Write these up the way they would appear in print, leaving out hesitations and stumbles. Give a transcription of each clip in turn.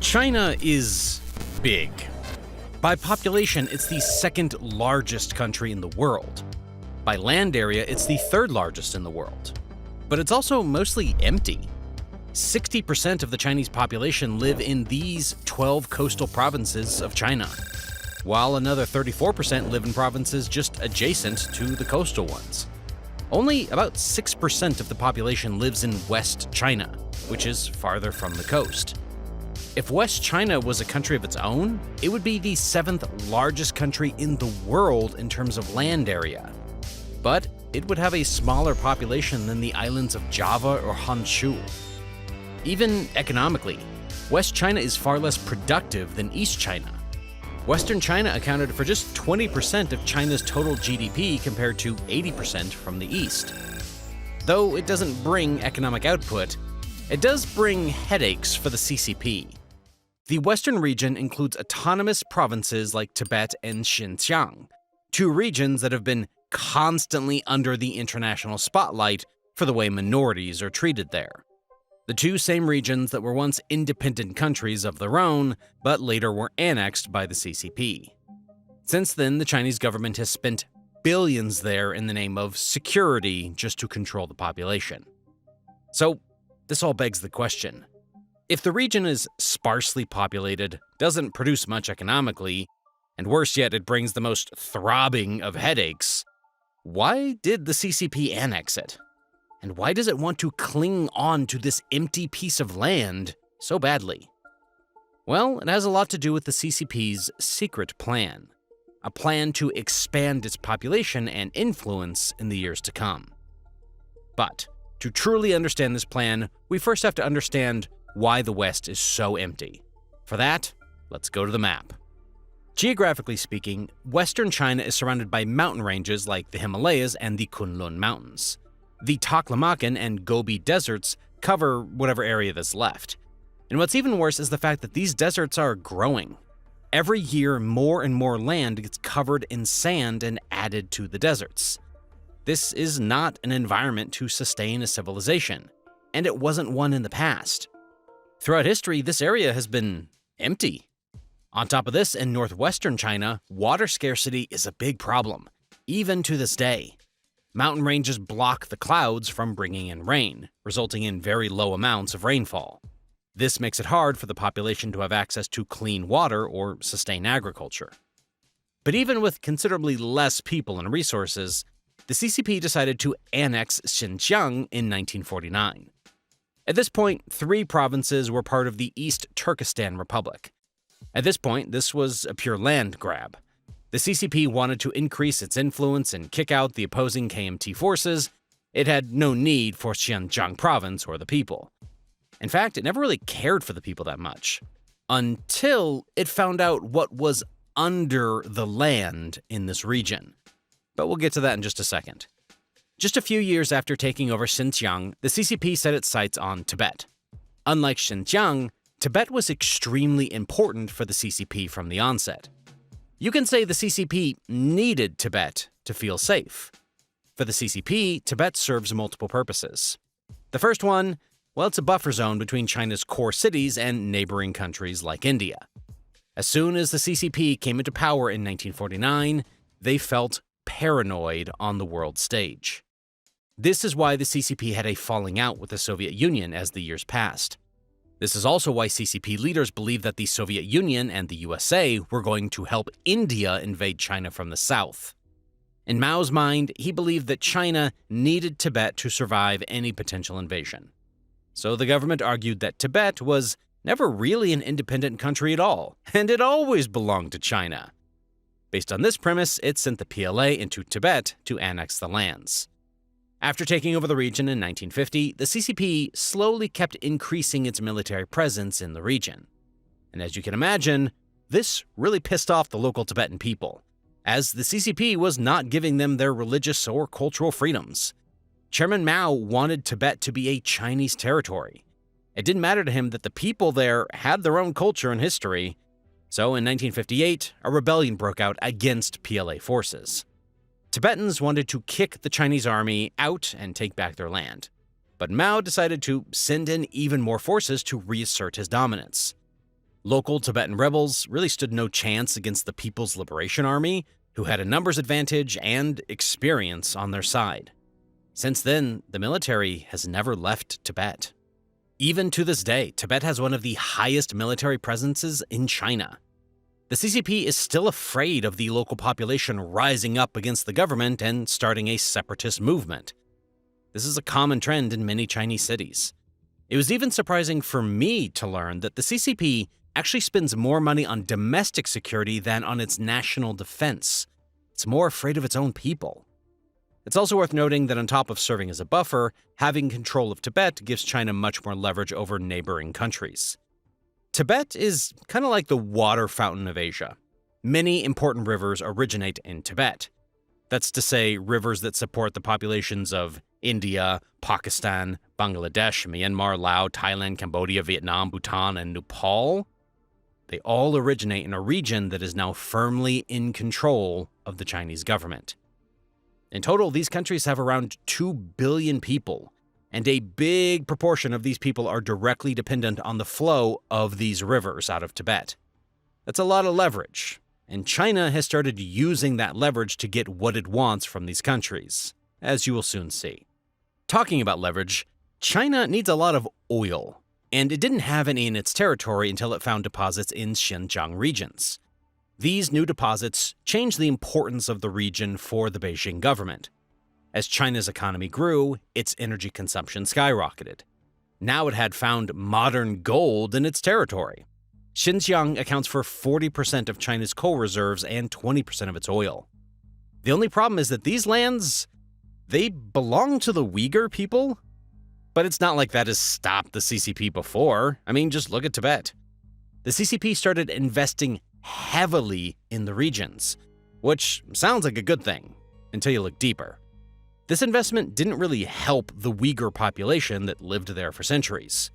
China is big. By population, it's the second largest country in the world. By land area, it's the third largest in the world. But it's also mostly empty. 60% of the Chinese population live in these 12 coastal provinces of China, while another 34% live in provinces just adjacent to the coastal ones. Only about 6% of the population lives in West China, which is farther from the coast. If West China was a country of its own, it would be the seventh largest country in the world in terms of land area. But it would have a smaller population than the islands of Java or Honshu. Even economically, West China is far less productive than East China. Western China accounted for just 20% of China's total GDP compared to 80% from the East. Though it doesn't bring economic output, it does bring headaches for the CCP. The Western region includes autonomous provinces like Tibet and Xinjiang, two regions that have been constantly under the international spotlight for the way minorities are treated there. The two same regions that were once independent countries of their own, but later were annexed by the CCP. Since then, the Chinese government has spent billions there in the name of security just to control the population. So, this all begs the question. If the region is sparsely populated, doesn't produce much economically, and worse yet, it brings the most throbbing of headaches, why did the CCP annex it? And why does it want to cling on to this empty piece of land so badly? Well, it has a lot to do with the CCP's secret plan, a plan to expand its population and influence in the years to come. But to truly understand this plan, we first have to understand why the West is so empty. For that, let's go to the map. Geographically speaking, Western China is surrounded by mountain ranges like the Himalayas and the Kunlun Mountains. The Taklamakan and Gobi deserts cover whatever area that's left. And what's even worse is the fact that these deserts are growing. Every year, more and more land gets covered in sand and added to the deserts. This is not an environment to sustain a civilization, and it wasn't one in the past. Throughout history, this area has been empty. On top of this, in northwestern China, water scarcity is a big problem, even to this day. Mountain ranges block the clouds from bringing in rain, resulting in very low amounts of rainfall. This makes it hard for the population to have access to clean water or sustain agriculture. But even with considerably less people and resources, the CCP decided to annex Xinjiang in 1949. At this point, 3 provinces were part of the East Turkestan Republic. At this point, this was a pure land grab. The CCP wanted to increase its influence and kick out the opposing KMT forces. It had no need for Xinjiang province or the people. In fact, it never really cared for the people that much, until it found out what was under the land in this region. But we'll get to that in just a second. Just a few years after taking over Xinjiang, the CCP set its sights on Tibet. Unlike Xinjiang, Tibet was extremely important for the CCP from the onset. You can say the CCP needed Tibet to feel safe. For the CCP, Tibet serves multiple purposes. The first one, well, it's a buffer zone between China's core cities and neighboring countries like India. As soon as the CCP came into power in 1949, they felt paranoid on the world stage. This is why the CCP had a falling out with the Soviet Union as the years passed. This is also why CCP leaders believed that the Soviet Union and the USA were going to help India invade China from the south. In Mao's mind, he believed that China needed Tibet to survive any potential invasion. So the government argued that Tibet was never really an independent country at all, and it always belonged to China. Based on this premise, it sent the PLA into Tibet to annex the lands. After taking over the region in 1950, the CCP slowly kept increasing its military presence in the region. And as you can imagine, this really pissed off the local Tibetan people, as the CCP was not giving them their religious or cultural freedoms. Chairman Mao wanted Tibet to be a Chinese territory. It didn't matter to him that the people there had their own culture and history. So in 1958, a rebellion broke out against PLA forces. Tibetans wanted to kick the Chinese army out and take back their land. But Mao decided to send in even more forces to reassert his dominance. Local Tibetan rebels really stood no chance against the People's Liberation Army, who had a numbers advantage and experience on their side. Since then, the military has never left Tibet. Even to this day, Tibet has one of the highest military presences in China. The CCP is still afraid of the local population rising up against the government and starting a separatist movement. This is a common trend in many Chinese cities. It was even surprising for me to learn that the CCP actually spends more money on domestic security than on its national defense. It's more afraid of its own people. It's also worth noting that on top of serving as a buffer, having control of Tibet gives China much more leverage over neighboring countries. Tibet is kind of like the water fountain of Asia. Many important rivers originate in Tibet. That's to say, rivers that support the populations of India, Pakistan, Bangladesh, Myanmar, Laos, Thailand, Cambodia, Vietnam, Bhutan, and Nepal. They all originate in a region that is now firmly in control of the Chinese government. In total, these countries have around 2 billion people, and a big proportion of these people are directly dependent on the flow of these rivers out of Tibet. That's a lot of leverage, and China has started using that leverage to get what it wants from these countries, as you will soon see. Talking about leverage, China needs a lot of oil, and it didn't have any in its territory until it found deposits in Xinjiang regions. These new deposits changed the importance of the region for the Beijing government. As China's economy grew, its energy consumption skyrocketed. Now it had found modern gold in its territory. Xinjiang accounts for 40% of China's coal reserves and 20% of its oil. The only problem is that these lands, they belong to the Uyghur people. But it's not like that has stopped the CCP before. I mean, just look at Tibet. The CCP started investing heavily in the regions, which sounds like a good thing until you look deeper. This investment didn't really help the Uyghur population that lived there for centuries.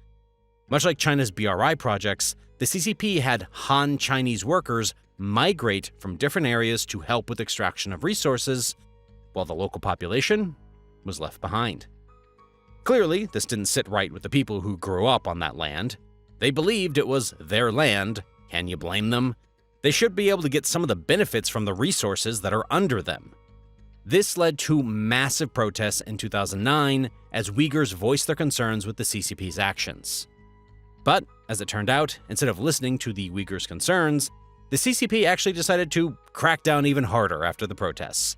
Much like China's BRI projects, the CCP had Han Chinese workers migrate from different areas to help with extraction of resources, while the local population was left behind. Clearly, this didn't sit right with the people who grew up on that land. They believed it was their land. Can you blame them? They should be able to get some of the benefits from the resources that are under them. This led to massive protests in 2009 as Uyghurs voiced their concerns with the CCP's actions. But, as it turned out, instead of listening to the Uyghurs' concerns, the CCP actually decided to crack down even harder after the protests.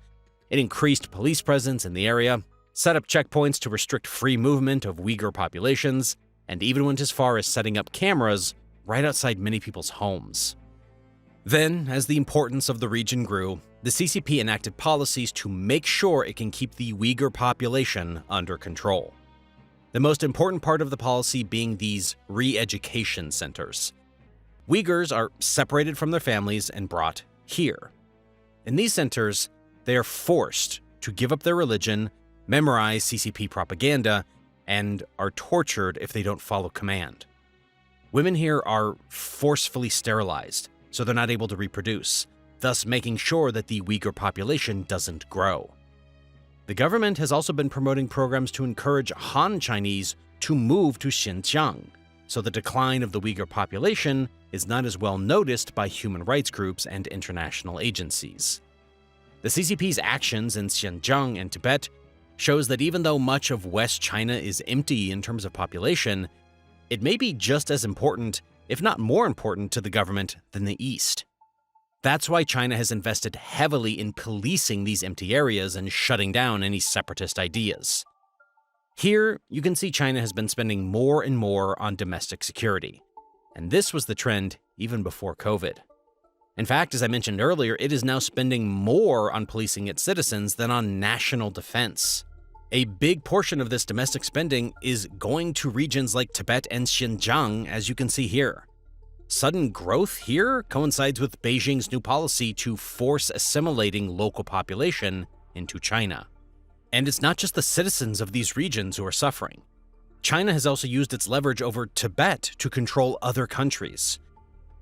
It increased police presence in the area, set up checkpoints to restrict free movement of Uyghur populations, and even went as far as setting up cameras right outside many people's homes. Then, as the importance of the region grew, the CCP enacted policies to make sure it can keep the Uyghur population under control. The most important part of the policy being these re-education centers. Uyghurs are separated from their families and brought here. In these centers, they are forced to give up their religion, memorize CCP propaganda, and are tortured if they don't follow command. Women here are forcefully sterilized, so they're not able to reproduce, thus making sure that the Uyghur population doesn't grow. The government has also been promoting programs to encourage Han Chinese to move to Xinjiang, so the decline of the Uyghur population is not as well noticed by human rights groups and international agencies. The CCP's actions in Xinjiang and Tibet shows that even though much of West China is empty in terms of population, it may be just as important, if not more important, to the government than the East. That's why China has invested heavily in policing these empty areas and shutting down any separatist ideas. Here, you can see China has been spending more and more on domestic security, and this was the trend even before COVID. In fact, as I mentioned earlier, it is now spending more on policing its citizens than on national defense. A big portion of this domestic spending is going to regions like Tibet and Xinjiang, as you can see here. Sudden growth here coincides with Beijing's new policy to force assimilating local population into China. And it's not just the citizens of these regions who are suffering. China has also used its leverage over Tibet to control other countries.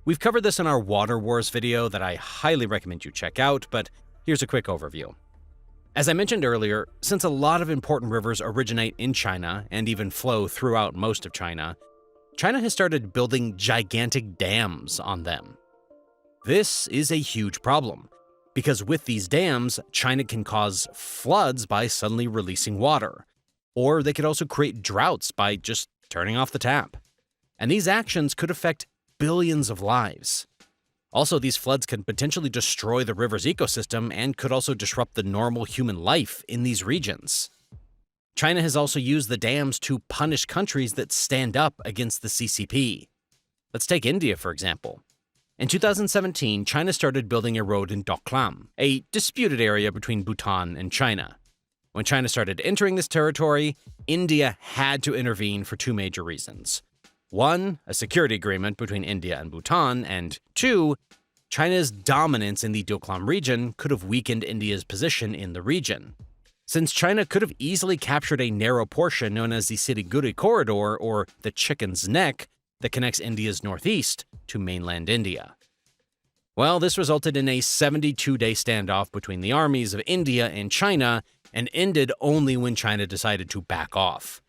We've covered this in our Water Wars video that I highly recommend you check out, but here's a quick overview. As I mentioned earlier, since a lot of important rivers originate in China and even flow throughout most of China, China has started building gigantic dams on them. This is a huge problem, because with these dams, China can cause floods by suddenly releasing water, or they could also create droughts by just turning off the tap. And these actions could affect billions of lives. Also, these floods can potentially destroy the river's ecosystem and could also disrupt the normal human life in these regions. China has also used the dams to punish countries that stand up against the CCP. Let's take India, for example. In 2017, China started building a road in Doklam, a disputed area between Bhutan and China. When China started entering this territory, India had to intervene for two major reasons. One, a security agreement between India and Bhutan, and two, China's dominance in the Doklam region could have weakened India's position in the region. Since China could have easily captured a narrow portion known as the Siliguri Corridor, or the Chicken's Neck, that connects India's northeast to mainland India. Well, this resulted in a 72-day standoff between the armies of India and China, and ended only when China decided to back off.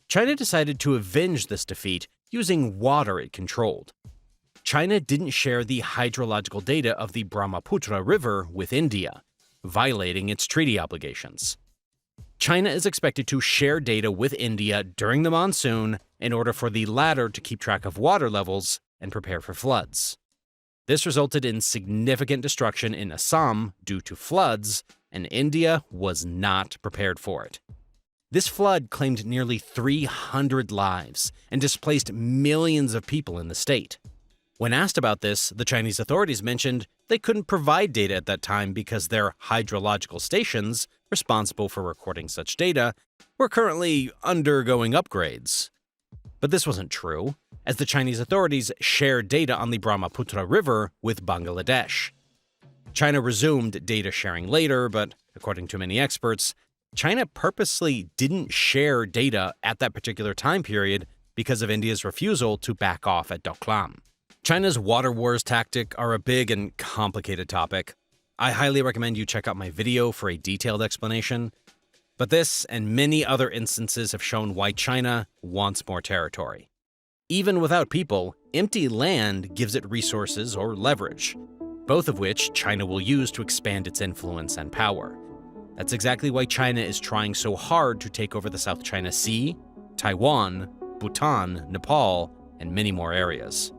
China decided to avenge this defeat using water it controlled. China didn't share the hydrological data of the Brahmaputra River with India, violating its treaty obligations. China is expected to share data with India during the monsoon in order for the latter to keep track of water levels and prepare for floods. This resulted in significant destruction in Assam due to floods, and India was not prepared for it. This flood claimed nearly 300 lives and displaced millions of people in the state. When asked about this, the Chinese authorities mentioned they couldn't provide data at that time because their hydrological stations, responsible for recording such data, were currently undergoing upgrades. But this wasn't true, as the Chinese authorities shared data on the Brahmaputra River with Bangladesh. China resumed data sharing later, but according to many experts, China purposely didn't share data at that particular time period because of India's refusal to back off at Doklam. China's water wars tactic are a big and complicated topic. I highly recommend you check out my video for a detailed explanation. But this and many other instances have shown why China wants more territory. Even without people, empty land gives it resources or leverage, both of which China will use to expand its influence and power. That's exactly why China is trying so hard to take over the South China Sea, Taiwan, Bhutan, Nepal, and many more areas.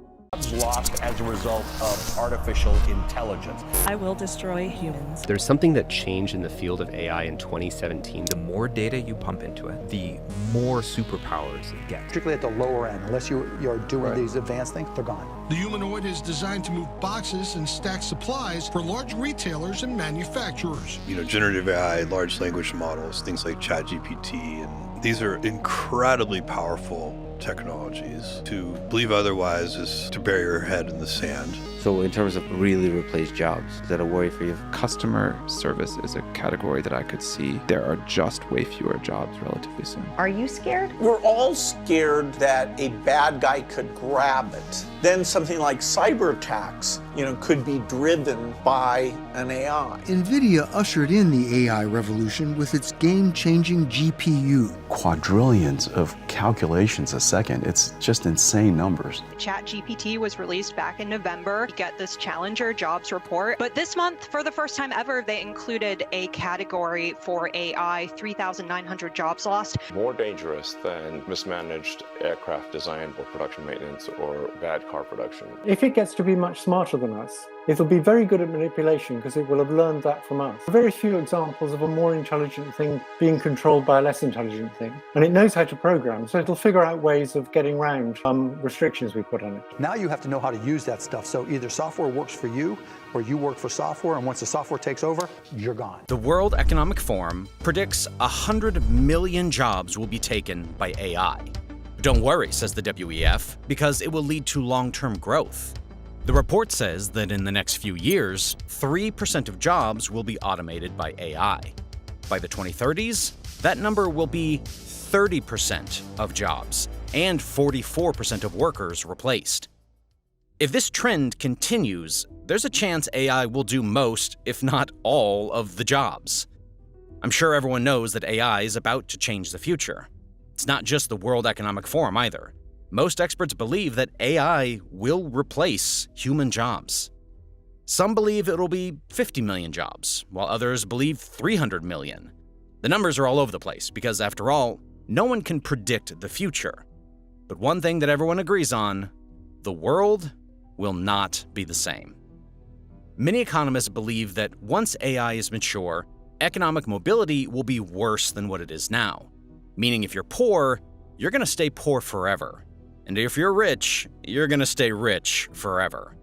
Lost as a result of artificial intelligence. I will destroy humans. There's something that changed in the field of AI in 2017. The more data you pump into it, the more superpowers it gets. Particularly at the lower end, unless you're doing these advanced things, they're gone. The humanoid is designed to move boxes and stack supplies for large retailers and manufacturers. Generative AI, large language models, things like ChatGPT, and these are incredibly powerful technologies. To believe otherwise is to bury your head in the sand. So in terms of really replace jobs, is that a worry for you? Customer service is a category that I could see there are just way fewer jobs relatively soon. Are you scared? We're all scared that a bad guy could grab it. Then something like cyber attacks, could be driven by an AI. NVIDIA ushered in the AI revolution with its game-changing GPU. Quadrillions of calculations a second. It's just insane numbers. ChatGPT was released back in November. You get this Challenger jobs report. But this month, for the first time ever, they included a category for AI, 3,900 jobs lost. More dangerous than mismanaged aircraft design or production maintenance or bad car production. If it gets to be much smarter than us, it'll be very good at manipulation because it will have learned that from us. Very few examples of a more intelligent thing being controlled by a less intelligent thing. And it knows how to program, so it'll figure out ways of getting around restrictions we put on it. Now you have to know how to use that stuff. So either software works for you or you work for software, and once the software takes over, you're gone. The World Economic Forum predicts 100 million jobs will be taken by AI. Don't worry, says the WEF, because it will lead to long-term growth. The report says that in the next few years, 3% of jobs will be automated by AI. By the 2030s, that number will be 30% of jobs and 44% of workers replaced. If this trend continues, there's a chance AI will do most, if not all, of the jobs. I'm sure everyone knows that AI is about to change the future. It's not just the World Economic Forum either. Most experts believe that AI will replace human jobs. Some believe it'll be 50 million jobs, while others believe 300 million. The numbers are all over the place because, after all, no one can predict the future. But one thing that everyone agrees on, the world will not be the same. Many economists believe that once AI is mature, economic mobility will be worse than what it is now. Meaning if you're poor, you're going to stay poor forever. And if you're rich, you're going to stay rich forever.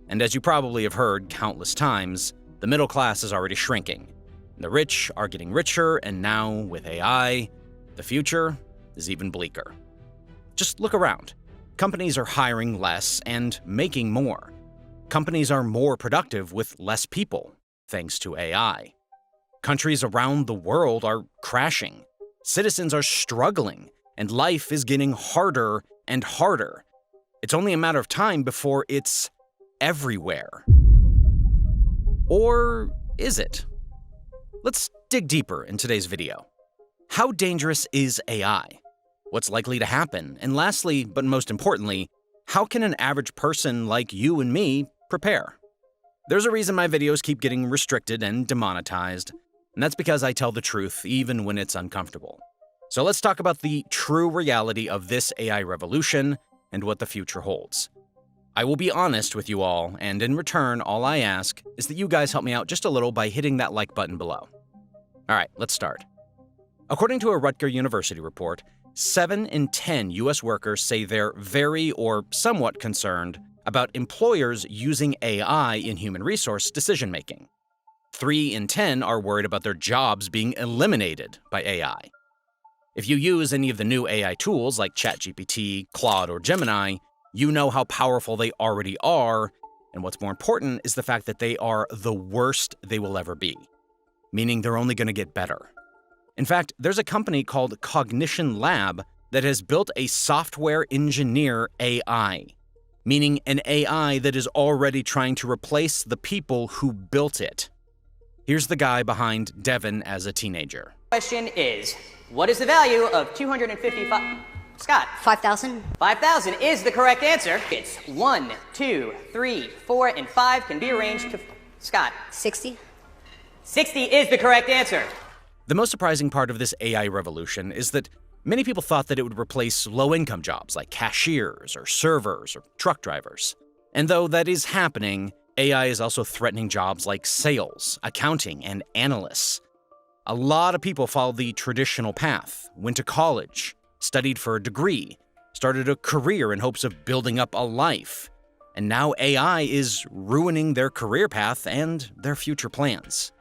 And as you probably have heard countless times, the middle class is already shrinking. The rich are getting richer, and now, with AI, the future is even bleaker. Just look around. Companies are hiring less and making more. Companies are more productive with less people, thanks to AI. Countries around the world are crashing. Citizens are struggling, and life is getting harder and harder. It's only a matter of time before it's everywhere. Or is it? Let's dig deeper in today's video. How dangerous is AI? What's likely to happen? And lastly, but most importantly, how can an average person like you and me prepare? There's a reason my videos keep getting restricted and demonetized, and that's because I tell the truth even when it's uncomfortable. So let's talk about the true reality of this AI revolution and what the future holds. I will be honest with you all, and in return, all I ask is that you guys help me out just a little by hitting that like button below. All right, let's start. According to a Rutgers University report, 7 in 10 US workers say they're very or somewhat concerned about employers using AI in human resource decision-making. 3 in 10 are worried about their jobs being eliminated by AI. If you use any of the new AI tools like ChatGPT, Claude, or Gemini, you know how powerful they already are, and what's more important is the fact that they are the worst they will ever be, meaning they're only going to get better. In fact, there's a company called Cognition Lab that has built a software engineer AI, meaning an AI that is already trying to replace the people who built it. Here's the guy behind Devin as a teenager. Question is, what is the value of 255? Scott. 5,000. 5,000 is the correct answer. It's 1, 2, 3, 4, and 5 can be arranged to... Scott. 60. 60 is the correct answer. The most surprising part of this AI revolution is that many people thought that it would replace low-income jobs like cashiers or servers or truck drivers. And though that is happening, AI is also threatening jobs like sales, accounting, and analysts. A lot of people followed the traditional path, went to college, studied for a degree, started a career in hopes of building up a life. And now AI is ruining their career path and their future plans.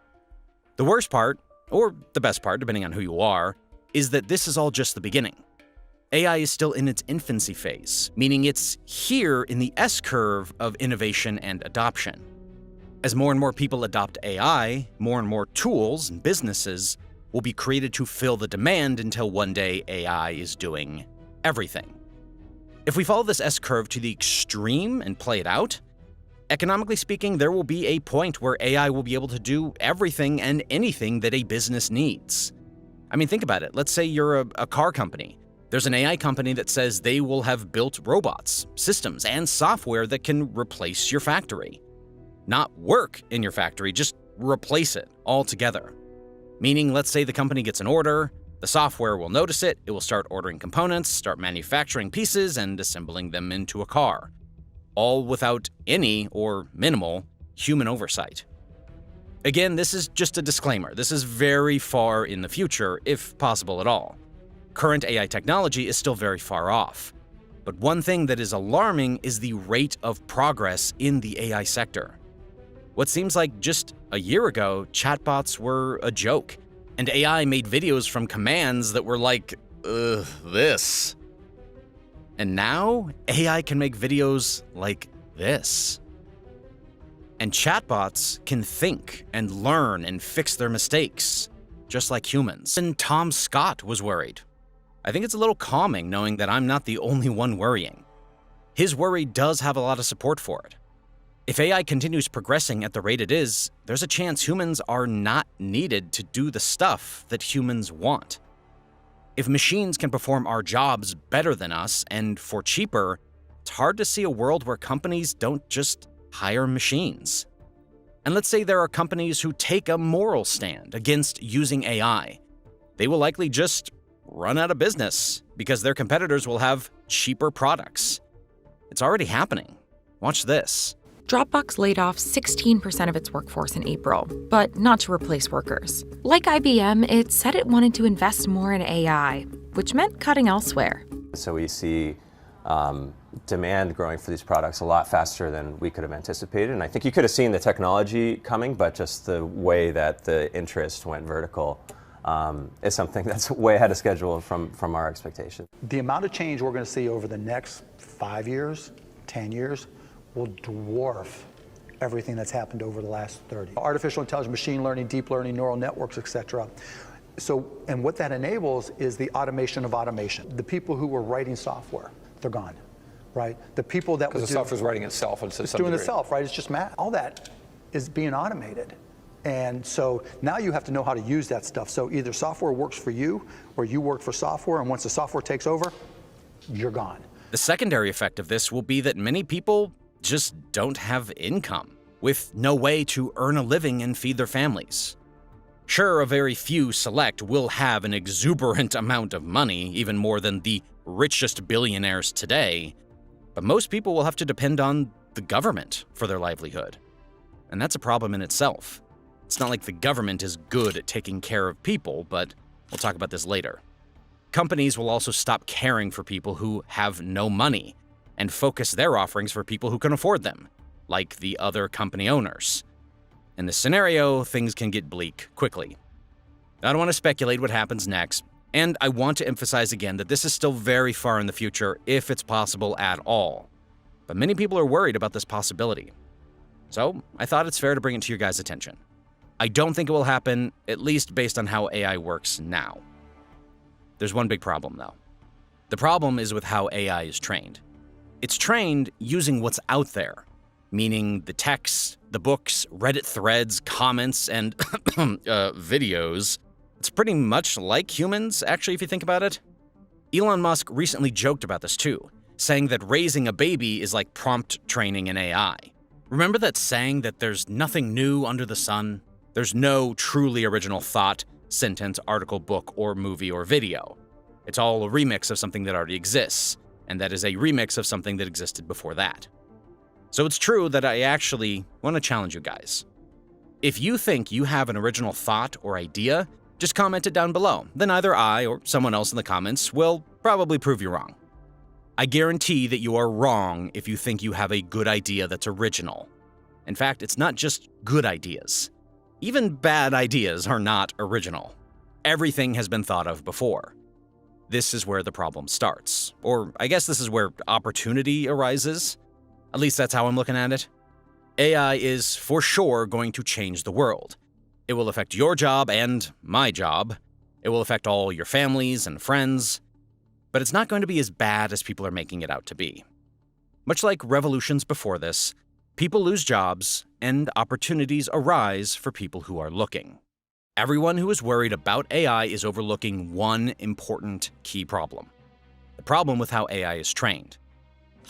The worst part, or the best part, depending on who you are, is that this is all just the beginning. AI is still in its infancy phase, meaning it's here in the S-curve of innovation and adoption. As more and more people adopt AI, more and more tools and businesses will be created to fill the demand until one day AI is doing everything. If we follow this S-curve to the extreme and play it out, economically speaking, there will be a point where AI will be able to do everything and anything that a business needs. I mean, think about it. Let's say you're a car company. There's an AI company that says they will have built robots, systems, and software that can replace your factory. Not work in your factory, just replace it altogether. Meaning, let's say the company gets an order, the software will notice it, it will start ordering components, start manufacturing pieces, and assembling them into a car. All without any, or minimal, human oversight. Again, this is just a disclaimer. This is very far in the future, if possible at all. Current AI technology is still very far off. But one thing that is alarming is the rate of progress in the AI sector. What seems like just a year ago, chatbots were a joke, and AI made videos from commands that were like, this. And now, AI can make videos like this. And chatbots can think and learn and fix their mistakes, just like humans. And Tom Scott was worried. I think it's a little calming knowing that I'm not the only one worrying. His worry does have a lot of support for it. If AI continues progressing at the rate it is, there's a chance humans are not needed to do the stuff that humans want. If machines can perform our jobs better than us and for cheaper, it's hard to see a world where companies don't just hire machines. And let's say there are companies who take a moral stand against using AI. They will likely just run out of business because their competitors will have cheaper products. It's already happening. Watch this. Dropbox laid off 16% of its workforce in April, but not to replace workers. Like IBM, it said it wanted to invest more in AI, which meant cutting elsewhere. So we see demand growing for these products a lot faster than we could have anticipated. And I think you could have seen the technology coming, but just the way that the interest went vertical is something that's way ahead of schedule from our expectation. The amount of change we're going to see over the next 5 years, 10 years, will dwarf everything that's happened over the last 30. Artificial intelligence, machine learning, deep learning, neural networks, etc. So, and what that enables is the automation of automation. The people who were writing software, they're gone, right? The people that because the software's writing itself. It's doing itself, right? It's just math. All that is being automated. And so now you have to know how to use that stuff. So either software works for you or you work for software, and once the software takes over, you're gone. The secondary effect of this will be that many people just don't have income, with no way to earn a living and feed their families. Sure, a very few select will have an exuberant amount of money, even more than the richest billionaires today, but most people will have to depend on the government for their livelihood. And that's a problem in itself. It's not like the government is good at taking care of people, but we'll talk about this later. Companies will also stop caring for people who have no money and focus their offerings for people who can afford them, like the other company owners. In this scenario, things can get bleak quickly. I don't want to speculate what happens next, and I want to emphasize again that this is still very far in the future, if it's possible at all. But many people are worried about this possibility. So I thought it's fair to bring it to your guys' attention. I don't think it will happen, at least based on how AI works now. There's one big problem, though. The problem is with how AI is trained. It's trained using what's out there, meaning the texts, the books, Reddit threads, comments, and videos. It's pretty much like humans, actually, if you think about it. Elon Musk recently joked about this too, saying that raising a baby is like prompt training an AI. Remember that saying that there's nothing new under the sun? There's no truly original thought, sentence, article, book, or movie or video. It's all a remix of something that already exists, and that is a remix of something that existed before that. So it's true that I actually want to challenge you guys. If you think you have an original thought or idea, just comment it down below. Then either I or someone else in the comments will probably prove you wrong. I guarantee that you are wrong if you think you have a good idea that's original. In fact, it's not just good ideas. Even bad ideas are not original. Everything has been thought of before. This is where the problem starts. Or I guess this is where opportunity arises. At least that's how I'm looking at it. AI is for sure going to change the world. It will affect your job and my job. It will affect all your families and friends. But it's not going to be as bad as people are making it out to be. Much like revolutions before this, people lose jobs and opportunities arise for people who are looking. Everyone who is worried about AI is overlooking one important key problem: the problem with how AI is trained.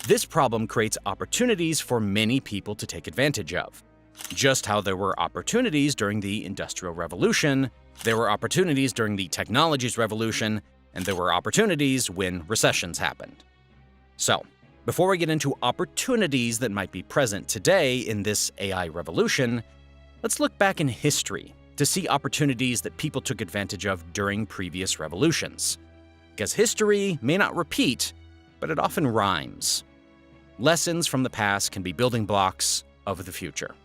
This problem creates opportunities for many people to take advantage of. Just how there were opportunities during the Industrial Revolution, there were opportunities during the Technologies Revolution, and there were opportunities when recessions happened. So, before we get into opportunities that might be present today in this AI revolution, let's look back in history to see opportunities that people took advantage of during previous revolutions. Because history may not repeat, but it often rhymes. Lessons from the past can be building blocks of the future.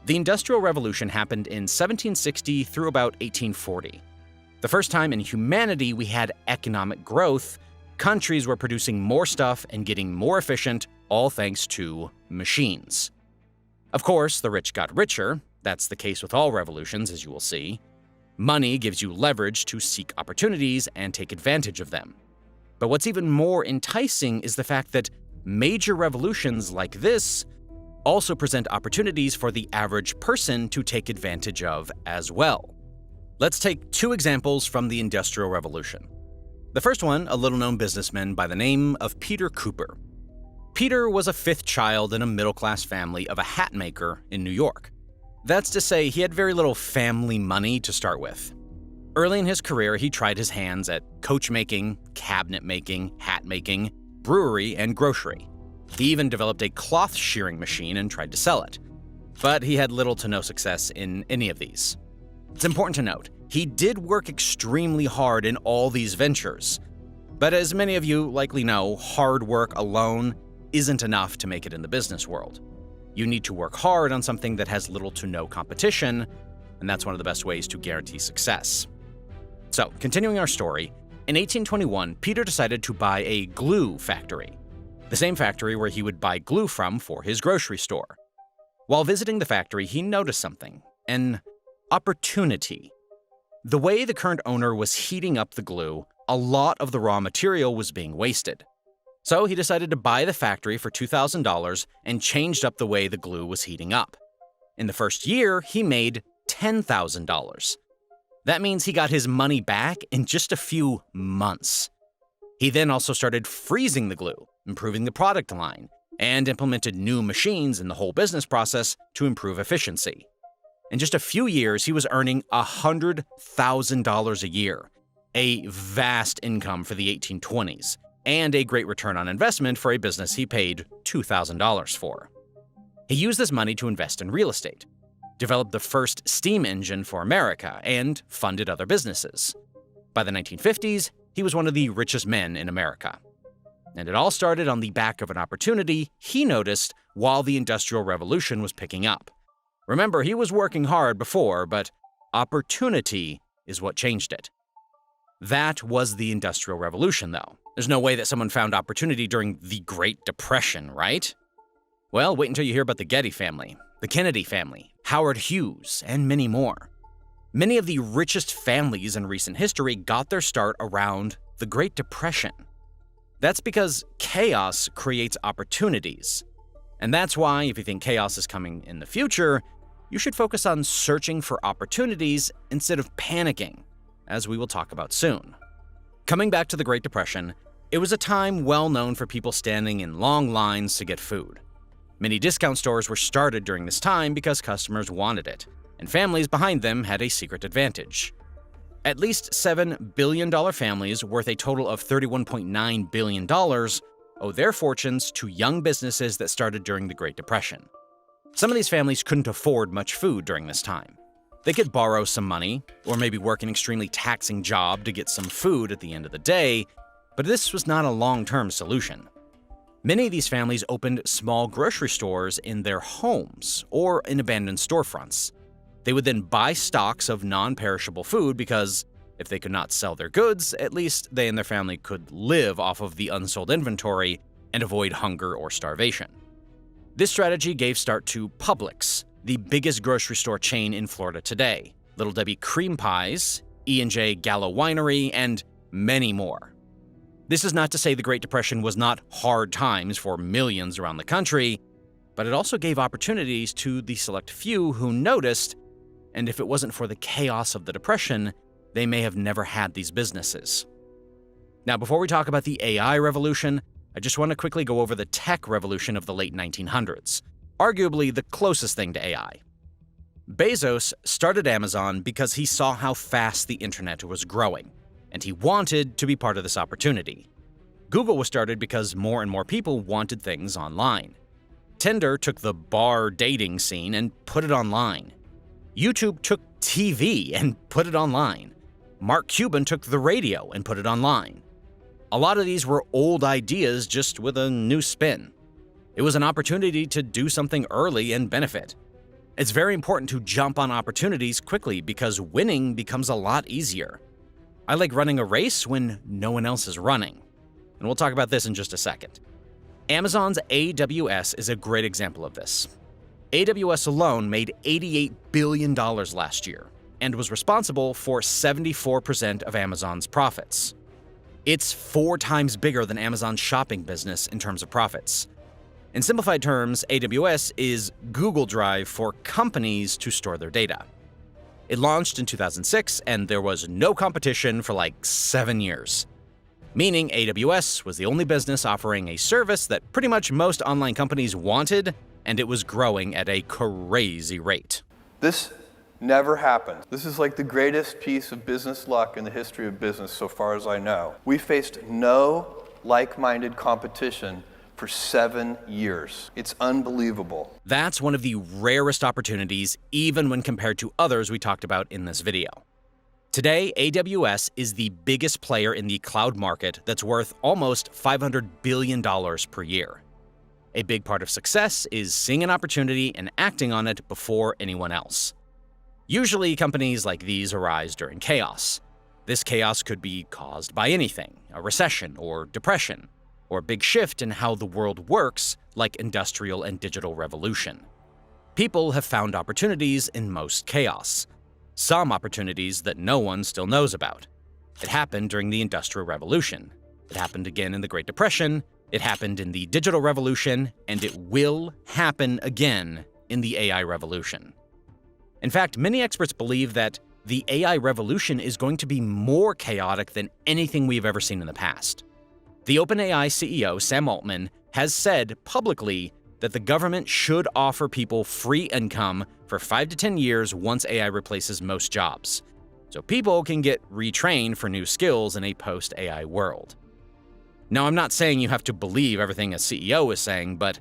The Industrial Revolution happened in 1760 through about 1840. The first time in humanity we had economic growth. Countries were producing more stuff and getting more efficient, all thanks to machines. Of course, the rich got richer. That's the case with all revolutions, as you will see. Money gives you leverage to seek opportunities and take advantage of them. But what's even more enticing is the fact that major revolutions like this also present opportunities for the average person to take advantage of as well. Let's take two examples from the Industrial Revolution. The first one, a little-known businessman by the name of Peter Cooper. Peter was a fifth child in a middle-class family of a hat maker in New York. That's to say, he had very little family money to start with. Early in his career, he tried his hands at coach making, cabinet making, hat making, brewery, and grocery. He even developed a cloth shearing machine and tried to sell it. But he had little to no success in any of these. It's important to note, he did work extremely hard in all these ventures. But as many of you likely know, hard work alone isn't enough to make it in the business world. You need to work hard on something that has little to no competition, and that's one of the best ways to guarantee success. So, continuing our story, in 1821, Peter decided to buy a glue factory, the same factory where he would buy glue from for his grocery store. While visiting the factory, he noticed something, an opportunity. The way the current owner was heating up the glue, a lot of the raw material was being wasted. So he decided to buy the factory for $2,000 and changed up the way the glue was heating up. In the first year, he made $10,000. That means he got his money back in just a few months. He then also started freezing the glue, improving the product line, and implemented new machines in the whole business process to improve efficiency. In just a few years, he was earning $100,000 a year, a vast income for the 1820s, and a great return on investment for a business he paid $2,000 for. He used this money to invest in real estate, developed the first steam engine for America, and funded other businesses. By the 1950s, he was one of the richest men in America. And it all started on the back of an opportunity he noticed while the Industrial Revolution was picking up. Remember, he was working hard before, but opportunity is what changed it. That was the Industrial Revolution, though. There's no way that someone found opportunity during the Great Depression, right? Well, wait until you hear about the Getty family, the Kennedy family, Howard Hughes, and many more. Many of the richest families in recent history got their start around the Great Depression. That's because chaos creates opportunities. And that's why, if you think chaos is coming in the future, you should focus on searching for opportunities instead of panicking, as we will talk about soon. Coming back to the Great Depression, it was a time well known for people standing in long lines to get food. Many discount stores were started during this time because customers wanted it, and families behind them had a secret advantage. At least $7 billion families worth a total of $31.9 billion owe their fortunes to young businesses that started during the Great Depression. Some of these families couldn't afford much food during this time. They could borrow some money, or maybe work an extremely taxing job to get some food at the end of the day, but this was not a long-term solution. Many of these families opened small grocery stores in their homes or in abandoned storefronts. They would then buy stocks of non-perishable food because if they could not sell their goods, at least they and their family could live off of the unsold inventory and avoid hunger or starvation. This strategy gave start to Publix, the biggest grocery store chain in Florida today, Little Debbie Cream Pies, E&J Gallo Winery, and many more. This is not to say the Great Depression was not hard times for millions around the country, but it also gave opportunities to the select few who noticed, and if it wasn't for the chaos of the Depression, they may have never had these businesses. Now, before we talk about the AI revolution, I just want to quickly go over the tech revolution of the late 1900s, arguably the closest thing to AI. Bezos started Amazon because he saw how fast the internet was growing, and he wanted to be part of this opportunity. Google was started because more and more people wanted things online. Tinder took the bar dating scene and put it online. YouTube took TV and put it online. Mark Cuban took the radio and put it online. A lot of these were old ideas just with a new spin. It was an opportunity to do something early and benefit. It's very important to jump on opportunities quickly because winning becomes a lot easier. I like running a race when no one else is running. And we'll talk about this in just a second. Amazon's AWS is a great example of this. AWS alone made $88 billion last year and was responsible for 74% of Amazon's profits. It's 4 times bigger than Amazon's shopping business in terms of profits. In simplified terms, AWS is Google Drive for companies to store their data. It launched in 2006, and there was no competition for like 7 years. Meaning AWS was the only business offering a service that pretty much most online companies wanted, and it was growing at a crazy rate. This never happened. This is like the greatest piece of business luck in the history of business so far as I know. We faced no like-minded competition for 7 years. It's unbelievable. That's one of the rarest opportunities, even when compared to others we talked about in this video. Today, AWS is the biggest player in the cloud market that's worth almost $500 billion per year. A big part of success is seeing an opportunity and acting on it before anyone else. Usually, companies like these arise during chaos. This chaos could be caused by anything, a recession or depression, or a big shift in how the world works, like industrial and digital revolution. People have found opportunities in most chaos. Some opportunities that no one still knows about. It happened during the Industrial Revolution. It happened again in the Great Depression. It happened in the digital revolution, and it will happen again in the AI revolution. In fact, many experts believe that the AI revolution is going to be more chaotic than anything we've ever seen in the past. The OpenAI CEO, Sam Altman, has said publicly that the government should offer people free income for 5 to 10 years once AI replaces most jobs, so people can get retrained for new skills in a post-AI world. Now, I'm not saying you have to believe everything a CEO is saying, but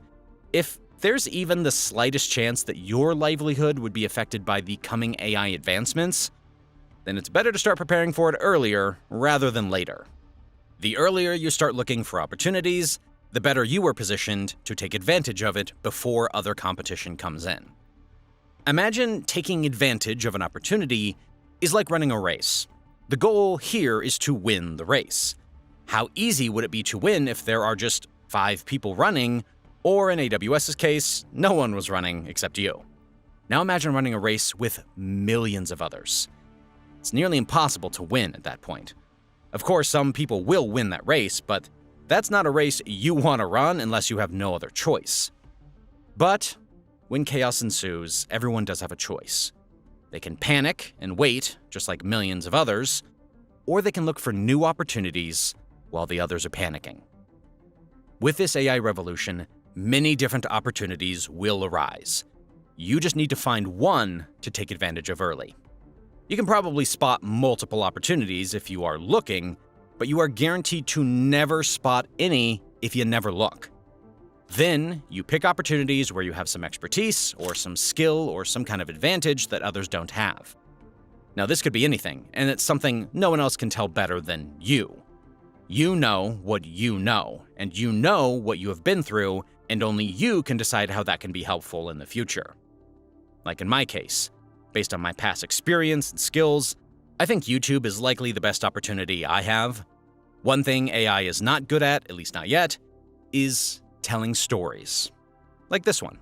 if there's even the slightest chance that your livelihood would be affected by the coming AI advancements, then it's better to start preparing for it earlier rather than later. The earlier you start looking for opportunities, the better you are positioned to take advantage of it before other competition comes in. Imagine taking advantage of an opportunity is like running a race. The goal here is to win the race. How easy would it be to win if there are just 5 people running, or in AWS's case, no one was running except you? Now imagine running a race with millions of others. It's nearly impossible to win at that point. Of course, some people will win that race, but that's not a race you want to run unless you have no other choice. But when chaos ensues, everyone does have a choice. They can panic and wait, just like millions of others, or they can look for new opportunities while the others are panicking. With this AI revolution, many different opportunities will arise. You just need to find one to take advantage of early. You can probably spot multiple opportunities if you are looking, but you are guaranteed to never spot any if you never look. Then, you pick opportunities where you have some expertise, or some skill, or some kind of advantage that others don't have. Now, this could be anything, and it's something no one else can tell better than you. You know what you know, and you know what you have been through, and only you can decide how that can be helpful in the future. Like in my case, based on my past experience and skills, I think YouTube is likely the best opportunity I have. One thing AI is not good at least not yet, is telling stories. Like this one.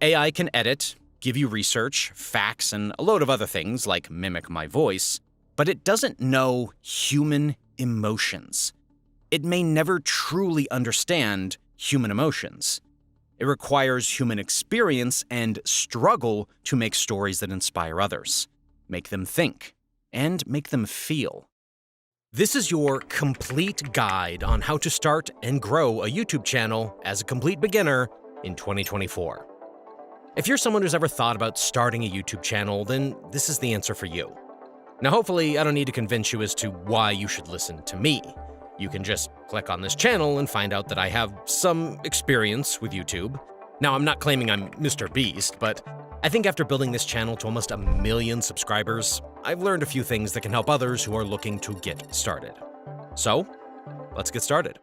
AI can edit, give you research, facts, and a load of other things like mimic my voice, but it doesn't know human emotions. It may never truly understand human emotions. It requires human experience and struggle to make stories that inspire others, make them think, and make them feel. This is your complete guide on how to start and grow a YouTube channel as a complete beginner in 2024. If you're someone who's ever thought about starting a YouTube channel, then this is the answer for you. Now, hopefully, I don't need to convince you as to why you should listen to me. You can just click on this channel and find out that I have some experience with YouTube. Now, I'm not claiming I'm Mr. Beast, but I think after building this channel to almost 1 million subscribers, I've learned a few things that can help others who are looking to get started. So, let's get started.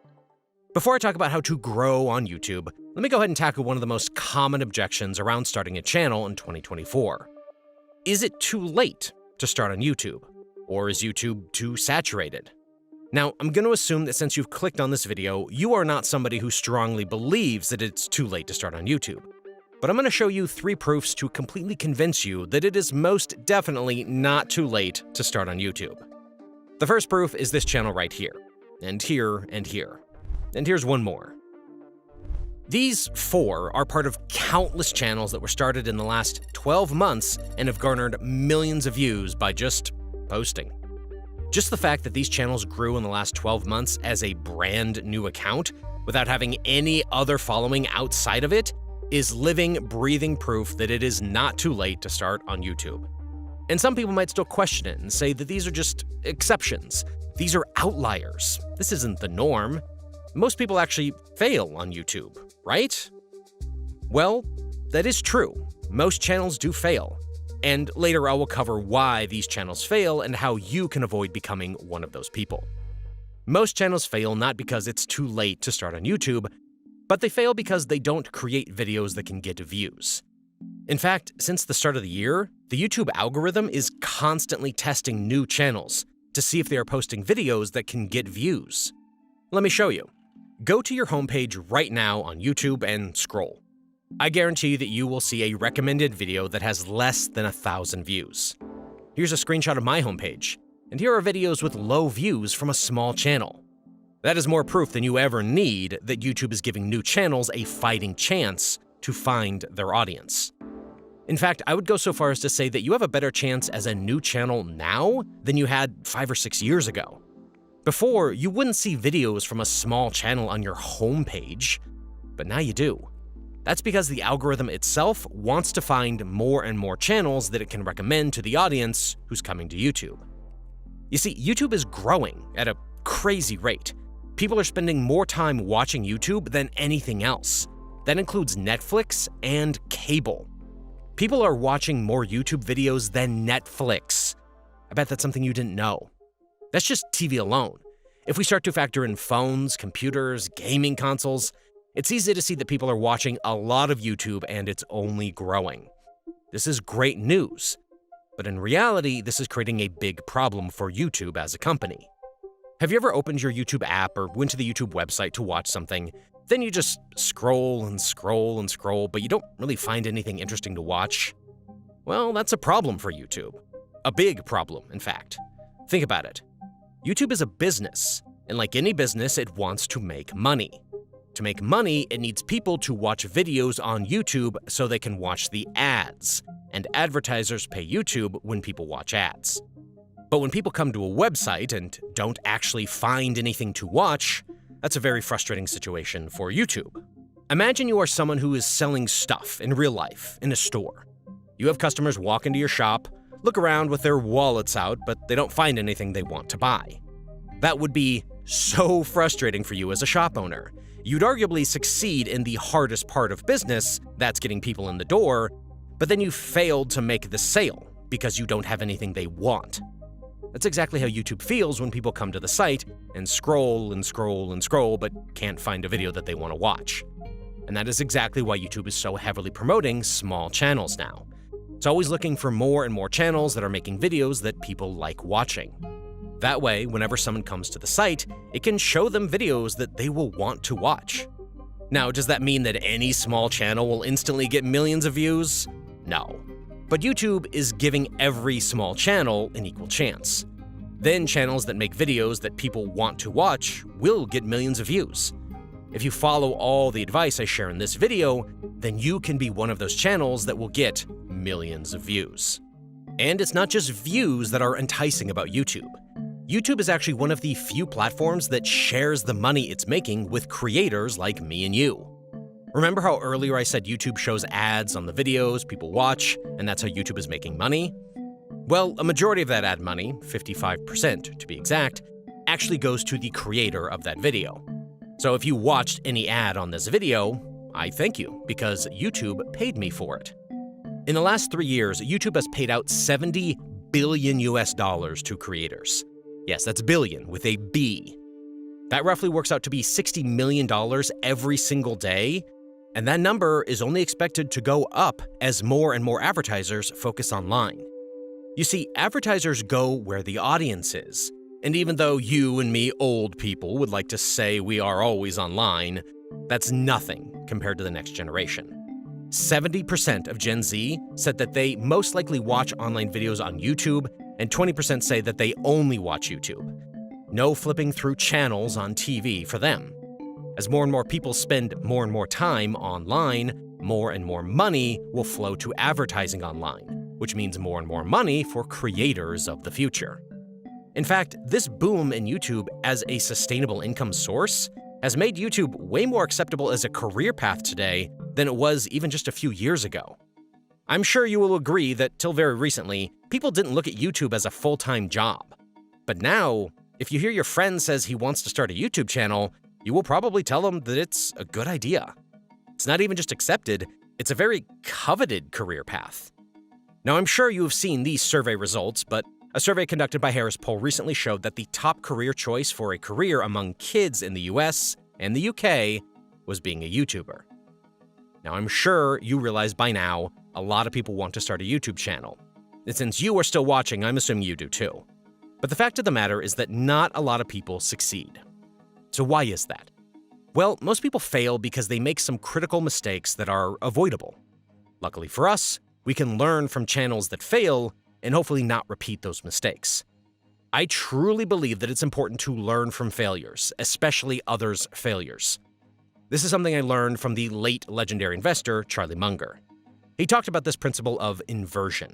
Before I talk about how to grow on YouTube, let me go ahead and tackle one of the most common objections around starting a channel in 2024. Is it too late to start on YouTube? Or is YouTube too saturated? Now, I'm going to assume that since you've clicked on this video, you are not somebody who strongly believes that it's too late to start on YouTube. But I'm going to show you 3 proofs to completely convince you that it is most definitely not too late to start on YouTube. The first proof is this channel right here, and here, and here. And here's one more. These 4 are part of countless channels that were started in the last 12 months and have garnered millions of views by just posting. Just the fact that these channels grew in the last 12 months as a brand new account without having any other following outside of it is living, breathing proof that it is not too late to start on YouTube. And some people might still question it and say that these are just exceptions. These are outliers. This isn't the norm. Most people actually fail on YouTube, right? Well, that is true. Most channels do fail. And later I will cover why these channels fail and how you can avoid becoming one of those people. Most channels fail not because it's too late to start on YouTube, but they fail because they don't create videos that can get views. In fact, since the start of the year, the YouTube algorithm is constantly testing new channels to see if they are posting videos that can get views. Let me show you. Go to your homepage right now on YouTube and scroll. I guarantee that you will see a recommended video that has less than 1,000 views. Here's a screenshot of my homepage, and here are videos with low views from a small channel. That is more proof than you ever need that YouTube is giving new channels a fighting chance to find their audience. In fact, I would go so far as to say that you have a better chance as a new channel now than you had 5 or 6 years ago. Before, you wouldn't see videos from a small channel on your homepage, but now you do. That's because the algorithm itself wants to find more and more channels that it can recommend to the audience who's coming to YouTube. You see, YouTube is growing at a crazy rate. People are spending more time watching YouTube than anything else. That includes Netflix and cable. People are watching more YouTube videos than Netflix. I bet that's something you didn't know. That's just TV alone. If we start to factor in phones, computers, gaming consoles, it's easy to see that people are watching a lot of YouTube and it's only growing. This is great news, but in reality, this is creating a big problem for YouTube as a company. Have you ever opened your YouTube app or went to the YouTube website to watch something, then you just scroll and scroll and scroll, but you don't really find anything interesting to watch? Well, that's a problem for YouTube. A big problem, in fact. Think about it. YouTube is a business, and like any business, it wants to make money. To make money, it needs people to watch videos on YouTube so they can watch the ads, and advertisers pay YouTube when people watch ads. But when people come to a website and don't actually find anything to watch, that's a very frustrating situation for YouTube. Imagine you are someone who is selling stuff in real life in a store. You have customers walk into your shop, look around with their wallets out, but they don't find anything they want to buy. That would be so frustrating for you as a shop owner. You'd arguably succeed in the hardest part of business, that's getting people in the door, but then you failed to make the sale because you don't have anything they want. That's exactly how YouTube feels when people come to the site and scroll and scroll and scroll but can't find a video that they want to watch. And that is exactly why YouTube is so heavily promoting small channels now. It's always looking for more and more channels that are making videos that people like watching. That way, whenever someone comes to the site, it can show them videos that they will want to watch. Now, does that mean that any small channel will instantly get millions of views? No. But YouTube is giving every small channel an equal chance. Then channels that make videos that people want to watch will get millions of views. If you follow all the advice I share in this video, then you can be one of those channels that will get millions of views. And it's not just views that are enticing about YouTube. YouTube is actually one of the few platforms that shares the money it's making with creators like me and you. Remember how earlier I said YouTube shows ads on the videos people watch, and that's how YouTube is making money? Well, a majority of that ad money, 55% to be exact, actually goes to the creator of that video. So if you watched any ad on this video, I thank you, because YouTube paid me for it. In the last 3 years, YouTube has paid out $70 billion to creators. Yes, that's billion with a B. That roughly works out to be $60 million every single day, and that number is only expected to go up as more and more advertisers focus online. You see, advertisers go where the audience is, and even though you and me old people would like to say we are always online, that's nothing compared to the next generation. 70% of Gen Z said that they most likely watch online videos on YouTube, and 20% say that they only watch YouTube. No flipping through channels on TV for them. As more and more people spend more and more time online, more and more money will flow to advertising online, which means more and more money for creators of the future. In fact, this boom in YouTube as a sustainable income source has made YouTube way more acceptable as a career path today than it was even just a few years ago. I'm sure you will agree that till very recently, people didn't look at YouTube as a full-time job. But now, if you hear your friend says he wants to start a YouTube channel, you will probably tell him that it's a good idea. It's not even just accepted, it's a very coveted career path. Now, I'm sure you have seen these survey results, but a survey conducted by Harris Poll recently showed that the top career choice for a career among kids in the US and the UK was being a YouTuber. Now, I'm sure you realize by now a lot of people want to start a YouTube channel. And since you are still watching, I'm assuming you do too. But the fact of the matter is that not a lot of people succeed. So why is that? Well, most people fail because they make some critical mistakes that are avoidable. Luckily for us, we can learn from channels that fail and hopefully not repeat those mistakes. I truly believe that it's important to learn from failures, especially others' failures. This is something I learned from the late legendary investor, Charlie Munger. He talked about this principle of inversion.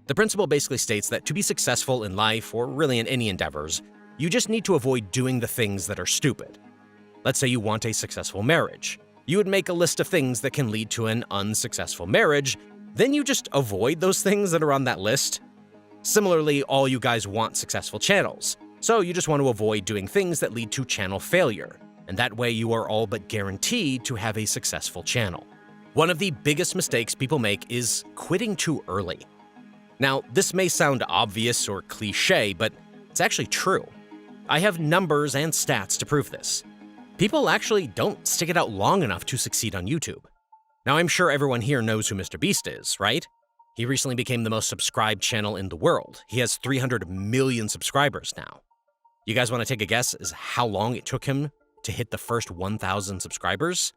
The principle basically states that to be successful in life, or really in any endeavors, you just need to avoid doing the things that are stupid. Let's say you want a successful marriage. You would make a list of things that can lead to an unsuccessful marriage, then you just avoid those things that are on that list. Similarly, all you guys want successful channels, so you just want to avoid doing things that lead to channel failure, and that way you are all but guaranteed to have a successful channel. One of the biggest mistakes people make is quitting too early. Now, this may sound obvious or cliche, but it's actually true. I have numbers and stats to prove this. People actually don't stick it out long enough to succeed on YouTube. Now, I'm sure everyone here knows who MrBeast is, right? He recently became the most subscribed channel in the world. He has 300 million subscribers now. You guys want to take a guess as how long it took him to hit the first 1,000 subscribers?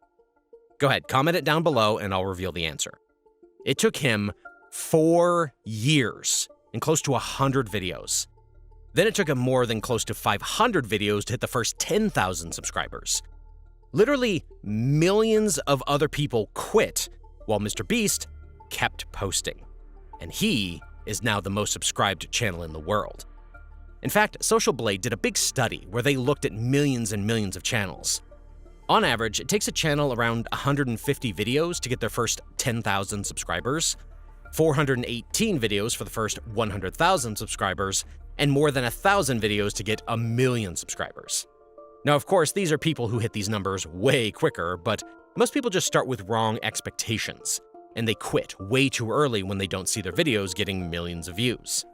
Go ahead, comment it down below and I'll reveal the answer. It took him 4 years and close to 100 videos. Then it took him more than close to 500 videos to hit the first 10,000 subscribers. Literally millions of other people quit while MrBeast kept posting. And he is now the most subscribed channel in the world. In fact, Social Blade did a big study where they looked at millions and millions of channels. On average, it takes a channel around 150 videos to get their first 10,000 subscribers, 418 videos for the first 100,000 subscribers, and more than 1,000 videos to get 1 million subscribers. Now, of course, these are people who hit these numbers way quicker, but most people just start with wrong expectations, and they quit way too early when they don't see their videos getting millions of views.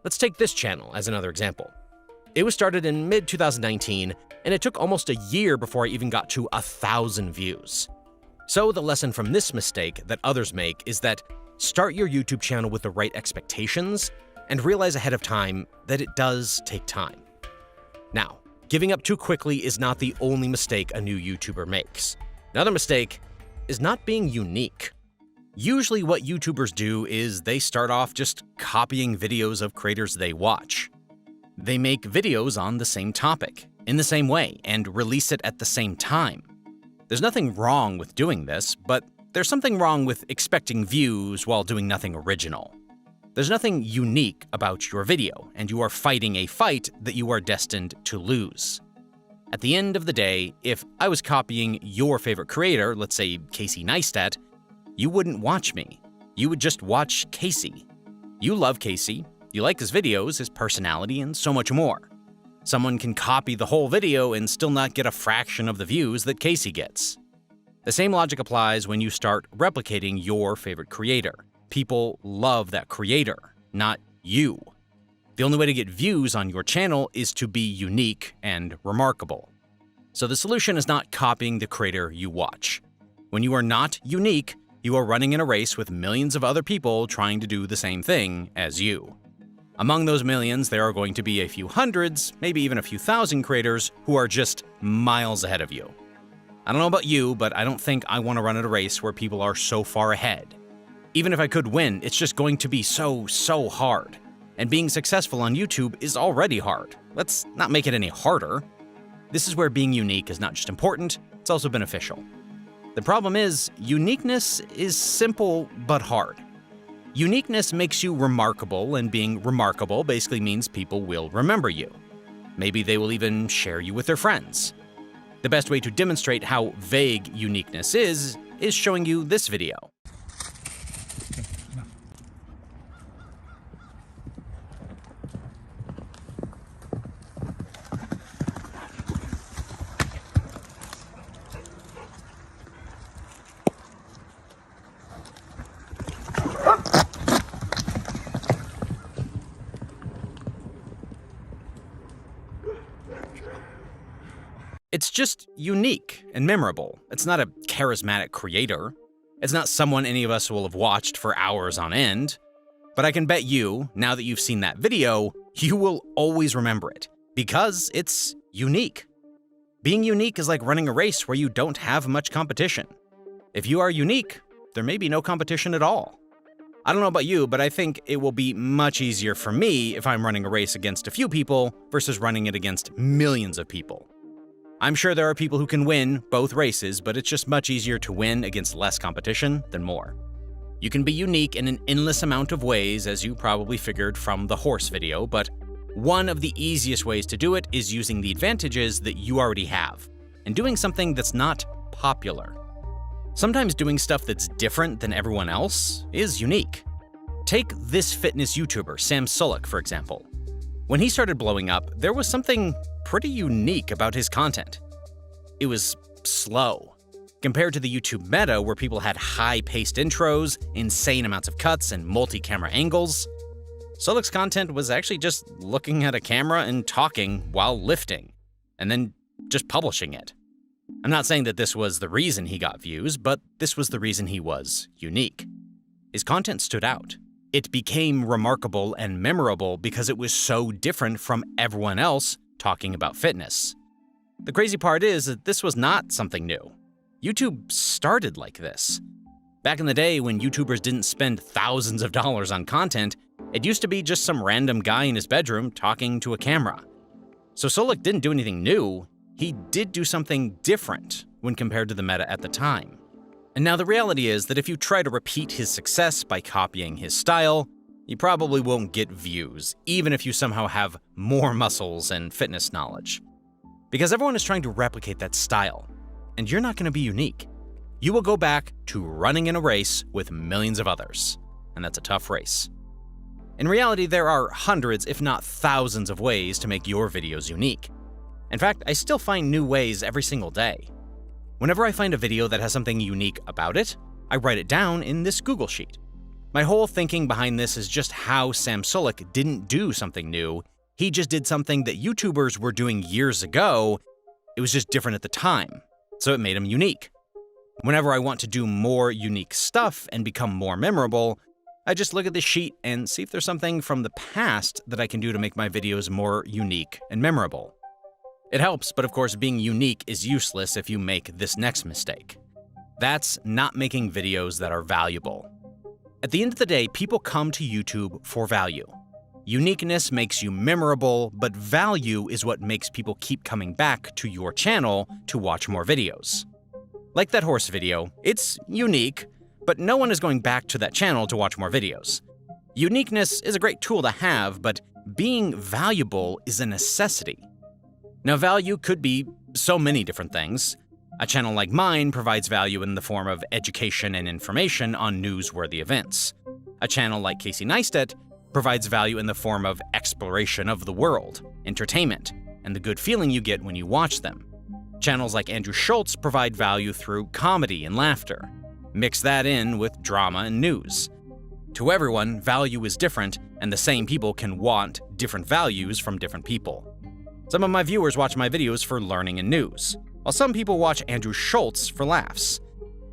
Let's take this channel as another example. It was started in mid-2019, and it took almost a year before I even got to 1,000 views. So the lesson from this mistake that others make is that start your YouTube channel with the right expectations and realize ahead of time that it does take time. Now, giving up too quickly is not the only mistake a new YouTuber makes. Another mistake is not being unique. Usually what YouTubers do is they start off just copying videos of creators they watch. They make videos on the same topic, in the same way, and release it at the same time. There's nothing wrong with doing this, but there's something wrong with expecting views while doing nothing original. There's nothing unique about your video, and you are fighting a fight that you are destined to lose. At the end of the day, if I was copying your favorite creator, let's say Casey Neistat, you wouldn't watch me. You would just watch Casey. You love Casey, you like his videos, his personality, and so much more. Someone can copy the whole video and still not get a fraction of the views that Casey gets. The same logic applies when you start replicating your favorite creator. People love that creator, not you. The only way to get views on your channel is to be unique and remarkable. So the solution is not copying the creator you watch. When you are not unique, you are running in a race with millions of other people trying to do the same thing as you. Among those millions, there are going to be a few hundreds, maybe even a few thousand creators who are just miles ahead of you. I don't know about you, but I don't think I want to run at a race where people are so far ahead. Even if I could win, it's just going to be so hard. And being successful on YouTube is already hard. Let's not make it any harder. This is where being unique is not just important, it's also beneficial. The problem is, uniqueness is simple but hard. Uniqueness makes you remarkable, and being remarkable basically means people will remember you. Maybe they will even share you with their friends. The best way to demonstrate how vague uniqueness is showing you this video. It's just unique and memorable. It's not a charismatic creator. It's not someone any of us will have watched for hours on end. But I can bet you, now that you've seen that video, you will always remember it, because it's unique. Being unique is like running a race where you don't have much competition. If you are unique, there may be no competition at all. I don't know about you, but I think it will be much easier for me if I'm running a race against a few people versus running it against millions of people. I'm sure there are people who can win both races, but it's just much easier to win against less competition than more. You can be unique in an endless amount of ways, as you probably figured from the horse video, but one of the easiest ways to do it is using the advantages that you already have, and doing something that's not popular. Sometimes doing stuff that's different than everyone else is unique. Take this fitness YouTuber, Sam Sulek, for example. When he started blowing up, there was something pretty unique about his content. It was slow. Compared to the YouTube meta, where people had high-paced intros, insane amounts of cuts, and multi-camera angles, Sulek's content was actually just looking at a camera and talking while lifting, and then just publishing it. I'm not saying that this was the reason he got views, but this was the reason he was unique. His content stood out. It became remarkable and memorable because it was so different from everyone else talking about fitness. The crazy part is that this was not something new. YouTube started like this. Back in the day when YouTubers didn't spend thousands of dollars on content, it used to be just some random guy in his bedroom talking to a camera. So Sulek didn't do anything new, he did do something different when compared to the meta at the time. And now the reality is that if you try to repeat his success by copying his style, you probably won't get views, even if you somehow have more muscles and fitness knowledge. Because everyone is trying to replicate that style, and you're not going to be unique. You will go back to running in a race with millions of others, and that's a tough race. In reality, there are hundreds, if not thousands, of ways to make your videos unique. In fact, I still find new ways every single day. Whenever I find a video that has something unique about it, I write it down in this Google Sheet. My whole thinking behind this is just how Sam Sulek didn't do something new. He just did something that YouTubers were doing years ago. It was just different at the time, so it made him unique. Whenever I want to do more unique stuff and become more memorable, I just look at the sheet and see if there's something from the past that I can do to make my videos more unique and memorable. It helps, but of course being unique is useless if you make this next mistake. That's not making videos that are valuable. At the end of the day, people come to YouTube for value. Uniqueness makes you memorable, but value is what makes people keep coming back to your channel to watch more videos. Like that horse video, it's unique, but no one is going back to that channel to watch more videos. Uniqueness is a great tool to have, but being valuable is a necessity. Now, value could be so many different things. A channel like mine provides value in the form of education and information on newsworthy events. A channel like Casey Neistat provides value in the form of exploration of the world, entertainment, and the good feeling you get when you watch them. Channels like Andrew Schulz provide value through comedy and laughter. Mix that in with drama and news. To everyone, value is different, and the same people can want different values from different people. Some of my viewers watch my videos for learning and news, while some people watch Andrew Schulz for laughs.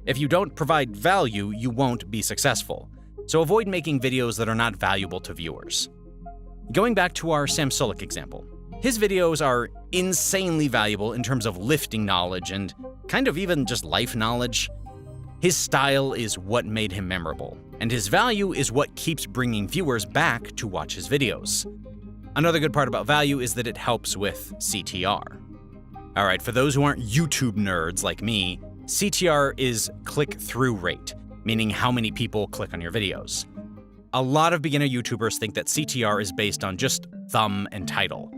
If you don't provide value, you won't be successful, so avoid making videos that are not valuable to viewers. Going back to our Sam Sulek example, his videos are insanely valuable in terms of lifting knowledge and kind of even just life knowledge. His style is what made him memorable, and his value is what keeps bringing viewers back to watch his videos. Another good part about value is that it helps with CTR. All right, for those who aren't YouTube nerds like me, CTR is click-through rate, meaning how many people click on your videos. A lot of beginner YouTubers think that CTR is based on just thumb and title.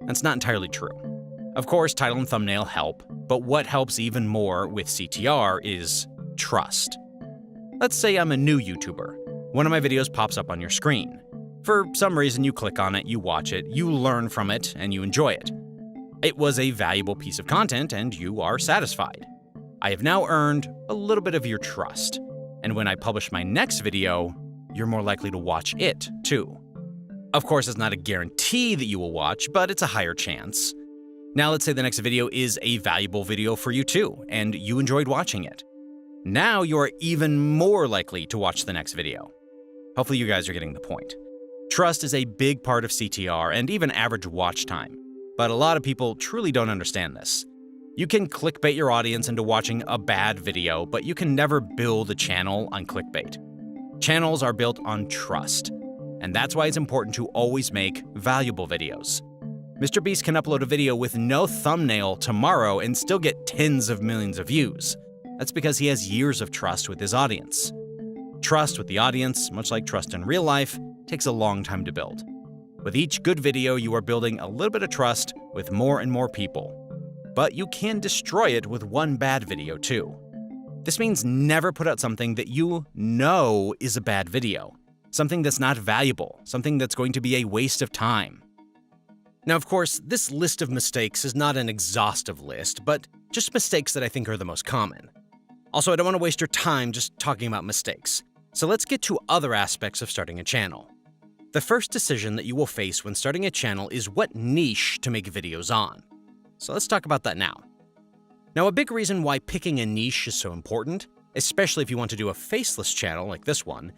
That's not entirely true. Of course, title and thumbnail help, but what helps even more with CTR is trust. Let's say I'm a new YouTuber. One of my videos pops up on your screen. For some reason, you click on it, you watch it, you learn from it, and you enjoy it. It was a valuable piece of content, and you are satisfied. I have now earned a little bit of your trust, and when I publish my next video, you're more likely to watch it, too. Of course, it's not a guarantee that you will watch, but it's a higher chance. Now let's say the next video is a valuable video for you too, and you enjoyed watching it. Now you are even more likely to watch the next video. Hopefully you guys are getting the point. Trust is a big part of CTR and even average watch time, but a lot of people truly don't understand this. You can clickbait your audience into watching a bad video, but you can never build a channel on clickbait. Channels are built on trust, and that's why it's important to always make valuable videos. MrBeast can upload a video with no thumbnail tomorrow and still get tens of millions of views. That's because he has years of trust with his audience. Trust with the audience, much like trust in real life, takes a long time to build. With each good video, you are building a little bit of trust with more and more people. But you can destroy it with one bad video too. This means never put out something that you know is a bad video, something that's not valuable, something that's going to be a waste of time. Now, of course, this list of mistakes is not an exhaustive list, but just mistakes that I think are the most common. Also, I don't want to waste your time just talking about mistakes, so let's get to other aspects of starting a channel. The first decision that you will face when starting a channel is what niche to make videos on. So let's talk about that now. Now, a big reason why picking a niche is so important, especially if you want to do a faceless channel like this one,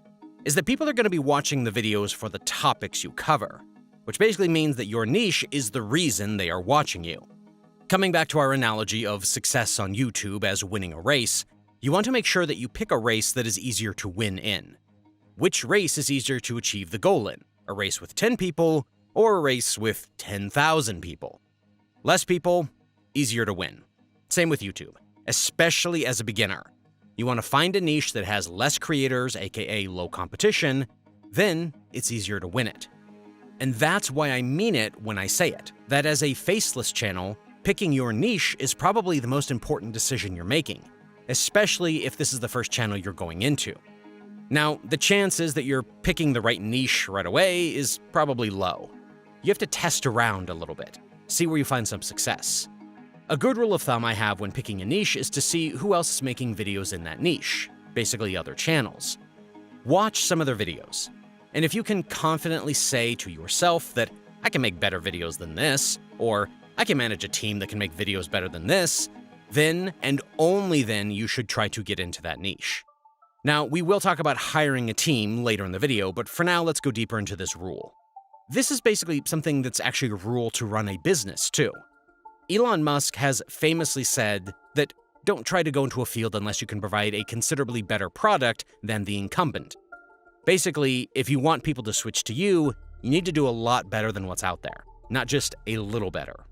is that people are going to be watching the videos for the topics you cover, which basically means that your niche is the reason they are watching you. Coming back to our analogy of success on YouTube as winning a race, you want to make sure that you pick a race that is easier to win in. Which race is easier to achieve the goal in? A race with 10 people or a race with 10,000 people? Less people, easier to win. Same with YouTube, especially as a beginner. You want to find a niche that has less creators, aka low competition, then it's easier to win it. And that's why I mean it when I say it, that as a faceless channel, picking your niche is probably the most important decision you're making, especially if this is the first channel you're going into. Now, the chances that you're picking the right niche right away is probably low. You have to test around a little bit, see where you find some success. A good rule of thumb I have when picking a niche is to see who else is making videos in that niche, basically other channels. Watch some of their videos, and if you can confidently say to yourself that I can make better videos than this, or I can manage a team that can make videos better than this, then and only then you should try to get into that niche. Now, we will talk about hiring a team later in the video, but for now, let's go deeper into this rule. This is basically something that's actually a rule to run a business, too. Elon Musk has famously said that don't try to go into a field unless you can provide a considerably better product than the incumbent. Basically, if you want people to switch to you, you need to do a lot better than what's out there, not just a little better.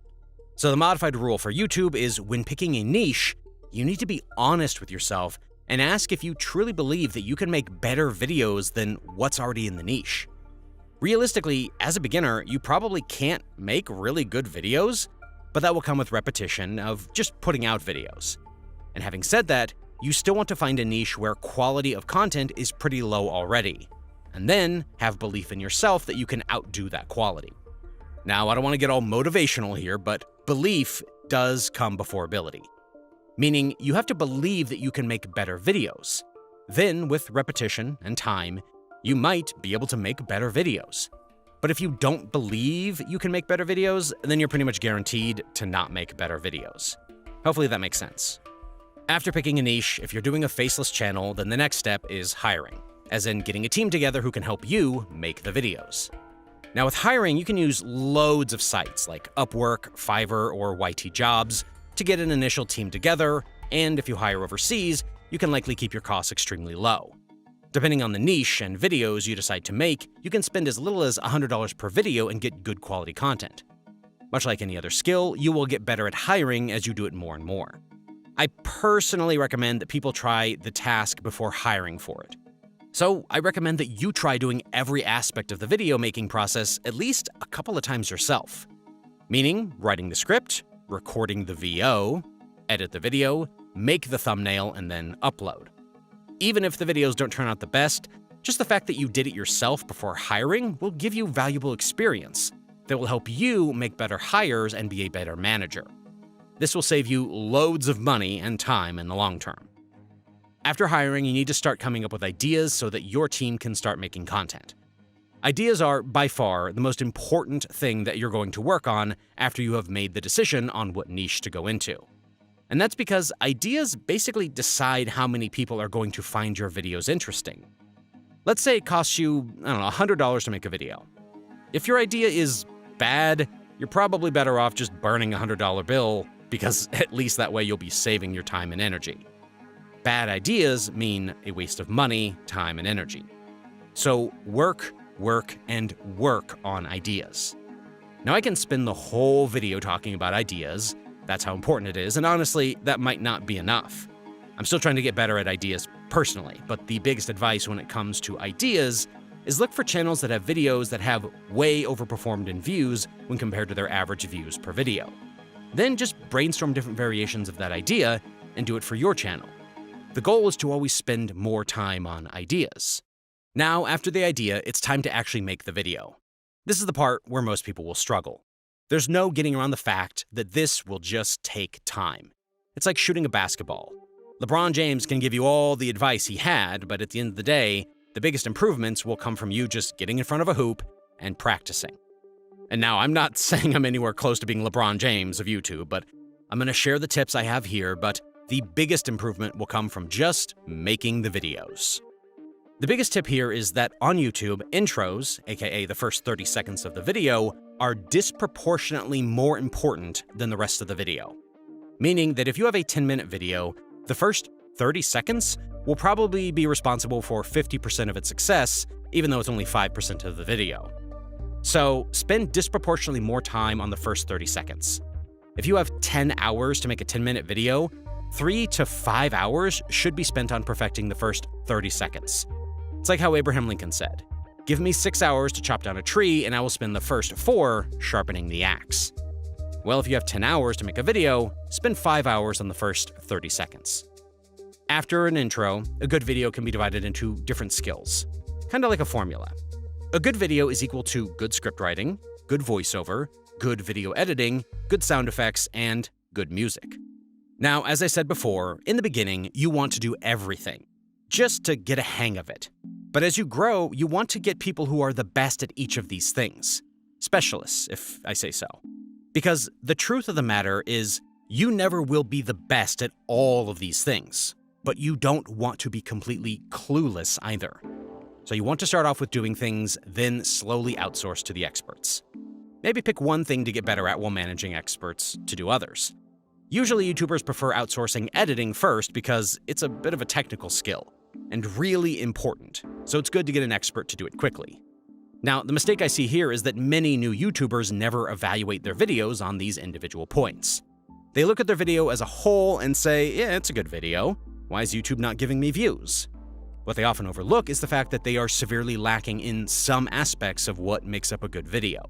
So the modified rule for YouTube is when picking a niche, you need to be honest with yourself and ask if you truly believe that you can make better videos than what's already in the niche. Realistically, as a beginner, you probably can't make really good videos, but that will come with repetition of just putting out videos. And having said that, you still want to find a niche where quality of content is pretty low already, and then have belief in yourself that you can outdo that quality. Now, I don't want to get all motivational here, but belief does come before ability. Meaning, you have to believe that you can make better videos. Then, with repetition and time, you might be able to make better videos. But if you don't believe you can make better videos, then you're pretty much guaranteed to not make better videos. Hopefully that makes sense. After picking a niche, if you're doing a faceless channel, then the next step is hiring, as in getting a team together who can help you make the videos. Now with hiring, you can use loads of sites like Upwork, Fiverr, or YT Jobs to get an initial team together, and if you hire overseas, you can likely keep your costs extremely low. Depending on the niche and videos you decide to make, you can spend as little as $100 per video and get good quality content. Much like any other skill, you will get better at hiring as you do it more and more. I personally recommend that people try the task before hiring for it. So I recommend that you try doing every aspect of the video making process at least a couple of times yourself. Meaning writing the script, recording the VO, edit the video, make the thumbnail, and then upload. Even if the videos don't turn out the best, just the fact that you did it yourself before hiring will give you valuable experience that will help you make better hires and be a better manager. This will save you loads of money and time in the long term. After hiring, you need to start coming up with ideas so that your team can start making content. Ideas are, by far, the most important thing that you're going to work on after you have made the decision on what niche to go into. And that's because ideas basically decide how many people are going to find your videos interesting. Let's say it costs you, $100 to make a video. If your idea is bad, you're probably better off just burning a $100 bill, because at least that way you'll be saving your time and energy. Bad ideas mean a waste of money, time, and energy. So work, and work on ideas. Now I can spend the whole video talking about ideas, that's how important it is, and honestly, that might not be enough. I'm still trying to get better at ideas personally, but the biggest advice when it comes to ideas is look for channels that have videos that have way overperformed in views when compared to their average views per video. Then just brainstorm different variations of that idea and do it for your channel. The goal is to always spend more time on ideas. Now, after the idea, it's time to actually make the video. This is the part where most people will struggle. There's no getting around the fact that this will just take time. It's like shooting a basketball. LeBron James can give you all the advice he had, but at the end of the day, the biggest improvements will come from you just getting in front of a hoop and practicing. And now, I'm not saying I'm anywhere close to being LeBron James of YouTube, but I'm going to share the tips I have here, but the biggest improvement will come from just making the videos. The biggest tip here is that on YouTube, intros, aka the first 30 seconds of the video, are disproportionately more important than the rest of the video. Meaning that if you have a 10-minute video, the first 30 seconds will probably be responsible for 50% of its success, even though it's only 5% of the video. So spend disproportionately more time on the first 30 seconds. If you have 10 hours to make a 10-minute video, 3 to 5 hours should be spent on perfecting the first 30 seconds. It's like how Abraham Lincoln said, "Give me 6 hours to chop down a tree, and I will spend the first 4 sharpening the axe." Well, if you have 10 hours to make a video, spend 5 hours on the first 30 seconds. After an intro, a good video can be divided into different skills, kind of like a formula. A good video is equal to good script writing, good voiceover, good video editing, good sound effects, and good music. Now, as I said before, in the beginning, you want to do everything, just to get a hang of it. But as you grow, you want to get people who are the best at each of these things. Specialists, if I say so. Because the truth of the matter is, you never will be the best at all of these things, but you don't want to be completely clueless either. So you want to start off with doing things, then slowly outsource to the experts. Maybe pick one thing to get better at while managing experts to do others. Usually YouTubers prefer outsourcing editing first because it's a bit of a technical skill and really important, so it's good to get an expert to do it quickly. Now, the mistake I see here is that many new YouTubers never evaluate their videos on these individual points. They look at their video as a whole and say, yeah, it's a good video. Why is YouTube not giving me views? What they often overlook is the fact that they are severely lacking in some aspects of what makes up a good video.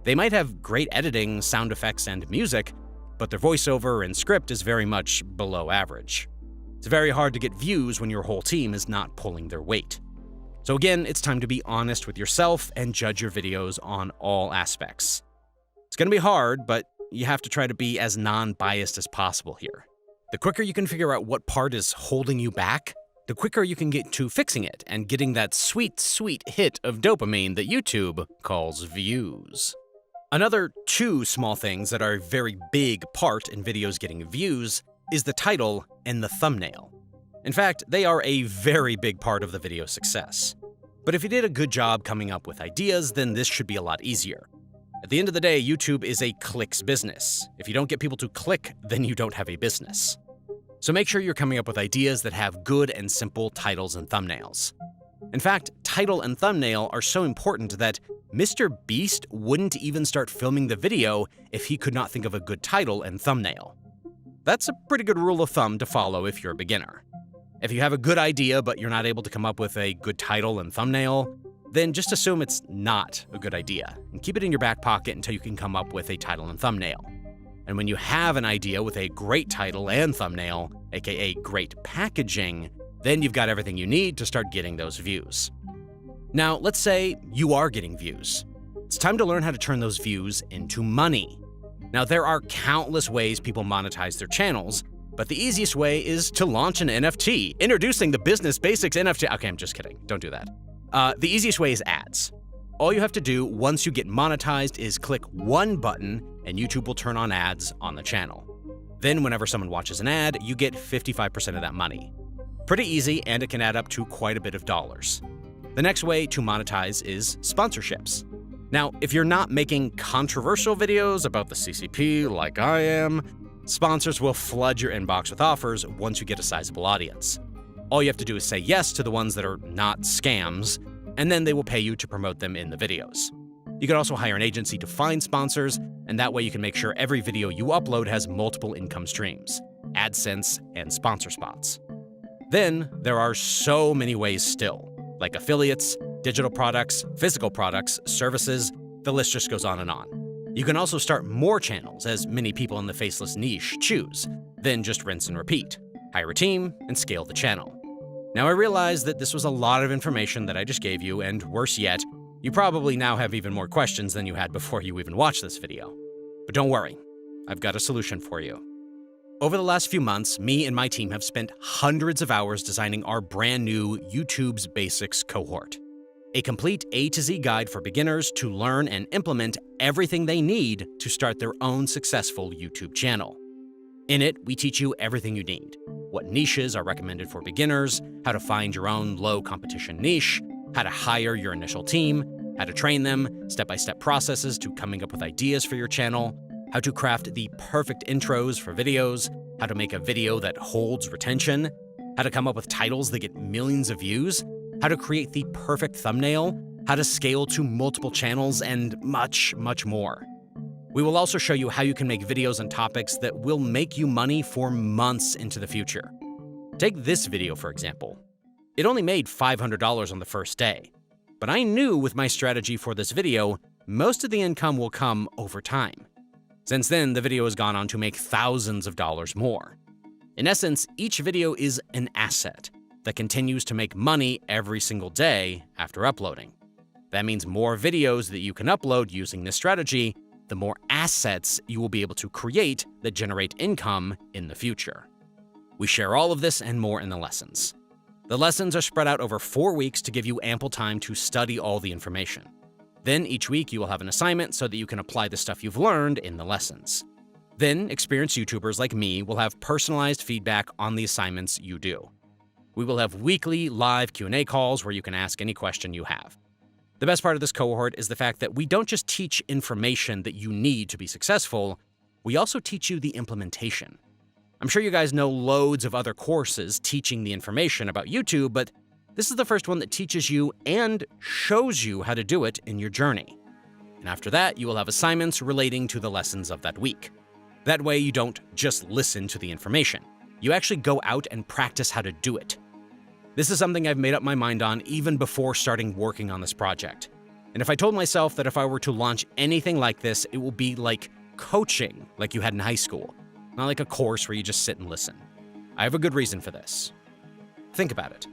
They might have great editing, sound effects, and music, but their voiceover and script is very much below average. It's very hard to get views when your whole team is not pulling their weight. So again, it's time to be honest with yourself and judge your videos on all aspects. It's going to be hard, but you have to try to be as non-biased as possible here. The quicker you can figure out what part is holding you back, the quicker you can get to fixing it and getting that sweet, sweet hit of dopamine that YouTube calls views. Another 2 small things that are a very big part in videos getting views is the title and the thumbnail. In fact, they are a very big part of the video success. But if you did a good job coming up with ideas, then this should be a lot easier. At the end of the day, YouTube is a clicks business. If you don't get people to click, then you don't have a business. So make sure you're coming up with ideas that have good and simple titles and thumbnails. In fact, title and thumbnail are so important that Mr. Beast wouldn't even start filming the video if he could not think of a good title and thumbnail. That's a pretty good rule of thumb to follow if you're a beginner. If you have a good idea but you're not able to come up with a good title and thumbnail, then just assume it's not a good idea and keep it in your back pocket until you can come up with a title and thumbnail. And when you have an idea with a great title and thumbnail, aka great packaging, then you've got everything you need to start getting those views. Now, let's say you are getting views. It's time to learn how to turn those views into money. Now, there are countless ways people monetize their channels, but the easiest way is to launch an NFT. Introducing the Business Basics NFT. Okay, I'm just kidding. Don't do that. The easiest way is ads. All you have to do once you get monetized is click one button and YouTube will turn on ads on the channel. Then whenever someone watches an ad, you get 55% of that money. Pretty easy, and it can add up to quite a bit of dollars. The next way to monetize is sponsorships. Now, if you're not making controversial videos about the CCP like I am, sponsors will flood your inbox with offers once you get a sizable audience. All you have to do is say yes to the ones that are not scams, and then they will pay you to promote them in the videos. You can also hire an agency to find sponsors, and that way you can make sure every video you upload has multiple income streams, AdSense and sponsor spots. Then there are so many ways still, like affiliates, digital products, physical products, services, the list just goes on and on. You can also start more channels, as many people in the faceless niche choose, then just rinse and repeat. Hire a team and scale the channel. Now I realize that this was a lot of information that I just gave you, and worse yet, you probably now have even more questions than you had before you even watched this video. But don't worry, I've got a solution for you. Over the last few months, me and my team have spent hundreds of hours designing our brand new YouTube's Basics cohort. A complete A to Z guide for beginners to learn and implement everything they need to start their own successful YouTube channel. In it, we teach you everything you need. What niches are recommended for beginners, how to find your own low competition niche, how to hire your initial team, how to train them, step-by-step processes to coming up with ideas for your channel, how to craft the perfect intros for videos, how to make a video that holds retention, how to come up with titles that get millions of views, how to create the perfect thumbnail, how to scale to multiple channels, and much, much more. We will also show you how you can make videos on topics that will make you money for months into the future. Take this video, for example. It only made $500 on the first day, but I knew with my strategy for this video, most of the income will come over time. Since then, the video has gone on to make thousands of dollars more. In essence, each video is an asset that continues to make money every single day after uploading. That means more videos that you can upload using this strategy, the more assets you will be able to create that generate income in the future. We share all of this and more in the lessons. The lessons are spread out over 4 weeks to give you ample time to study all the information. Then each week you will have an assignment so that you can apply the stuff you've learned in the lessons. Then experienced YouTubers like me will have personalized feedback on the assignments you do. We will have weekly live Q&A calls where you can ask any question you have. The best part of this cohort is the fact that we don't just teach information that you need to be successful, we also teach you the implementation. I'm sure you guys know loads of other courses teaching the information about YouTube, but this is the first one that teaches you and shows you how to do it in your journey. And after that, you will have assignments relating to the lessons of that week. That way you don't just listen to the information. You actually go out and practice how to do it. This is something I've made up my mind on even before starting working on this project. And if I told myself that if I were to launch anything like this, it will be like coaching like you had in high school, not like a course where you just sit and listen. I have a good reason for this. Think about it.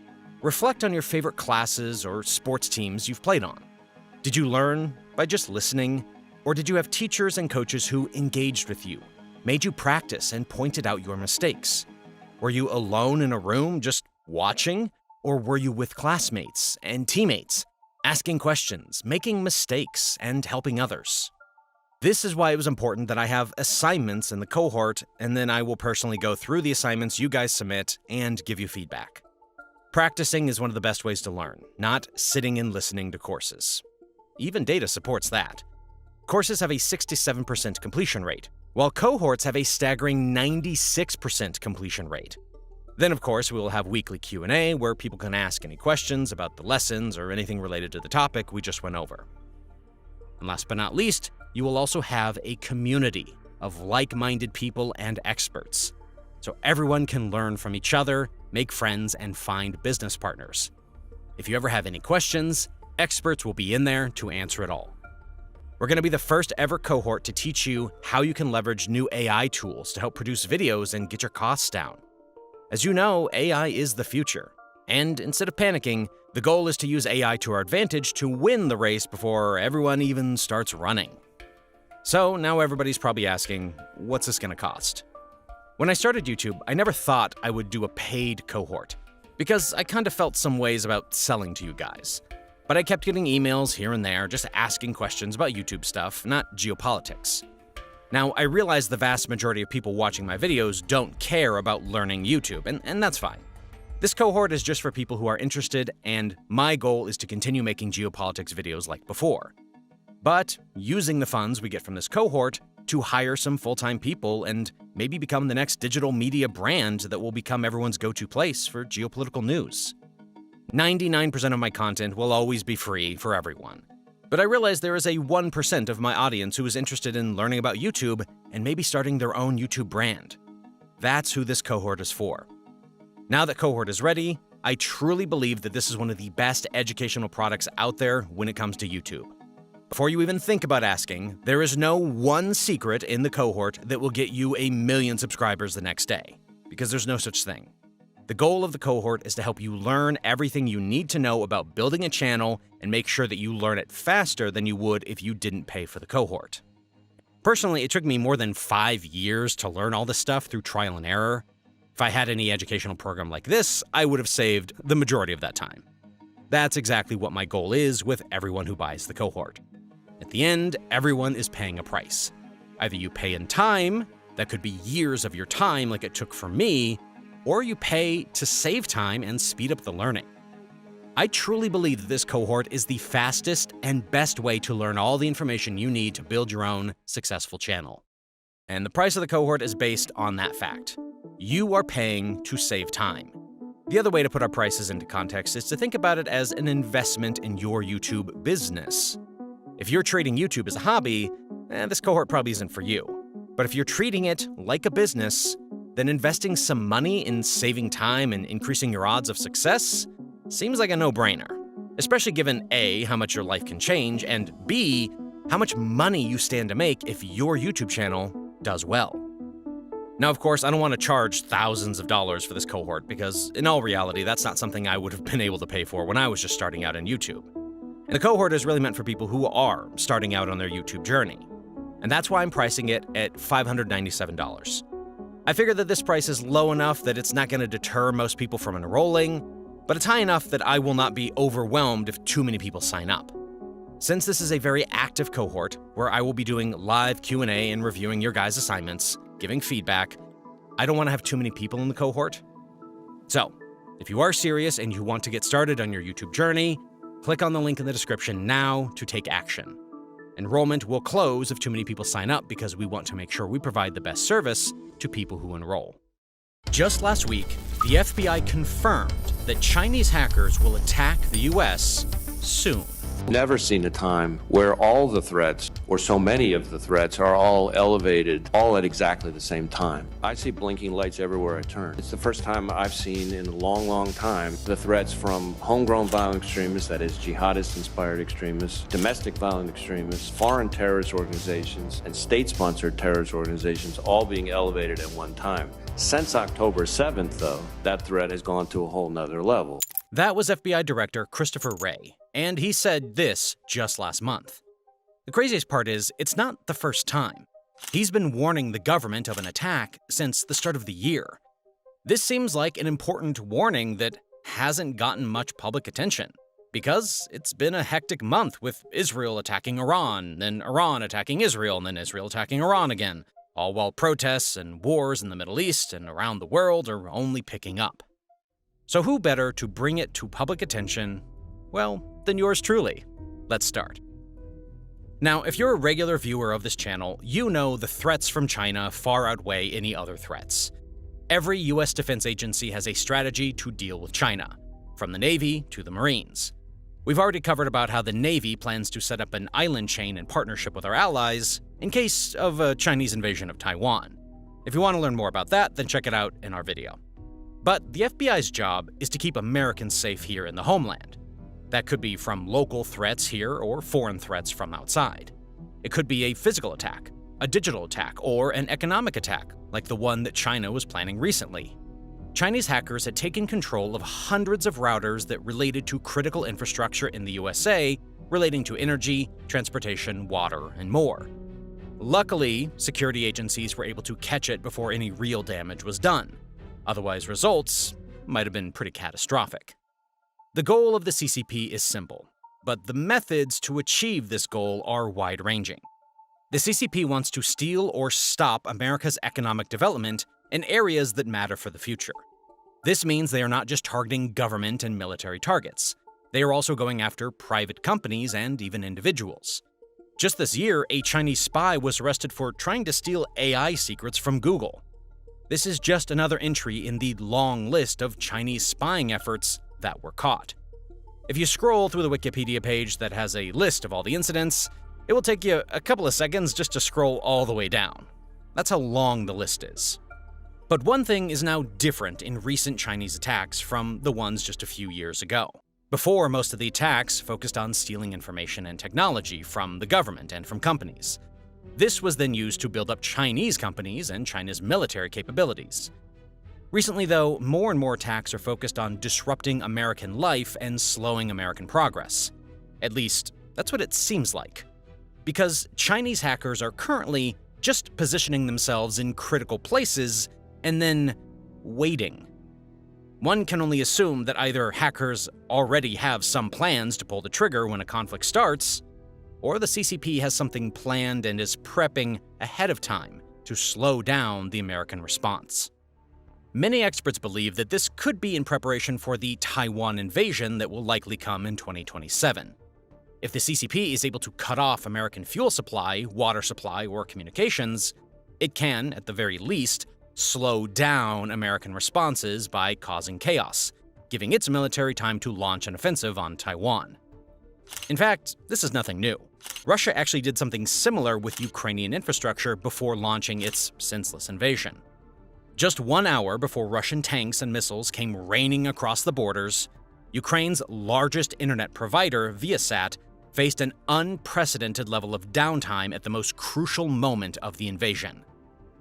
Reflect on your favorite classes or sports teams you've played on. Did you learn by just listening, or did you have teachers and coaches who engaged with you, made you practice and pointed out your mistakes? Were you alone in a room just watching, or were you with classmates and teammates, asking questions, making mistakes, and helping others? This is why it was important that I have assignments in the cohort, and then I will personally go through the assignments you guys submit and give you feedback. Practicing is one of the best ways to learn, not sitting and listening to courses. Even data supports that. Courses have a 67% completion rate, while cohorts have a staggering 96% completion rate. Then, of course, we will have weekly Q&A where people can ask any questions about the lessons or anything related to the topic we just went over. And last but not least, you will also have a community of like-minded people and experts. So everyone can learn from each other, make friends, and find business partners. If you ever have any questions, experts will be in there to answer it all. We're going to be the first ever cohort to teach you how you can leverage new AI tools to help produce videos and get your costs down. As you know, AI is the future. And instead of panicking, the goal is to use AI to our advantage to win the race before everyone even starts running. So now everybody's probably asking, what's this going to cost? When I started YouTube, I never thought I would do a paid cohort, because I kind of felt some ways about selling to you guys. But I kept getting emails here and there just asking questions about YouTube stuff, not geopolitics. Now, I realize the vast majority of people watching my videos don't care about learning YouTube, and that's fine. This cohort is just for people who are interested, and my goal is to continue making geopolitics videos like before. But using the funds we get from this cohort to hire some full-time people and maybe become the next digital media brand that will become everyone's go-to place for geopolitical news. 99% of my content will always be free for everyone. But I realize there is a 1% of my audience who is interested in learning about YouTube and maybe starting their own YouTube brand. That's who this cohort is for. Now that cohort is ready, I truly believe that this is one of the best educational products out there when it comes to YouTube. Before you even think about asking, there is no one secret in the cohort that will get you 1 million subscribers the next day, because there's no such thing. The goal of the cohort is to help you learn everything you need to know about building a channel and make sure that you learn it faster than you would if you didn't pay for the cohort. Personally, it took me more than 5 years to learn all this stuff through trial and error. If I had any educational program like this, I would have saved the majority of that time. That's exactly what my goal is with everyone who buys the cohort. At the end, everyone is paying a price. Either you pay in time, that could be years of your time like it took for me, or you pay to save time and speed up the learning. I truly believe that this cohort is the fastest and best way to learn all the information you need to build your own successful channel. And the price of the cohort is based on that fact. You are paying to save time. The other way to put our prices into context is to think about it as an investment in your YouTube business. If you're treating YouTube as a hobby, this cohort probably isn't for you. But if you're treating it like a business, then investing some money in saving time and increasing your odds of success seems like a no-brainer, especially given A, how much your life can change, and B, how much money you stand to make if your YouTube channel does well. Now, of course, I don't want to charge thousands of dollars for this cohort because, in all reality, that's not something I would have been able to pay for when I was just starting out on YouTube. And the cohort is really meant for people who are starting out on their YouTube journey. And that's why I'm pricing it at $597. I figure that this price is low enough that it's not going to deter most people from enrolling, but it's high enough that I will not be overwhelmed if too many people sign up. Since this is a very active cohort where I will be doing live Q&A and reviewing your guys' assignments, giving feedback, I don't want to have too many people in the cohort. So, if you are serious and you want to get started on your YouTube journey, click on the link in the description now to take action. Enrollment will close if too many people sign up because we want to make sure we provide the best service to people who enroll. Just last week, the FBI confirmed that Chinese hackers will attack the US soon. Never seen a time where all the threats, or so many of the threats, are all elevated, all at exactly the same time. I see blinking lights everywhere I turn. It's the first time I've seen in a long, long time the threats from homegrown violent extremists, that is jihadist-inspired extremists, domestic violent extremists, foreign terrorist organizations, and state-sponsored terrorist organizations all being elevated at one time. Since October 7th, though, that threat has gone to a whole nother level. That was FBI Director Christopher Wray, and he said this just last month. The craziest part is, it's not the first time. He's been warning the government of an attack since the start of the year. This seems like an important warning that hasn't gotten much public attention, because it's been a hectic month with Israel attacking Iran, then Iran attacking Israel, and then Israel attacking Iran again, all while protests and wars in the Middle East and around the world are only picking up. So who better to bring it to public attention, well, than yours truly? Let's start. Now, if you're a regular viewer of this channel, you know the threats from China far outweigh any other threats. Every US defense agency has a strategy to deal with China, from the Navy to the Marines. We've already covered about how the Navy plans to set up an island chain in partnership with our allies in case of a Chinese invasion of Taiwan. If you want to learn more about that, then check it out in our video. But the FBI's job is to keep Americans safe here in the homeland. That could be from local threats here or foreign threats from outside. It could be a physical attack, a digital attack, or an economic attack, like the one that China was planning recently. Chinese hackers had taken control of hundreds of routers that related to critical infrastructure in the USA, relating to energy, transportation, water, and more. Luckily, security agencies were able to catch it before any real damage was done. Otherwise, results might have been pretty catastrophic. The goal of the CCP is simple, but the methods to achieve this goal are wide-ranging. The CCP wants to steal or stop America's economic development in areas that matter for the future. This means they are not just targeting government and military targets. They are also going after private companies and even individuals. Just this year, a Chinese spy was arrested for trying to steal AI secrets from Google. This is just another entry in the long list of Chinese spying efforts that were caught. If you scroll through the Wikipedia page that has a list of all the incidents, it will take you a couple of seconds just to scroll all the way down. That's how long the list is. But one thing is now different in recent Chinese attacks from the ones just a few years ago. Before, most of the attacks focused on stealing information and technology from the government and from companies. This was then used to build up Chinese companies and China's military capabilities. Recently, though, more and more attacks are focused on disrupting American life and slowing American progress. At least, that's what it seems like. Because Chinese hackers are currently just positioning themselves in critical places and then waiting. One can only assume that either hackers already have some plans to pull the trigger when a conflict starts, or the CCP has something planned and is prepping ahead of time to slow down the American response. Many experts believe that this could be in preparation for the Taiwan invasion that will likely come in 2027. If the CCP is able to cut off American fuel supply, water supply, or communications, it can, at the very least, slow down American responses by causing chaos, giving its military time to launch an offensive on Taiwan. In fact, this is nothing new. Russia actually did something similar with Ukrainian infrastructure before launching its senseless invasion. Just 1 hour before Russian tanks and missiles came raining across the borders, Ukraine's largest internet provider, Viasat, faced an unprecedented level of downtime at the most crucial moment of the invasion.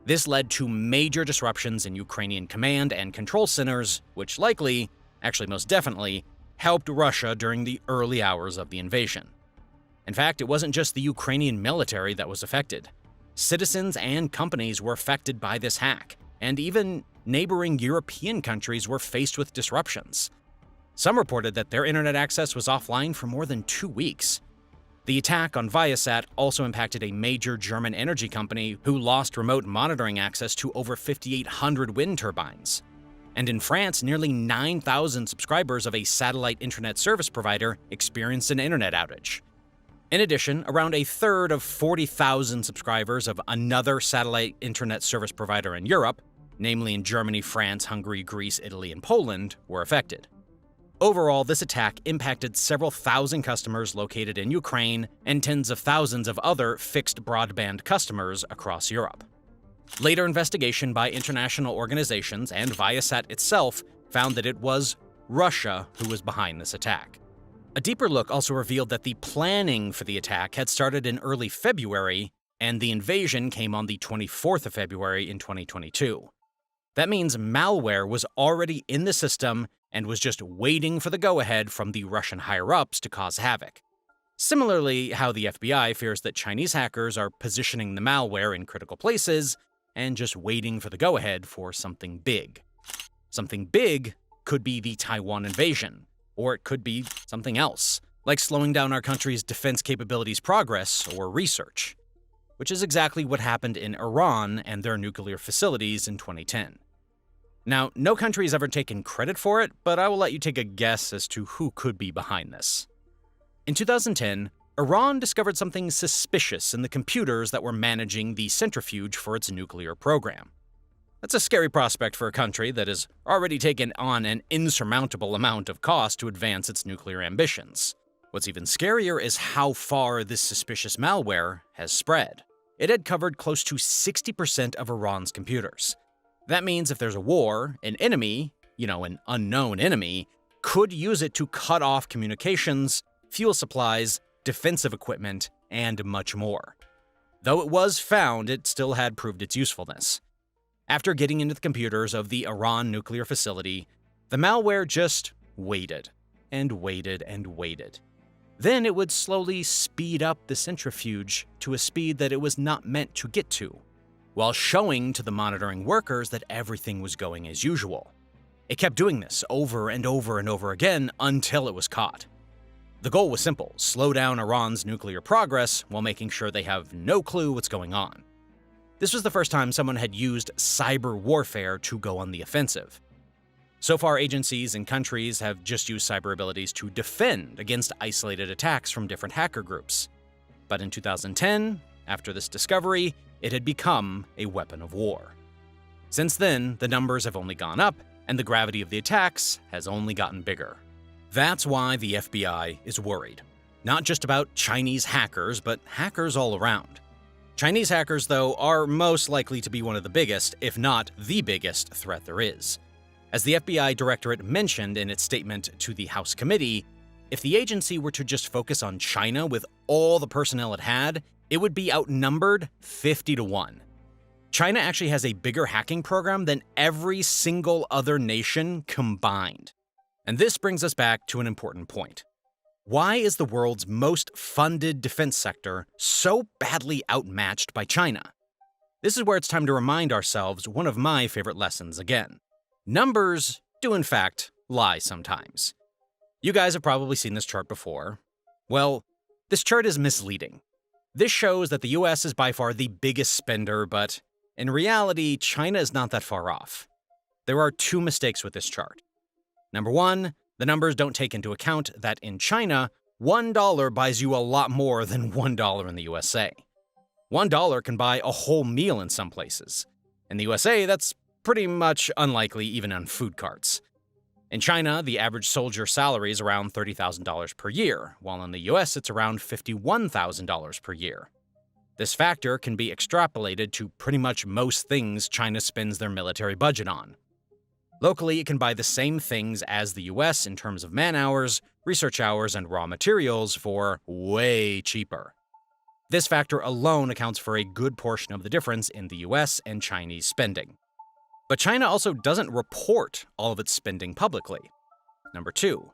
This led to major disruptions in Ukrainian command and control centers, which likely, actually most definitely, helped Russia during the early hours of the invasion. In fact, it wasn't just the Ukrainian military that was affected. Citizens and companies were affected by this hack, and even neighboring European countries were faced with disruptions. Some reported that their internet access was offline for more than 2 weeks. The attack on Viasat also impacted a major German energy company who lost remote monitoring access to over 5,800 wind turbines. And in France, nearly 9,000 subscribers of a satellite internet service provider experienced an internet outage. In addition, around a third of 40,000 subscribers of another satellite internet service provider in Europe, namely in Germany, France, Hungary, Greece, Italy, and Poland, were affected. Overall, this attack impacted several thousand customers located in Ukraine and tens of thousands of other fixed broadband customers across Europe. Later investigation by international organizations and Viasat itself found that it was Russia who was behind this attack. A deeper look also revealed that the planning for the attack had started in early February, and the invasion came on the 24th of February in 2022. That means malware was already in the system and was just waiting for the go-ahead from the Russian higher-ups to cause havoc. Similarly, how the FBI fears that Chinese hackers are positioning the malware in critical places and just waiting for the go-ahead for something big. Something big could be the Taiwan invasion, or it could be something else, like slowing down our country's defense capabilities progress or research, which is exactly what happened in Iran and their nuclear facilities in 2010. Now, no country has ever taken credit for it, but I will let you take a guess as to who could be behind this. In 2010, Iran discovered something suspicious in the computers that were managing the centrifuge for its nuclear program. That's a scary prospect for a country that has already taken on an insurmountable amount of cost to advance its nuclear ambitions. What's even scarier is how far this suspicious malware has spread. It had covered close to 60% of Iran's computers. That means if there's a war, an enemy, an unknown enemy, could use it to cut off communications, fuel supplies, defensive equipment, and much more. Though it was found, it still had proved its usefulness. After getting into the computers of the Iran nuclear facility, the malware just waited and waited and waited. Then it would slowly speed up the centrifuge to a speed that it was not meant to get to, while showing to the monitoring workers that everything was going as usual. It kept doing this over and over and over again until it was caught. The goal was simple: slow down Iran's nuclear progress while making sure they have no clue what's going on. This was the first time someone had used cyber warfare to go on the offensive. So far, agencies and countries have just used cyber abilities to defend against isolated attacks from different hacker groups. But in 2010, after this discovery, it had become a weapon of war. Since then, the numbers have only gone up, and the gravity of the attacks has only gotten bigger. That's why the FBI is worried. Not just about Chinese hackers, but hackers all around. Chinese hackers, though, are most likely to be one of the biggest, if not the biggest, threat there is. As the FBI Directorate mentioned in its statement to the House Committee, if the agency were to just focus on China with all the personnel it had, it would be outnumbered 50-1. China actually has a bigger hacking program than every single other nation combined. And this brings us back to an important point. Why is the world's most funded defense sector so badly outmatched by China? This is where it's time to remind ourselves one of my favorite lessons again. Numbers do in fact lie sometimes. You guys have probably seen this chart before. Well, this chart is misleading. This shows that the US is by far the biggest spender, but in reality, China is not that far off. There are two mistakes with this chart. Number one, the numbers don't take into account that in China, $1 buys you a lot more than $1 in the USA. $1 can buy a whole meal in some places. In the USA, that's pretty much unlikely even on food carts. In China, the average soldier salary is around $30,000 per year, while in the US it's around $51,000 per year. This factor can be extrapolated to pretty much most things China spends their military budget on. Locally, it can buy the same things as the US in terms of man-hours, research hours, and raw materials for way cheaper. This factor alone accounts for a good portion of the difference in the US and Chinese spending. But China also doesn't report all of its spending publicly. Number two,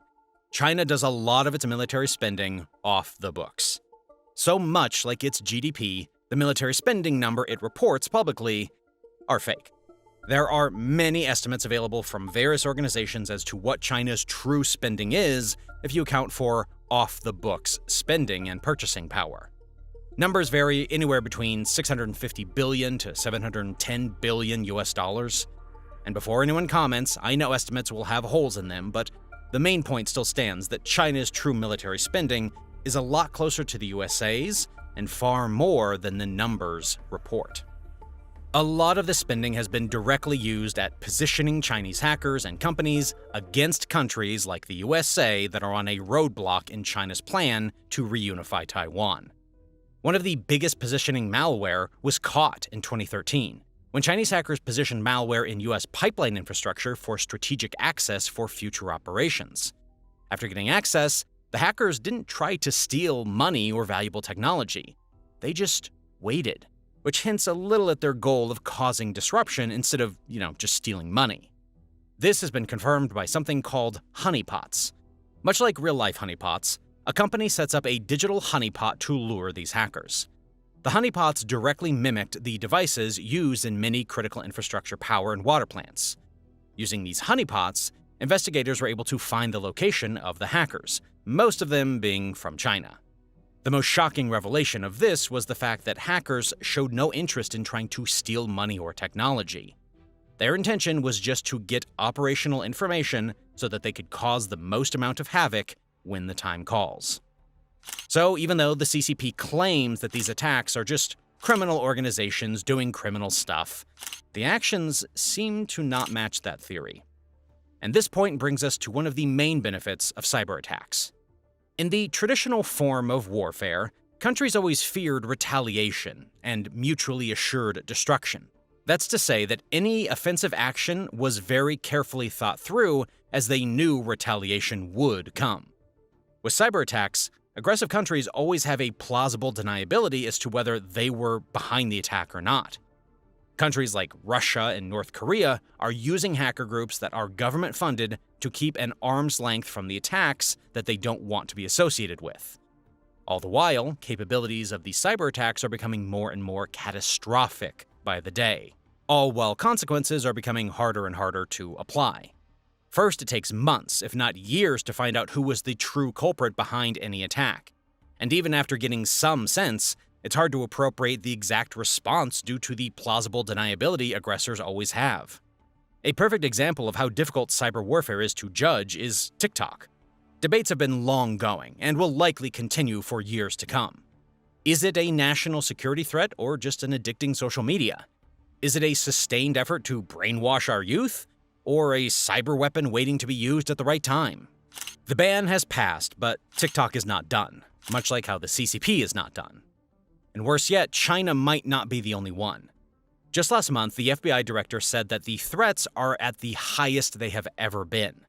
China does a lot of its military spending off the books. So much like its GDP, the military spending number it reports publicly are fake. There are many estimates available from various organizations as to what China's true spending is if you account for off-the-books spending and purchasing power. Numbers vary anywhere between $650 billion to $710 billion US dollars. And before anyone comments, I know estimates will have holes in them, but the main point still stands that China's true military spending is a lot closer to the USA's and far more than the numbers report. A lot of the spending has been directly used at positioning Chinese hackers and companies against countries like the USA that are on a roadblock in China's plan to reunify Taiwan. One of the biggest positioning malware was caught in 2013, when Chinese hackers positioned malware in US pipeline infrastructure for strategic access for future operations. After getting access, the hackers didn't try to steal money or valuable technology. They just waited, which hints a little at their goal of causing disruption instead of, just stealing money. This has been confirmed by something called honeypots. Much like real-life honeypots, a company sets up a digital honeypot to lure these hackers. The honeypots directly mimicked the devices used in many critical infrastructure power and water plants. Using these honeypots, investigators were able to find the location of the hackers, most of them being from China. The most shocking revelation of this was the fact that hackers showed no interest in trying to steal money or technology. Their intention was just to get operational information so that they could cause the most amount of havoc when the time calls. So even though the CCP claims that these attacks are just criminal organizations doing criminal stuff, the actions seem to not match that theory. And this point brings us to one of the main benefits of cyber attacks. In the traditional form of warfare, countries always feared retaliation and mutually assured destruction. That's to say that any offensive action was very carefully thought through, as they knew retaliation would come. With cyber attacks, aggressive countries always have a plausible deniability as to whether they were behind the attack or not. Countries like Russia and North Korea are using hacker groups that are government-funded to keep an arm's length from the attacks that they don't want to be associated with. All the while, capabilities of these cyber attacks are becoming more and more catastrophic by the day, all while consequences are becoming harder and harder to apply. First, it takes months, if not years, to find out who was the true culprit behind any attack. And even after getting some sense, it's hard to appropriate the exact response due to the plausible deniability aggressors always have. A perfect example of how difficult cyber warfare is to judge is TikTok. Debates have been long going and will likely continue for years to come. Is it a national security threat or just an addicting social media? Is it a sustained effort to brainwash our youth, or a cyber weapon waiting to be used at the right time? The ban has passed, but TikTok is not done, much like how the CCP is not done. And worse yet, China might not be the only one. Just last month, the FBI director said that the threats are at the highest they have ever been,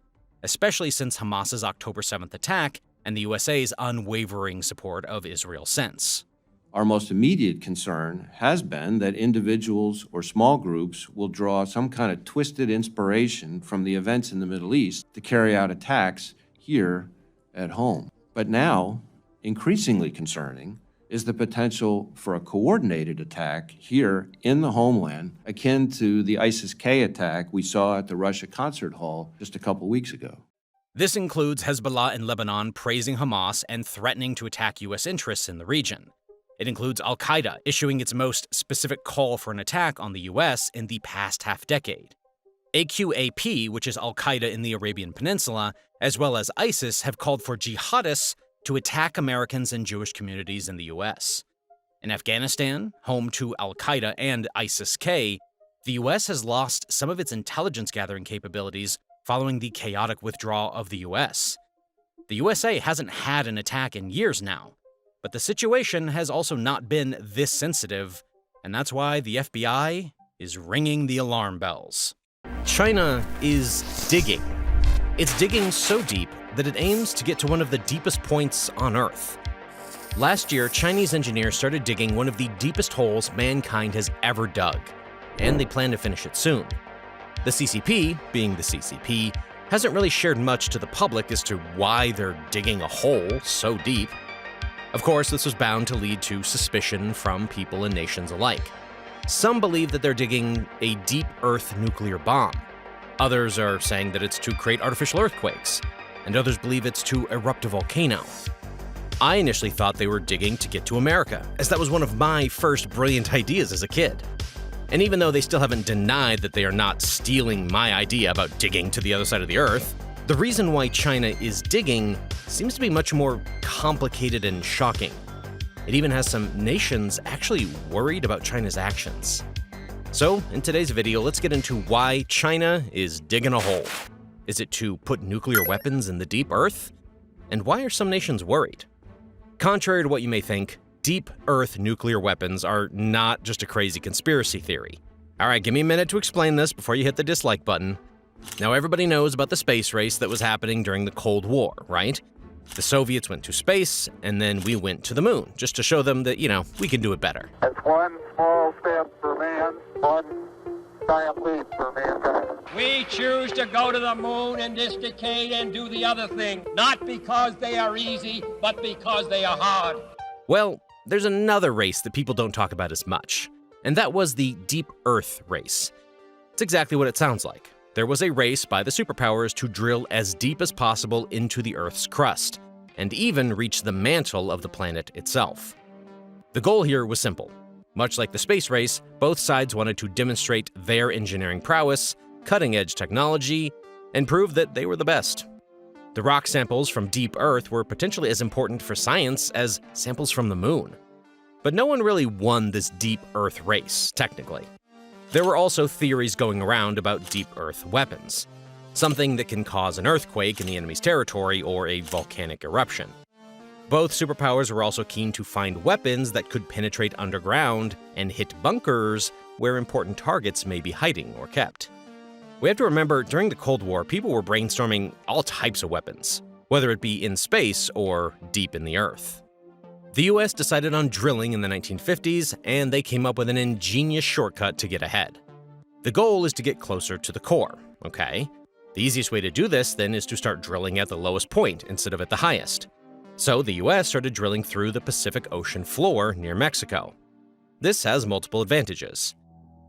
especially since Hamas's October 7th attack and the USA's unwavering support of Israel since. Our most immediate concern has been that individuals or small groups will draw some kind of twisted inspiration from the events in the Middle East to carry out attacks here at home. But now, increasingly concerning, is the potential for a coordinated attack here in the homeland, akin to the ISIS-K attack we saw at the Russia concert hall just a couple weeks ago. This includes Hezbollah in Lebanon praising Hamas and threatening to attack U.S. interests in the region. It includes al-Qaeda issuing its most specific call for an attack on the U.S. in the past half-decade. AQAP, which is al-Qaeda in the Arabian Peninsula, as well as ISIS, have called for jihadists to attack Americans and Jewish communities in the U.S. In Afghanistan, home to al-Qaeda and ISIS-K, the U.S. has lost some of its intelligence-gathering capabilities following the chaotic withdrawal of the U.S. The USA hasn't had an attack in years now, but the situation has also not been this sensitive, and that's why the FBI is ringing the alarm bells. China is digging. It's digging so deep that it aims to get to one of the deepest points on Earth. Last year, Chinese engineers started digging one of the deepest holes mankind has ever dug, and they plan to finish it soon. The CCP, being the CCP, hasn't really shared much to the public as to why they're digging a hole so deep. Of course, this was bound to lead to suspicion from people and nations alike. Some believe that they're digging a deep Earth nuclear bomb. Others are saying that it's to create artificial earthquakes, and others believe it's to erupt a volcano. I initially thought they were digging to get to America, as that was one of my first brilliant ideas as a kid. And even though they still haven't denied that they are not stealing my idea about digging to the other side of the Earth, the reason why China is digging seems to be much more complicated and shocking. It even has some nations actually worried about China's actions. So, in today's video, let's get into why China is digging a hole. Is it to put nuclear weapons in the deep Earth? And why are some nations worried? Contrary to what you may think, deep Earth nuclear weapons are not just a crazy conspiracy theory. Alright, give me a minute to explain this before you hit the dislike button. Now, everybody knows about the space race that was happening during the Cold War, right? The Soviets went to space, and then we went to the moon, just to show them that, we can do it better. It's one small step for man, one giant leap for mankind. We choose to go to the moon in this decade and do the other thing, not because they are easy, but because they are hard. Well, there's another race that people don't talk about as much, and that was the Deep Earth race. It's exactly what it sounds like. There was a race by the superpowers to drill as deep as possible into the Earth's crust, and even reach the mantle of the planet itself. The goal here was simple. Much like the space race, both sides wanted to demonstrate their engineering prowess, cutting-edge technology, and prove that they were the best. The rock samples from deep Earth were potentially as important for science as samples from the moon. But no one really won this Deep Earth race, technically. There were also theories going around about deep Earth weapons, something that can cause an earthquake in the enemy's territory or a volcanic eruption. Both superpowers were also keen to find weapons that could penetrate underground and hit bunkers where important targets may be hiding or kept. We have to remember, during the Cold War, people were brainstorming all types of weapons, whether it be in space or deep in the Earth. The US decided on drilling in the 1950s, and they came up with an ingenious shortcut to get ahead. The goal is to get closer to the core, okay? The easiest way to do this, then, is to start drilling at the lowest point instead of at the highest. So the US started drilling through the Pacific Ocean floor near Mexico. This has multiple advantages.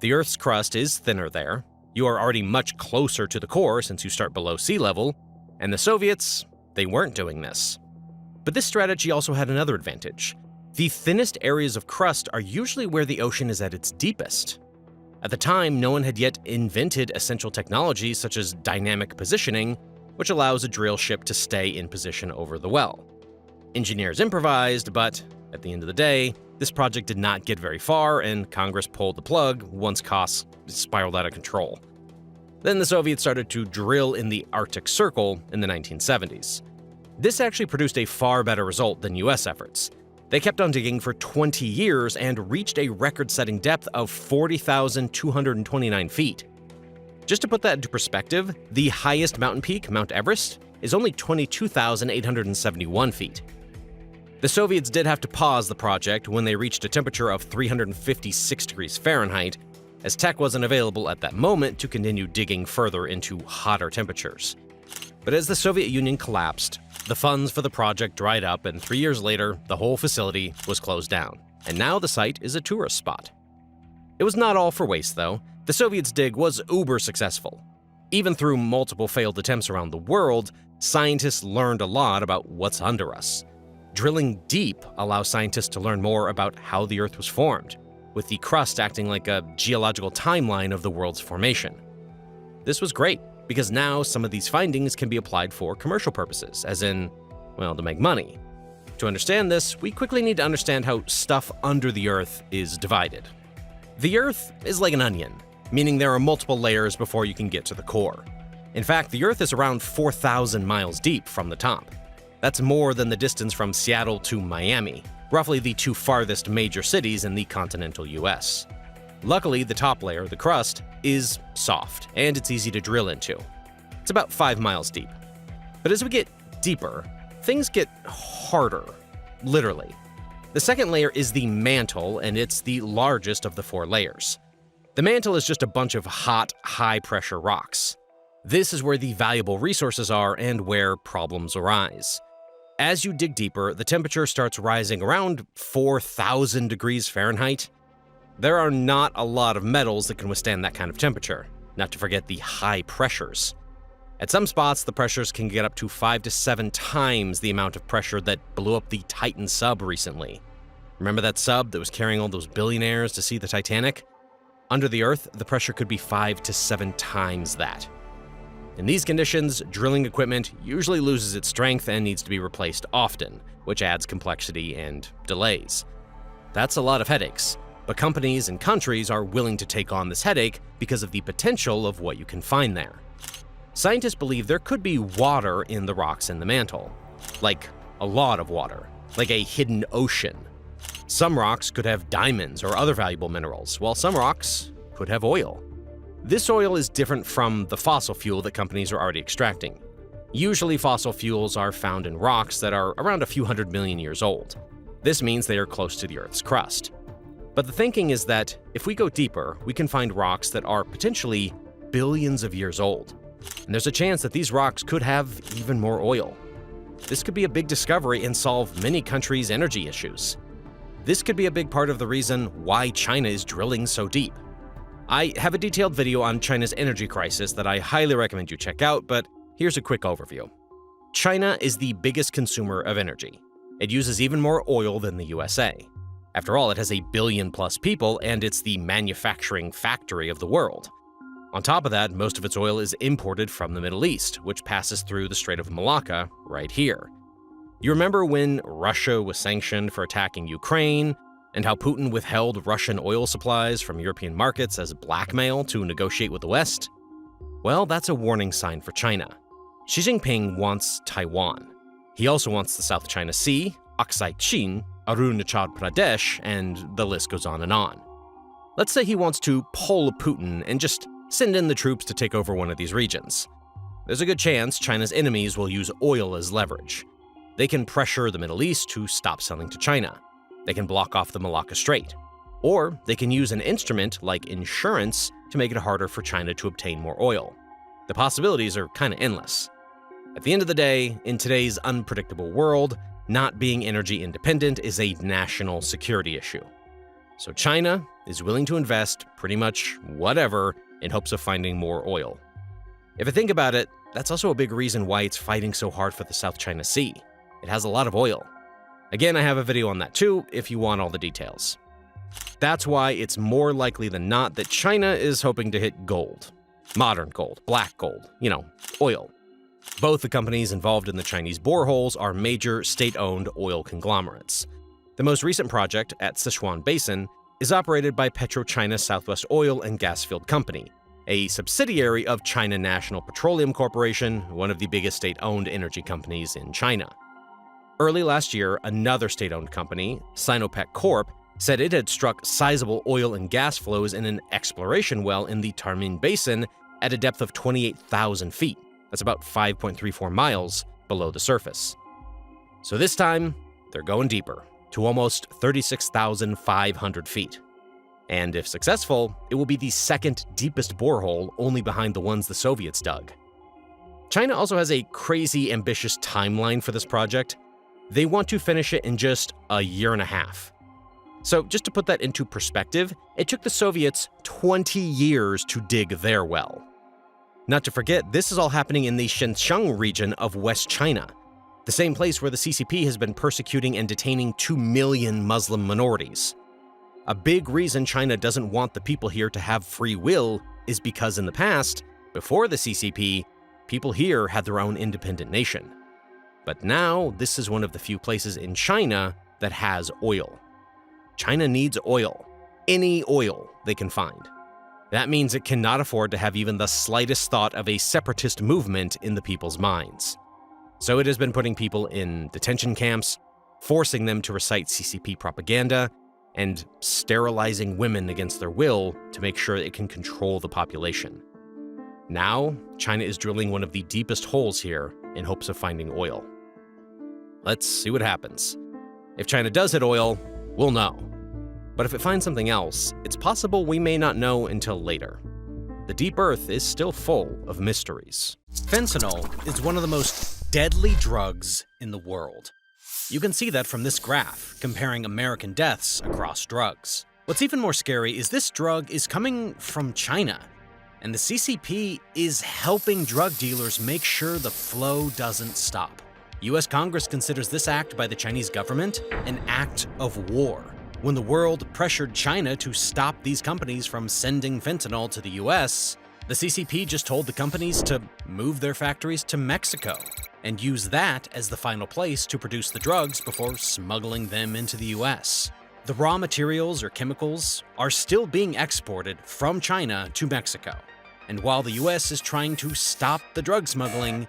The Earth's crust is thinner there, you are already much closer to the core since you start below sea level, and the Soviets, they weren't doing this. But this strategy also had another advantage. The thinnest areas of crust are usually where the ocean is at its deepest. At the time, no one had yet invented essential technologies such as dynamic positioning, which allows a drill ship to stay in position over the well. Engineers improvised, but at the end of the day, this project did not get very far, and Congress pulled the plug once costs spiraled out of control. Then the Soviets started to drill in the Arctic Circle in the 1970s. This actually produced a far better result than US efforts. They kept on digging for 20 years and reached a record-setting depth of 40,229 feet. Just to put that into perspective, the highest mountain peak, Mount Everest, is only 22,871 feet. The Soviets did have to pause the project when they reached a temperature of 356 degrees Fahrenheit, as tech wasn't available at that moment to continue digging further into hotter temperatures. But as the Soviet Union collapsed, the funds for the project dried up, and 3 years later, the whole facility was closed down, and now the site is a tourist spot. It was not all for waste, though. The Soviets' dig was uber successful. Even through multiple failed attempts around the world, scientists learned a lot about what's under us. Drilling deep allows scientists to learn more about how the Earth was formed, with the crust acting like a geological timeline of the world's formation. This was great, because now some of these findings can be applied for commercial purposes, as in, well, to make money. To understand this, we quickly need to understand how stuff under the Earth is divided. The Earth is like an onion, meaning there are multiple layers before you can get to the core. In fact, the Earth is around 4,000 miles deep from the top. That's more than the distance from Seattle to Miami, roughly the two farthest major cities in the continental US. Luckily, the top layer, the crust, is soft, and it's easy to drill into. It's about 5 miles deep. But as we get deeper, things get harder, literally. The second layer is the mantle, and it's the largest of the 4 layers. The mantle is just a bunch of hot, high-pressure rocks. This is where the valuable resources are and where problems arise. As you dig deeper, the temperature starts rising around 4,000 degrees Fahrenheit. There are not a lot of metals that can withstand that kind of temperature, not to forget the high pressures. At some spots, the pressures can get up to 5 to 7 times the amount of pressure that blew up the Titan sub recently. Remember that sub that was carrying all those billionaires to see the Titanic? Under the Earth, the pressure could be 5 to 7 times that. In these conditions, drilling equipment usually loses its strength and needs to be replaced often, which adds complexity and delays. That's a lot of headaches, but companies and countries are willing to take on this headache because of the potential of what you can find there. Scientists believe there could be water in the rocks in the mantle, like a lot of water, like a hidden ocean. Some rocks could have diamonds or other valuable minerals, while some rocks could have oil. This oil is different from the fossil fuel that companies are already extracting. Usually fossil fuels are found in rocks that are around a few 100 million years old. This means they are close to the Earth's crust. But the thinking is that if we go deeper, we can find rocks that are potentially billions of years old. And there's a chance that these rocks could have even more oil. This could be a big discovery and solve many countries' energy issues. This could be a big part of the reason why China is drilling so deep. I have a detailed video on China's energy crisis that I highly recommend you check out, but here's a quick overview. China is the biggest consumer of energy. It uses even more oil than the USA. After all, it has 1 billion plus people, and it's the manufacturing factory of the world. On top of that, most of its oil is imported from the Middle East, which passes through the Strait of Malacca right here. You remember when Russia was sanctioned for attacking Ukraine, and how Putin withheld Russian oil supplies from European markets as blackmail to negotiate with the West? Well, that's a warning sign for China. Xi Jinping wants Taiwan. He also wants the South China Sea, Aksai Chin, Arunachal Pradesh, and the list goes on and on. Let's say he wants to pull Putin and just send in the troops to take over one of these regions. There's a good chance China's enemies will use oil as leverage. They can pressure the Middle East to stop selling to China. They can block off the Malacca Strait. Or they can use an instrument like insurance to make it harder for China to obtain more oil. The possibilities are kind of endless. At the end of the day, in today's unpredictable world, not being energy independent is a national security issue. So China is willing to invest pretty much whatever in hopes of finding more oil. If you think about it, that's also a big reason why it's fighting so hard for the South China Sea. It has a lot of oil. Again, I have a video on that too if you want all the details. That's why it's more likely than not that China is hoping to hit gold. Modern gold, black gold, oil. Both the companies involved in the Chinese boreholes are major state-owned oil conglomerates. The most recent project at Sichuan Basin is operated by PetroChina Southwest Oil and Gas Field Company, a subsidiary of China National Petroleum Corporation, one of the biggest state-owned energy companies in China. Early last year, another state-owned company, Sinopec Corp, said it had struck sizable oil and gas flows in an exploration well in the Tarmin Basin at a depth of 28,000 feet. That's about 5.34 miles below the surface. So this time, they're going deeper, to almost 36,500 feet. And if successful, it will be the second deepest borehole, only behind the ones the Soviets dug. China also has a crazy ambitious timeline for this project. They want to finish it in just a year and a half. So just to put that into perspective, it took the Soviets 20 years to dig their well. Not to forget, this is all happening in the Xinjiang region of West China, the same place where the CCP has been persecuting and detaining 2 million Muslim minorities. A big reason China doesn't want the people here to have free will is because in the past, before the CCP, people here had their own independent nation. But now, this is one of the few places in China that has oil. China needs oil, any oil they can find. That means it cannot afford to have even the slightest thought of a separatist movement in the people's minds. So it has been putting people in detention camps, forcing them to recite CCP propaganda, and sterilizing women against their will to make sure it can control the population. Now, China is drilling one of the deepest holes here in hopes of finding oil. Let's see what happens. If China does hit oil, we'll know. But if it finds something else, it's possible we may not know until later. The deep earth is still full of mysteries. Fentanyl is one of the most deadly drugs in the world. You can see that from this graph, comparing American deaths across drugs. What's even more scary is this drug is coming from China, and the CCP is helping drug dealers make sure the flow doesn't stop. US Congress considers this act by the Chinese government an act of war. When the world pressured China to stop these companies from sending fentanyl to the US, the CCP just told the companies to move their factories to Mexico and use that as the final place to produce the drugs before smuggling them into the US. The raw materials or chemicals are still being exported from China to Mexico. And while the US is trying to stop the drug smuggling,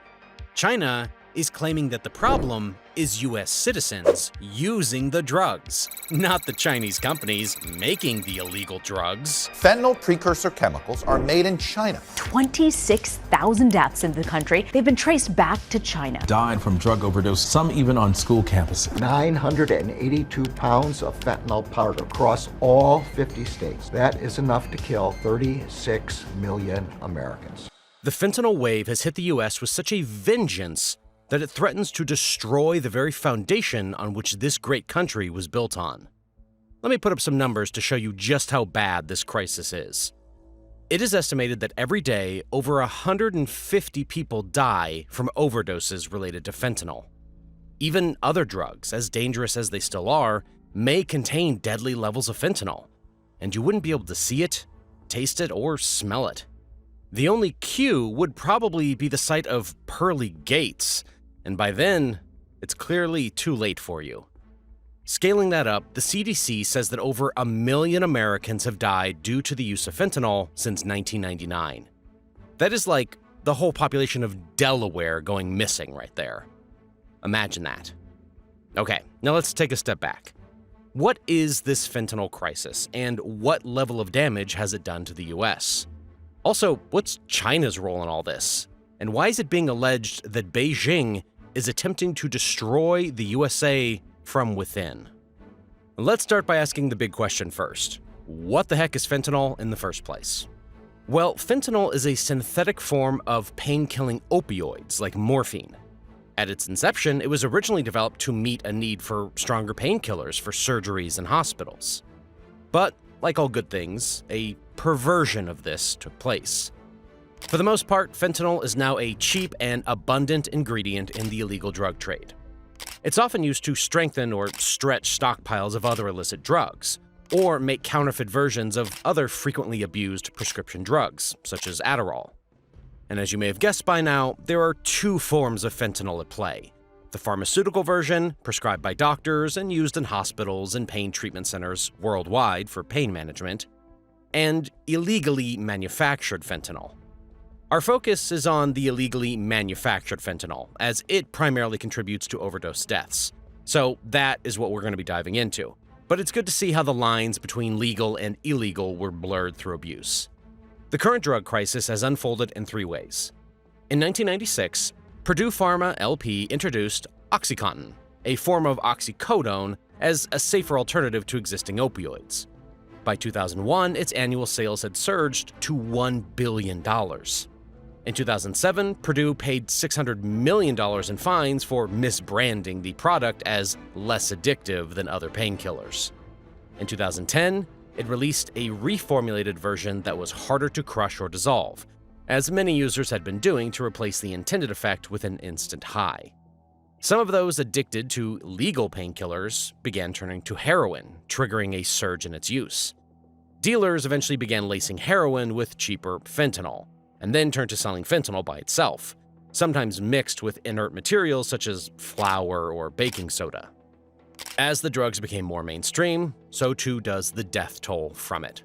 China is claiming that the problem is US citizens using the drugs, not the Chinese companies making the illegal drugs. Fentanyl precursor chemicals are made in China. 26,000 deaths in the country. They've been traced back to China. Died from drug overdose, some even on school campuses. 982 pounds of fentanyl powder across all 50 states. That is enough to kill 36 million Americans. The fentanyl wave has hit the US with such a vengeance that it threatens to destroy the very foundation on which this great country was built on. Let me put up some numbers to show you just how bad this crisis is. It is estimated that every day, over 150 people die from overdoses related to fentanyl. Even other drugs, as dangerous as they still are, may contain deadly levels of fentanyl, and you wouldn't be able to see it, taste it, or smell it. The only cue would probably be the sight of pearly gates, and by then, it's clearly too late for you. Scaling that up, the CDC says that over 1 million Americans have died due to the use of fentanyl since 1999. That is like the whole population of Delaware going missing right there. Imagine that. Okay, now let's take a step back. What is this fentanyl crisis, and what level of damage has it done to the US? Also, what's China's role in all this? And why is it being alleged that Beijing is attempting to destroy the USA from within? Let's start by asking the big question first. What the heck is fentanyl in the first place? Well, fentanyl is a synthetic form of pain-killing opioids like morphine. At its inception, it was originally developed to meet a need for stronger painkillers for surgeries and hospitals. But, like all good things, a perversion of this took place. For the most part, fentanyl is now a cheap and abundant ingredient in the illegal drug trade. It's often used to strengthen or stretch stockpiles of other illicit drugs, or make counterfeit versions of other frequently abused prescription drugs, such as Adderall. And as you may have guessed by now, there are two forms of fentanyl at play. The pharmaceutical version, prescribed by doctors and used in hospitals and pain treatment centers worldwide for pain management, and illegally manufactured fentanyl. Our focus is on the illegally manufactured fentanyl, as it primarily contributes to overdose deaths. So that is what we're going to be diving into. But it's good to see how the lines between legal and illegal were blurred through abuse. The current drug crisis has unfolded in three ways. In 1996, Purdue Pharma LP introduced OxyContin, a form of oxycodone, as a safer alternative to existing opioids. By 2001, its annual sales had surged to $1 billion. In 2007, Purdue paid $600 million in fines for misbranding the product as less addictive than other painkillers. In 2010, it released a reformulated version that was harder to crush or dissolve, as many users had been doing to replace the intended effect with an instant high. Some of those addicted to legal painkillers began turning to heroin, triggering a surge in its use. Dealers eventually began lacing heroin with cheaper fentanyl, and then turned to selling fentanyl by itself, sometimes mixed with inert materials such as flour or baking soda. As the drugs became more mainstream, so too does the death toll from it.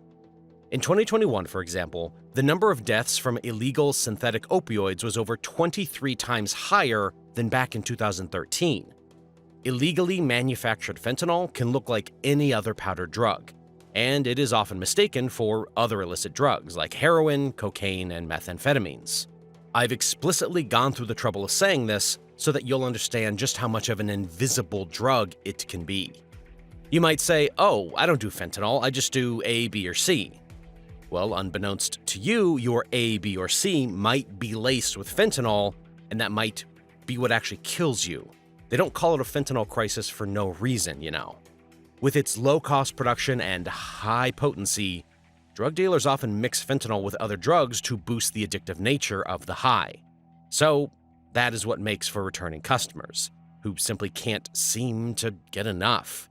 In 2021, for example, the number of deaths from illegal synthetic opioids was over 23 times higher than back in 2013. Illegally manufactured fentanyl can look like any other powdered drug, and it is often mistaken for other illicit drugs like heroin, cocaine, and methamphetamines. I've explicitly gone through the trouble of saying this so that you'll understand just how much of an invisible drug it can be. You might say, oh, I don't do fentanyl, I just do A, B, or C. Well, unbeknownst to you, your A, B, or C might be laced with fentanyl, and that might be what actually kills you. They don't call it a fentanyl crisis for no reason, you know. With its low-cost production and high potency, drug dealers often mix fentanyl with other drugs to boost the addictive nature of the high. So, that is what makes for returning customers, who simply can't seem to get enough.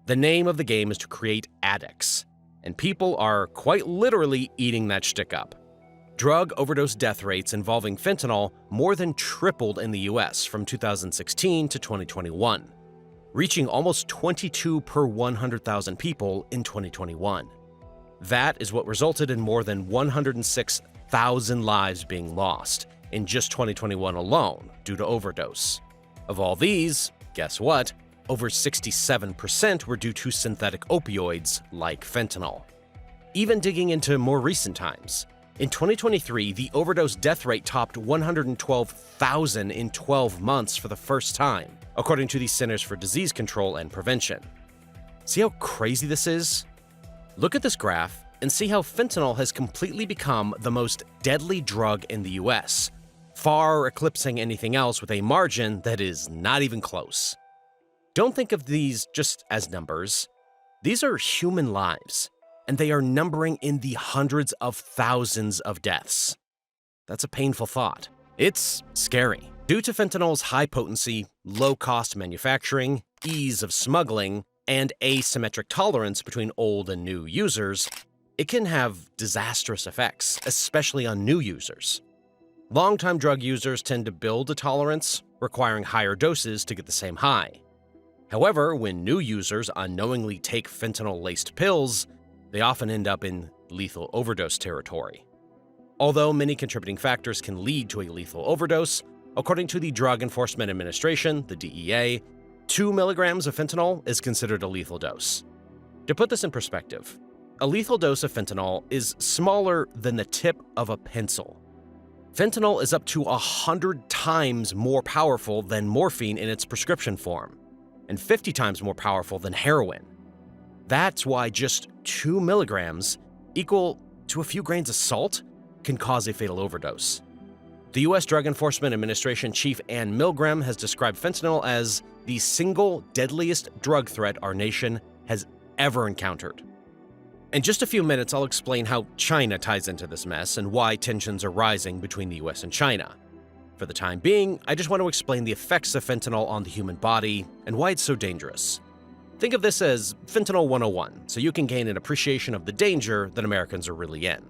The name of the game is to create addicts, and people are quite literally eating that shtick up. Drug overdose death rates involving fentanyl more than tripled in the US from 2016 to 2021, reaching almost 22 per 100,000 people in 2021. That is what resulted in more than 106,000 lives being lost in just 2021 alone due to overdose. Of all these, guess what? Over 67% were due to synthetic opioids like fentanyl. Even digging into more recent times, in 2023, the overdose death rate topped 112,000 in 12 months for the first time, according to the Centers for Disease Control and Prevention. See how crazy this is? Look at this graph and see how fentanyl has completely become the most deadly drug in the US, far eclipsing anything else with a margin that is not even close. Don't think of these just as numbers. These are human lives, and they are numbering in the hundreds of thousands of deaths. That's a painful thought. It's scary. Due to fentanyl's high potency, low-cost manufacturing, ease of smuggling, and asymmetric tolerance between old and new users, it can have disastrous effects, especially on new users. Long-time drug users tend to build a tolerance, requiring higher doses to get the same high. However, when new users unknowingly take fentanyl-laced pills, they often end up in lethal overdose territory. Although many contributing factors can lead to a lethal overdose, according to the Drug Enforcement Administration, the DEA, 2 milligrams of fentanyl is considered a lethal dose. To put this in perspective, a lethal dose of fentanyl is smaller than the tip of a pencil. Fentanyl is up to 100 times more powerful than morphine in its prescription form, and 50 times more powerful than heroin. That's why just 2 milligrams, equal to a few grains of salt, can cause a fatal overdose. The U.S. Drug Enforcement Administration Chief Ann Milgram has described fentanyl as the single deadliest drug threat our nation has ever encountered. In just a few minutes, I'll explain how China ties into this mess and why tensions are rising between the U.S. and China. For the time being, I just want to explain the effects of fentanyl on the human body and why it's so dangerous. Think of this as Fentanyl 101, so you can gain an appreciation of the danger that Americans are really in.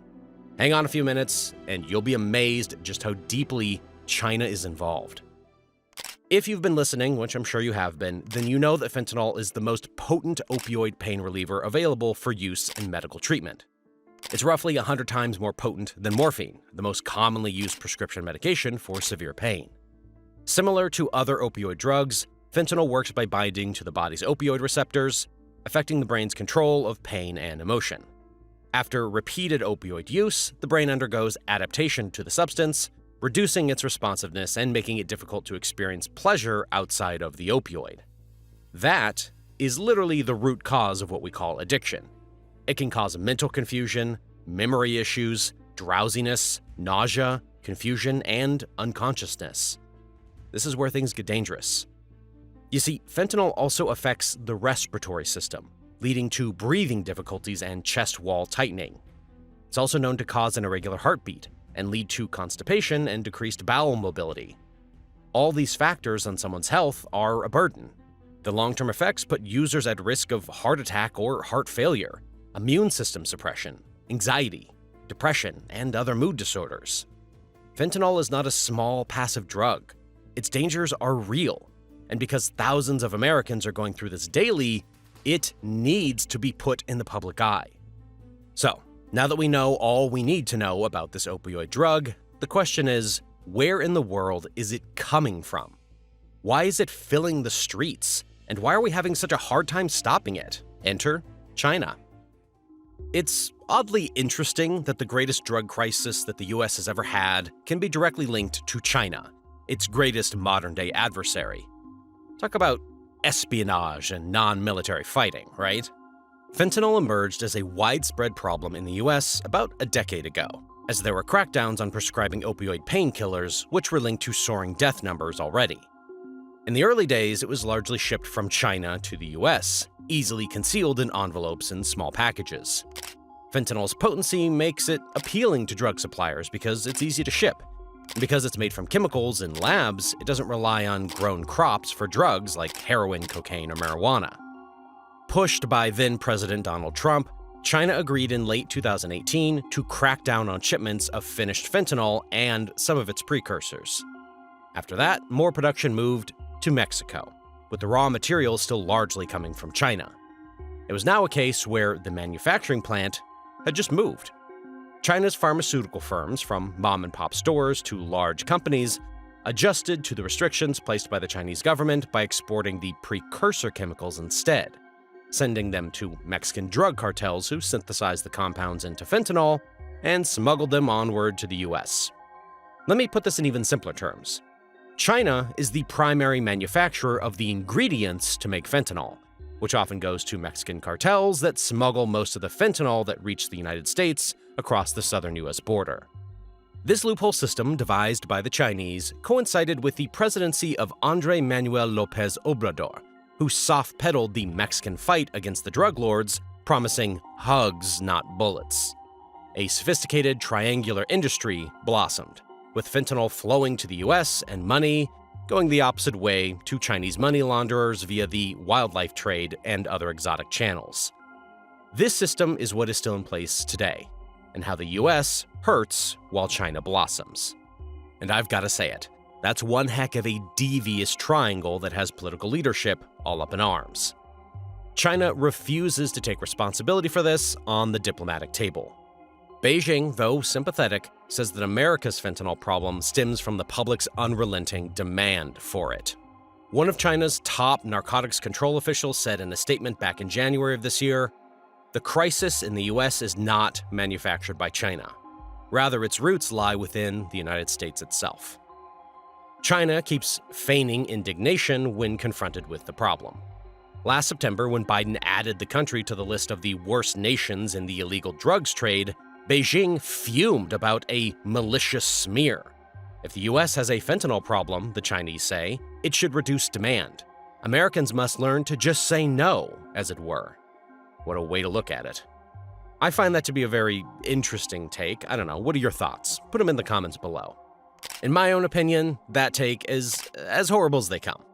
Hang on a few minutes, and you'll be amazed just how deeply China is involved. If you've been listening, which I'm sure you have been, then you know that fentanyl is the most potent opioid pain reliever available for use in medical treatment. It's roughly 100 times more potent than morphine, the most commonly used prescription medication for severe pain. Similar to other opioid drugs, fentanyl works by binding to the body's opioid receptors, affecting the brain's control of pain and emotion. After repeated opioid use, the brain undergoes adaptation to the substance, reducing its responsiveness and making it difficult to experience pleasure outside of the opioid. That is literally the root cause of what we call addiction. It can cause mental confusion, memory issues, drowsiness, nausea, confusion, and unconsciousness. This is where things get dangerous. You see, fentanyl also affects the respiratory system, leading to breathing difficulties and chest wall tightening. It's also known to cause an irregular heartbeat and lead to constipation and decreased bowel mobility. All these factors on someone's health are a burden. The long-term effects put users at risk of heart attack or heart failure, immune system suppression, anxiety, depression, and other mood disorders. Fentanyl is not a small passive drug. Its dangers are real, and because thousands of Americans are going through this daily, it needs to be put in the public eye. So, now that we know all we need to know about this opioid drug, the question is, where in the world is it coming from? Why is it filling the streets? And why are we having such a hard time stopping it? Enter China. It's oddly interesting that the greatest drug crisis that the US has ever had can be directly linked to China, its greatest modern-day adversary. Talk about espionage and non-military fighting, right? Fentanyl emerged as a widespread problem in the US about a decade ago, as there were crackdowns on prescribing opioid painkillers, which were linked to soaring death numbers already. In the early days, it was largely shipped from China to the US, easily concealed in envelopes and small packages. Fentanyl's potency makes it appealing to drug suppliers because it's easy to ship. And because it's made from chemicals in labs, it doesn't rely on grown crops for drugs like heroin, cocaine, or marijuana. Pushed by then-President Donald Trump, China agreed in late 2018 to crack down on shipments of finished fentanyl and some of its precursors. After that, more production moved to Mexico, with the raw materials still largely coming from China. It was now a case where the manufacturing plant had just moved. China's pharmaceutical firms, from mom-and-pop stores to large companies, adjusted to the restrictions placed by the Chinese government by exporting the precursor chemicals instead, sending them to Mexican drug cartels who synthesized the compounds into fentanyl and smuggled them onward to the US. Let me put this in even simpler terms. China is the primary manufacturer of the ingredients to make fentanyl, which often goes to Mexican cartels that smuggle most of the fentanyl that reach the United States across the southern US border. This loophole system, devised by the Chinese, coincided with the presidency of Andrés Manuel López Obrador, who soft-pedaled the Mexican fight against the drug lords, promising hugs, not bullets. A sophisticated triangular industry blossomed, with fentanyl flowing to the US and money going the opposite way to Chinese money launderers via the wildlife trade and other exotic channels. This system is what is still in place today, and how the US hurts while China blossoms. And I've got to say it, that's one heck of a devious triangle that has political leadership all up in arms. China refuses to take responsibility for this on the diplomatic table. Beijing, though sympathetic, says that America's fentanyl problem stems from the public's unrelenting demand for it. One of China's top narcotics control officials said in a statement back in January of this year, "The crisis in the US is not manufactured by China. Rather, its roots lie within the United States itself." China keeps feigning indignation when confronted with the problem. Last September, when Biden added the country to the list of the worst nations in the illegal drugs trade, Beijing fumed about a malicious smear. If the US has a fentanyl problem, the Chinese say, it should reduce demand. Americans must learn to just say no, as it were. What a way to look at it. I find that to be a very interesting take. I don't know, what are your thoughts? Put them in the comments below. In my own opinion, that take is as horrible as they come.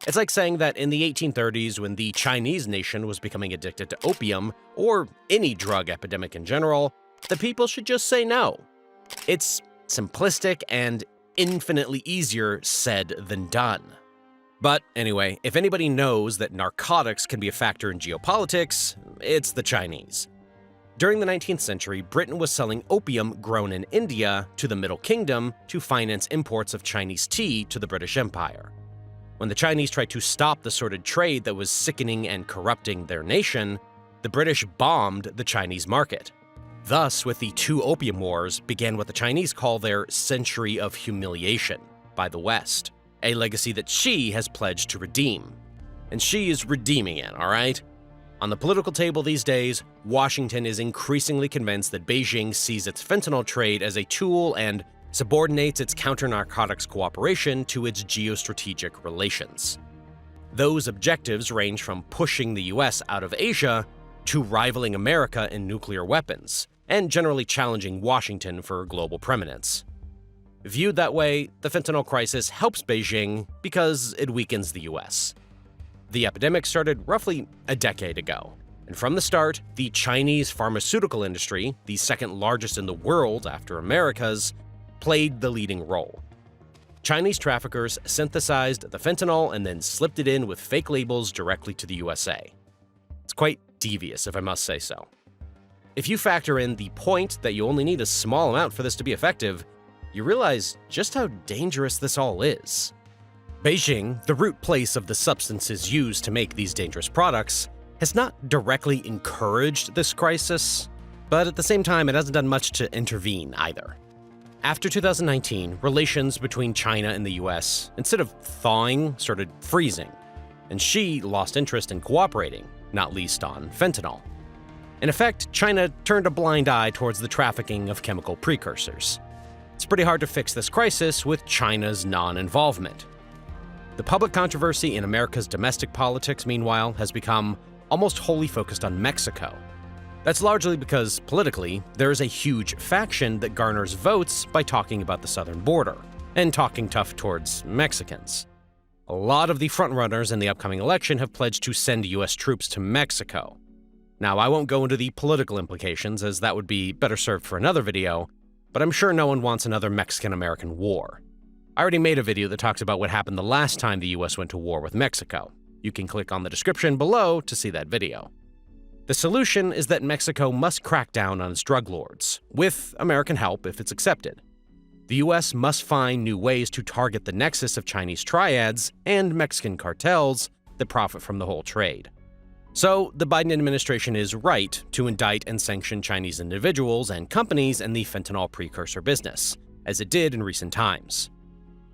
It's like saying that in the 1830s, when the Chinese nation was becoming addicted to opium, or any drug epidemic in general, the people should just say no. It's simplistic and infinitely easier said than done. But anyway, if anybody knows that narcotics can be a factor in geopolitics, it's the Chinese. During the 19th century, Britain was selling opium grown in India to the Middle Kingdom to finance imports of Chinese tea to the British Empire. When the Chinese tried to stop the sordid trade that was sickening and corrupting their nation, the British bombed the Chinese market. Thus, with the two opium wars, began what the Chinese call their century of humiliation by the West, a legacy that Xi has pledged to redeem. And Xi is redeeming it, all right? On the political table these days, Washington is increasingly convinced that Beijing sees its fentanyl trade as a tool and subordinates its counter-narcotics cooperation to its geostrategic relations. Those objectives range from pushing the US out of Asia to rivaling America in nuclear weapons, and generally challenging Washington for global preeminence. Viewed that way, the fentanyl crisis helps Beijing because it weakens the US. The epidemic started roughly a decade ago, and from the start, the Chinese pharmaceutical industry, the second largest in the world after America's, played the leading role. Chinese traffickers synthesized the fentanyl and then slipped it in with fake labels directly to the USA. It's quite devious, if I must say so. If you factor in the point that you only need a small amount for this to be effective, you realize just how dangerous this all is. Beijing, the root place of the substances used to make these dangerous products, has not directly encouraged this crisis, but at the same time, it hasn't done much to intervene either. After 2019, relations between China and the US, instead of thawing, started freezing, and Xi lost interest in cooperating, not least on fentanyl. In effect, China turned a blind eye towards the trafficking of chemical precursors. It's pretty hard to fix this crisis with China's non-involvement. The public controversy in America's domestic politics, meanwhile, has become almost wholly focused on Mexico. That's largely because, politically, there is a huge faction that garners votes by talking about the southern border and talking tough towards Mexicans. A lot of the frontrunners in the upcoming election have pledged to send US troops to Mexico. Now, I won't go into the political implications, as that would be better served for another video, but I'm sure no one wants another Mexican-American war. I already made a video that talks about what happened the last time the US went to war with Mexico. You can click on the description below to see that video. The solution is that Mexico must crack down on its drug lords, with American help if it's accepted. The US must find new ways to target the nexus of Chinese triads and Mexican cartels that profit from the whole trade. So, the Biden administration is right to indict and sanction Chinese individuals and companies in the fentanyl precursor business, as it did in recent times.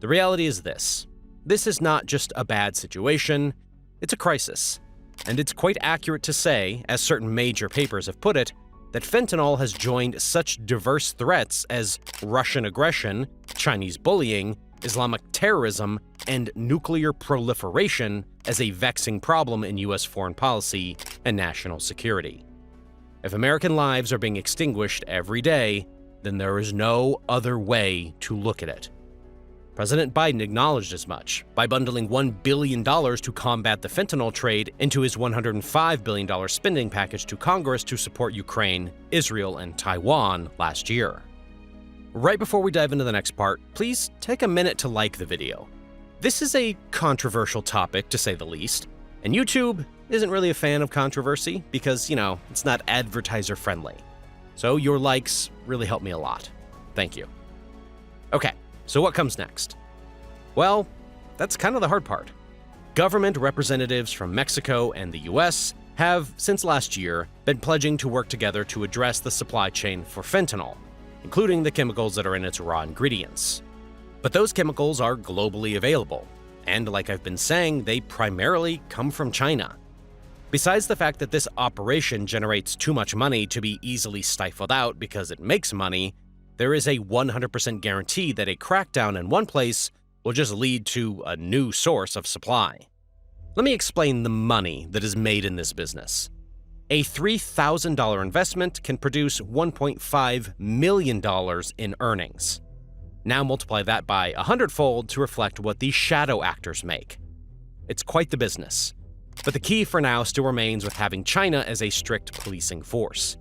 The reality is this. This is not just a bad situation, it's a crisis. And it's quite accurate to say, as certain major papers have put it, that fentanyl has joined such diverse threats as Russian aggression, Chinese bullying, Islamic terrorism, and nuclear proliferation as a vexing problem in US foreign policy and national security. If American lives are being extinguished every day, then there is no other way to look at it. President Biden acknowledged as much by bundling $1 billion to combat the fentanyl trade into his $105 billion spending package to Congress to support Ukraine, Israel, and Taiwan last year. Right before we dive into the next part, please take a minute to like the video. This is a controversial topic, to say the least, and YouTube isn't really a fan of controversy because, it's not advertiser friendly. So your likes really help me a lot. Thank you. Okay. So what comes next? Well, that's kind of the hard part. Government representatives from Mexico and the US have, since last year, been pledging to work together to address the supply chain for fentanyl, including the chemicals that are in its raw ingredients. But those chemicals are globally available, and like I've been saying, they primarily come from China. Besides the fact that this operation generates too much money to be easily stifled out because it makes money, there is a 100% guarantee that a crackdown in one place will just lead to a new source of supply. Let me explain the money that is made in this business. A $3,000 investment can produce $1.5 million in earnings. Now multiply that by 100-fold to reflect what the shadow actors make. It's quite the business. But the key for now still remains with having China as a strict policing force.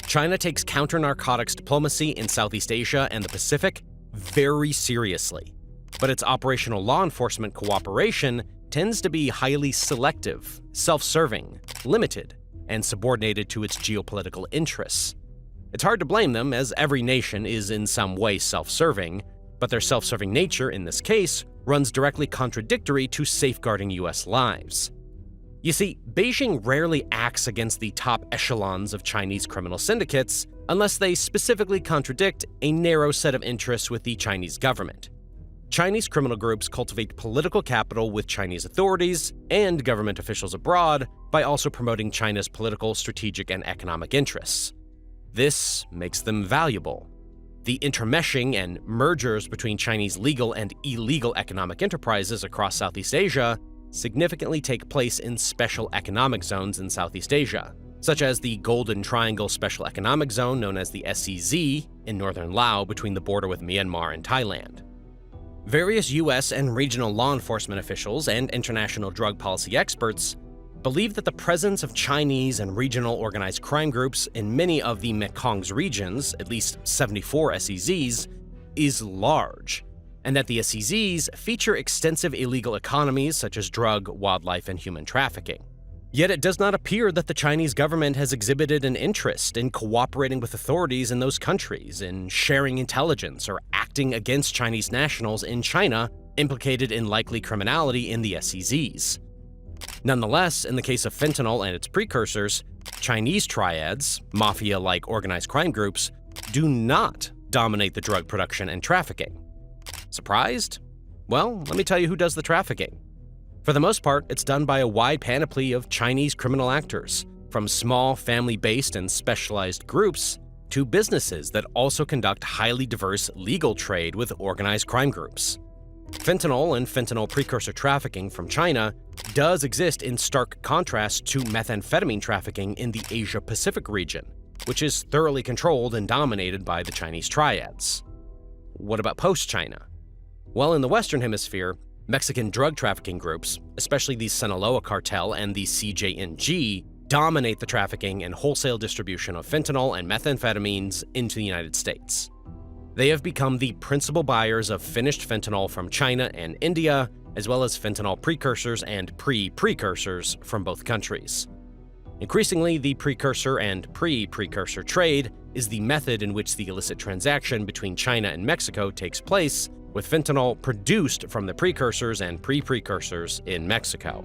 China takes counter-narcotics diplomacy in Southeast Asia and the Pacific very seriously. But its operational law enforcement cooperation tends to be highly selective, self-serving, limited, and subordinated to its geopolitical interests. It's hard to blame them, as every nation is in some way self-serving, but their self-serving nature in this case runs directly contradictory to safeguarding US lives. You see, Beijing rarely acts against the top echelons of Chinese criminal syndicates unless they specifically contradict a narrow set of interests with the Chinese government. Chinese criminal groups cultivate political capital with Chinese authorities and government officials abroad by also promoting China's political, strategic, and economic interests. This makes them valuable. The intermeshing and mergers between Chinese legal and illegal economic enterprises across Southeast Asia significantly take place in special economic zones in Southeast Asia, such as the Golden Triangle Special Economic Zone known as the SEZ in northern Laos between the border with Myanmar and Thailand. Various US and regional law enforcement officials and international drug policy experts believe that the presence of Chinese and regional organized crime groups in many of the Mekong's regions, at least 74 SEZs, is large, and that the SEZs feature extensive illegal economies such as drug, wildlife, and human trafficking. Yet it does not appear that the Chinese government has exhibited an interest in cooperating with authorities in those countries, in sharing intelligence, or acting against Chinese nationals in China implicated in likely criminality in the SEZs. Nonetheless, in the case of fentanyl and its precursors, Chinese triads, mafia-like organized crime groups, do not dominate the drug production and trafficking. Surprised? Well, let me tell you who does the trafficking. For the most part, it's done by a wide panoply of Chinese criminal actors, from small family-based and specialized groups to businesses that also conduct highly diverse legal trade with organized crime groups. Fentanyl and fentanyl precursor trafficking from China does exist in stark contrast to methamphetamine trafficking in the Asia-Pacific region, which is thoroughly controlled and dominated by the Chinese triads. What about post-China? Well, in the Western Hemisphere, Mexican drug trafficking groups, especially the Sinaloa cartel and the CJNG, dominate the trafficking and wholesale distribution of fentanyl and methamphetamines into the United States. They have become the principal buyers of finished fentanyl from China and India, as well as fentanyl precursors and pre-precursors from both countries. Increasingly, the precursor and pre-precursor trade is the method in which the illicit transaction between China and Mexico takes place, with fentanyl produced from the precursors and pre-precursors in Mexico.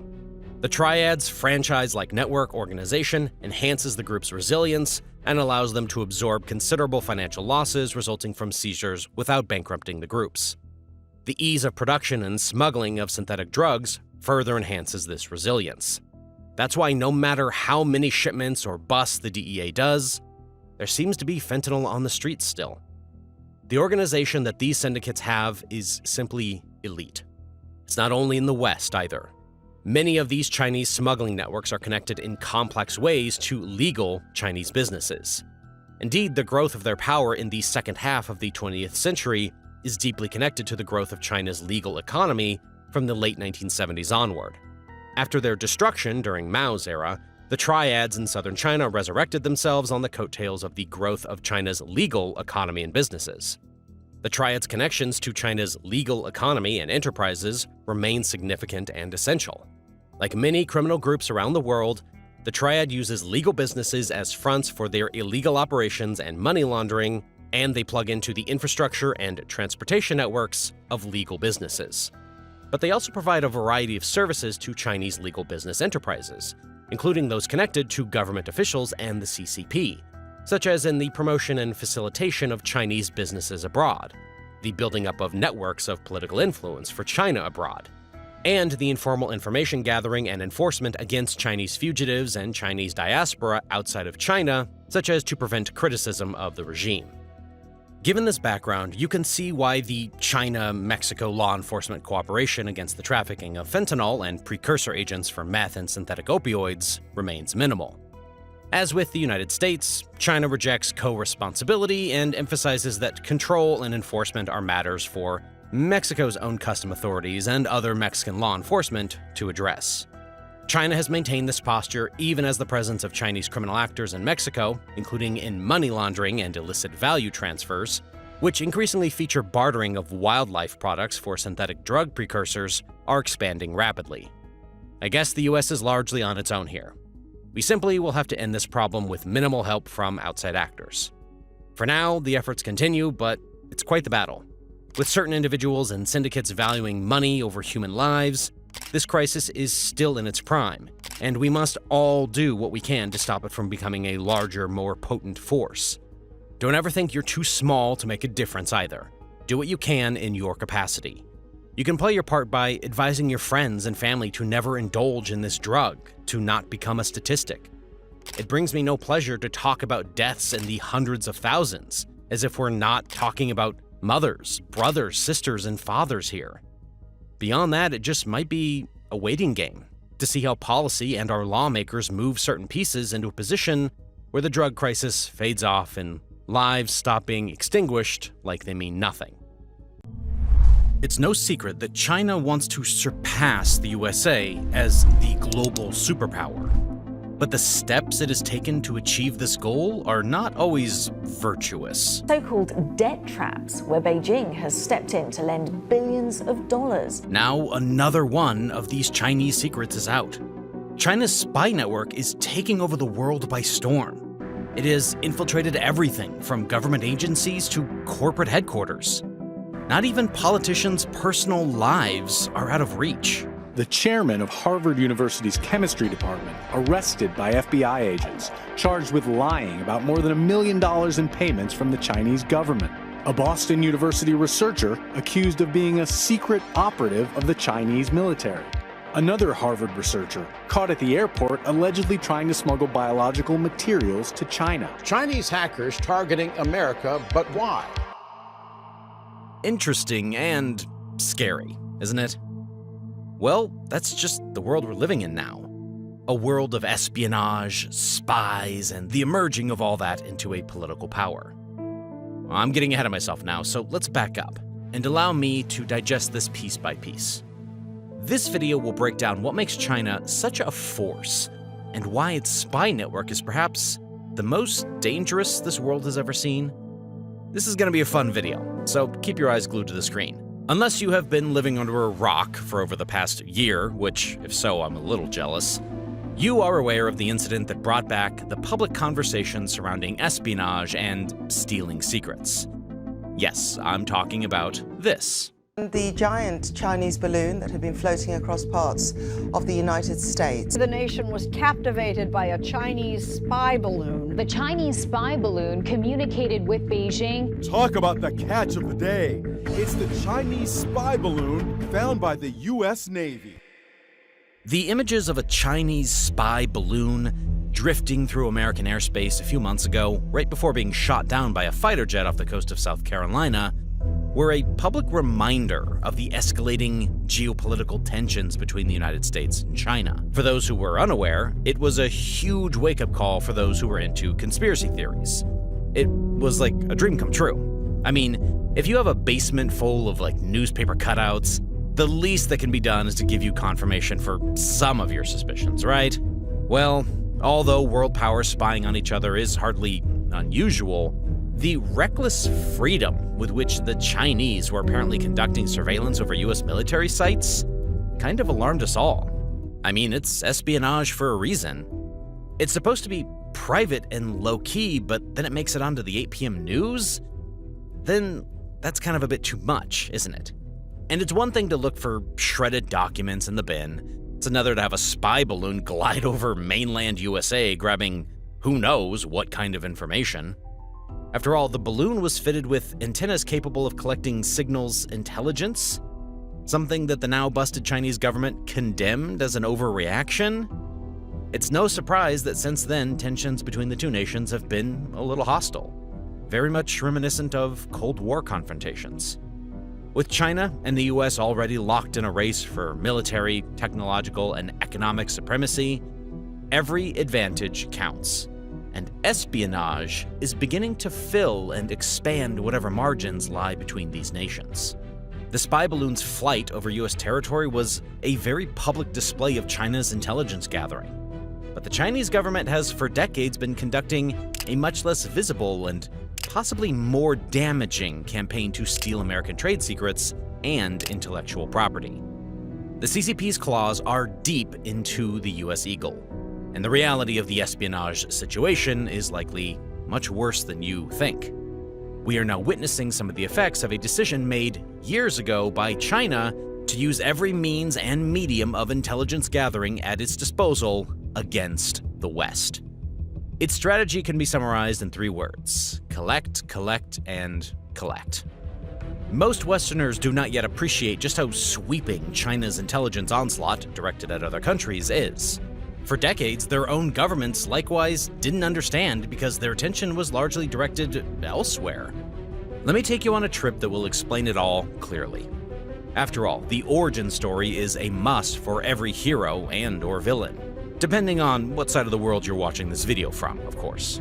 The Triad's franchise-like network organization enhances the group's resilience and allows them to absorb considerable financial losses resulting from seizures without bankrupting the groups. The ease of production and smuggling of synthetic drugs further enhances this resilience. That's why no matter how many shipments or busts the DEA does, there seems to be fentanyl on the streets still. The organization that these syndicates have is simply elite. It's not only in the West either. Many of these Chinese smuggling networks are connected in complex ways to legal Chinese businesses. Indeed, the growth of their power in the second half of the 20th century is deeply connected to the growth of China's legal economy from the late 1970s onward. After their destruction during Mao's era, the triads in southern China resurrected themselves on the coattails of the growth of China's legal economy and businesses. The triads' connections to China's legal economy and enterprises remain significant and essential. Like many criminal groups around the world, the triad uses legal businesses as fronts for their illegal operations and money laundering, and they plug into the infrastructure and transportation networks of legal businesses. but they also provide a variety of services to Chinese legal business enterprises, including those connected to government officials and the CCP, such as in the promotion and facilitation of Chinese businesses abroad, the building up of networks of political influence for China abroad, and the informal information gathering and enforcement against Chinese fugitives and Chinese diaspora outside of China, such as to prevent criticism of the regime. Given this background, you can see why the China-Mexico law enforcement cooperation against the trafficking of fentanyl and precursor agents for meth and synthetic opioids remains minimal. As with the United States, China rejects co-responsibility and emphasizes that control and enforcement are matters for Mexico's own custom authorities and other Mexican law enforcement to address. China has maintained this posture even as the presence of Chinese criminal actors in Mexico, including in money laundering and illicit value transfers, which increasingly feature bartering of wildlife products for synthetic drug precursors, are expanding rapidly. I guess the US is largely on its own here. We simply will have to end this problem with minimal help from outside actors. For now, the efforts continue, but it's quite the battle. With certain individuals and syndicates valuing money over human lives, this crisis is still in its prime, and we must all do what we can to stop it from becoming a larger, more potent force. Don't ever think you're too small to make a difference either. Do what you can in your capacity. You can play your part by advising your friends and family to never indulge in this drug, to not become a statistic. It brings me no pleasure to talk about deaths in the hundreds of thousands, as if we're not talking about mothers, brothers, sisters, and fathers here. Beyond that, it just might be a waiting game to see how policy and our lawmakers move certain pieces into a position where the drug crisis fades off and lives stop being extinguished like they mean nothing. It's no secret that China wants to surpass the USA as the global superpower. But the steps it has taken to achieve this goal are not always virtuous. So-called debt traps, where Beijing has stepped in to lend billions of dollars. Now another one of these Chinese secrets is out. China's spy network is taking over the world by storm. It has infiltrated everything from government agencies to corporate headquarters. Not even politicians' personal lives are out of reach. The chairman of Harvard University's chemistry department arrested by FBI agents, charged with lying about more than $1 million in payments from the Chinese government. A Boston University researcher accused of being a secret operative of the Chinese military. Another Harvard researcher caught at the airport allegedly trying to smuggle biological materials to China. Chinese hackers targeting America, but why? Interesting and scary, isn't it? Well, that's just the world we're living in now. A world of espionage, spies, and the emerging of all that into a political power. I'm getting ahead of myself now, so let's back up and allow me to digest this piece by piece. This video will break down what makes China such a force and why its spy network is perhaps the most dangerous this world has ever seen. This is going to be a fun video, so keep your eyes glued to the screen. Unless you have been living under a rock for over the past year, which, if so, I'm a little jealous, you are aware of the incident that brought back the public conversation surrounding espionage and stealing secrets. Yes, I'm talking about this. The giant Chinese balloon that had been floating across parts of the United States. The nation was captivated by a Chinese spy balloon. The Chinese spy balloon communicated with Beijing. Talk about the catch of the day. It's the Chinese spy balloon found by the U.S. Navy. The images of a Chinese spy balloon drifting through American airspace a few months ago, right before being shot down by a fighter jet off the coast of South Carolina, were a public reminder of the escalating geopolitical tensions between the United States and China. For those who were unaware, it was a huge wake-up call for those who were into conspiracy theories. It was like a dream come true. I mean, if you have a basement full of newspaper cutouts, the least that can be done is to give you confirmation for some of your suspicions, right? Well, although world powers spying on each other is hardly unusual, the reckless freedom with which the Chinese were apparently conducting surveillance over US military sites kind of alarmed us all. I mean, it's espionage for a reason. It's supposed to be private and low-key, but then it makes it onto the 8 p.m. news? Then that's kind of a bit too much, isn't it? And it's one thing to look for shredded documents in the bin. It's another to have a spy balloon glide over mainland USA, grabbing who knows what kind of information. After all, the balloon was fitted with antennas capable of collecting signals intelligence, something that the now busted Chinese government condemned as an overreaction. It's no surprise that since then, tensions between the two nations have been a little hostile, very much reminiscent of Cold War confrontations. With China and the US already locked in a race for military, technological, and economic supremacy, every advantage counts, and espionage is beginning to fill and expand whatever margins lie between these nations. The spy balloon's flight over US territory was a very public display of China's intelligence gathering. But the Chinese government has for decades been conducting a much less visible and possibly more damaging campaign to steal American trade secrets and intellectual property. The CCP's claws are deep into the US Eagle, and the reality of the espionage situation is likely much worse than you think. We are now witnessing some of the effects of a decision made years ago by China to use every means and medium of intelligence gathering at its disposal against the West. Its strategy can be summarized in 3 words: collect, collect, and collect. Most Westerners do not yet appreciate just how sweeping China's intelligence onslaught directed at other countries is. For decades, their own governments likewise didn't understand because their attention was largely directed elsewhere. Let me take you on a trip that will explain it all clearly. After all, the origin story is a must for every hero and/or villain, depending on what side of the world you're watching this video from, of course.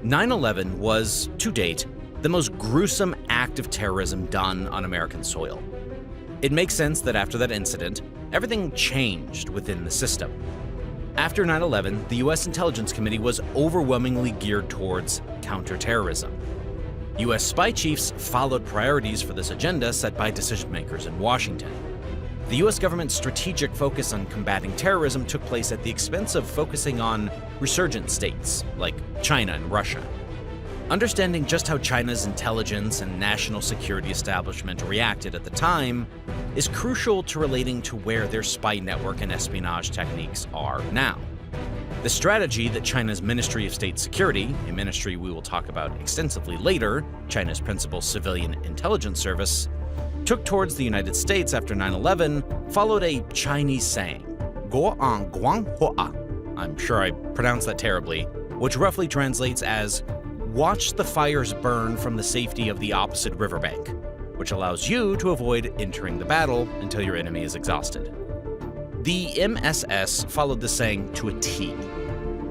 9/11 was, to date, the most gruesome act of terrorism done on American soil. It makes sense that after that incident, everything changed within the system. After 9/11, the US Intelligence Committee was overwhelmingly geared towards counterterrorism. US spy chiefs followed priorities for this agenda set by decision-makers in Washington. The US government's strategic focus on combating terrorism took place at the expense of focusing on resurgent states like China and Russia. Understanding just how China's intelligence and national security establishment reacted at the time is crucial to relating to where their spy network and espionage techniques are now. The strategy that China's Ministry of State Security, a ministry we will talk about extensively later, China's principal civilian intelligence service, took towards the United States after 9/11 followed a Chinese saying, "Guo an guang hua." I'm sure I pronounced that terribly, which roughly translates as, "Watch the fires burn from the safety of the opposite riverbank," which allows you to avoid entering the battle until your enemy is exhausted. The MSS followed the saying to a T.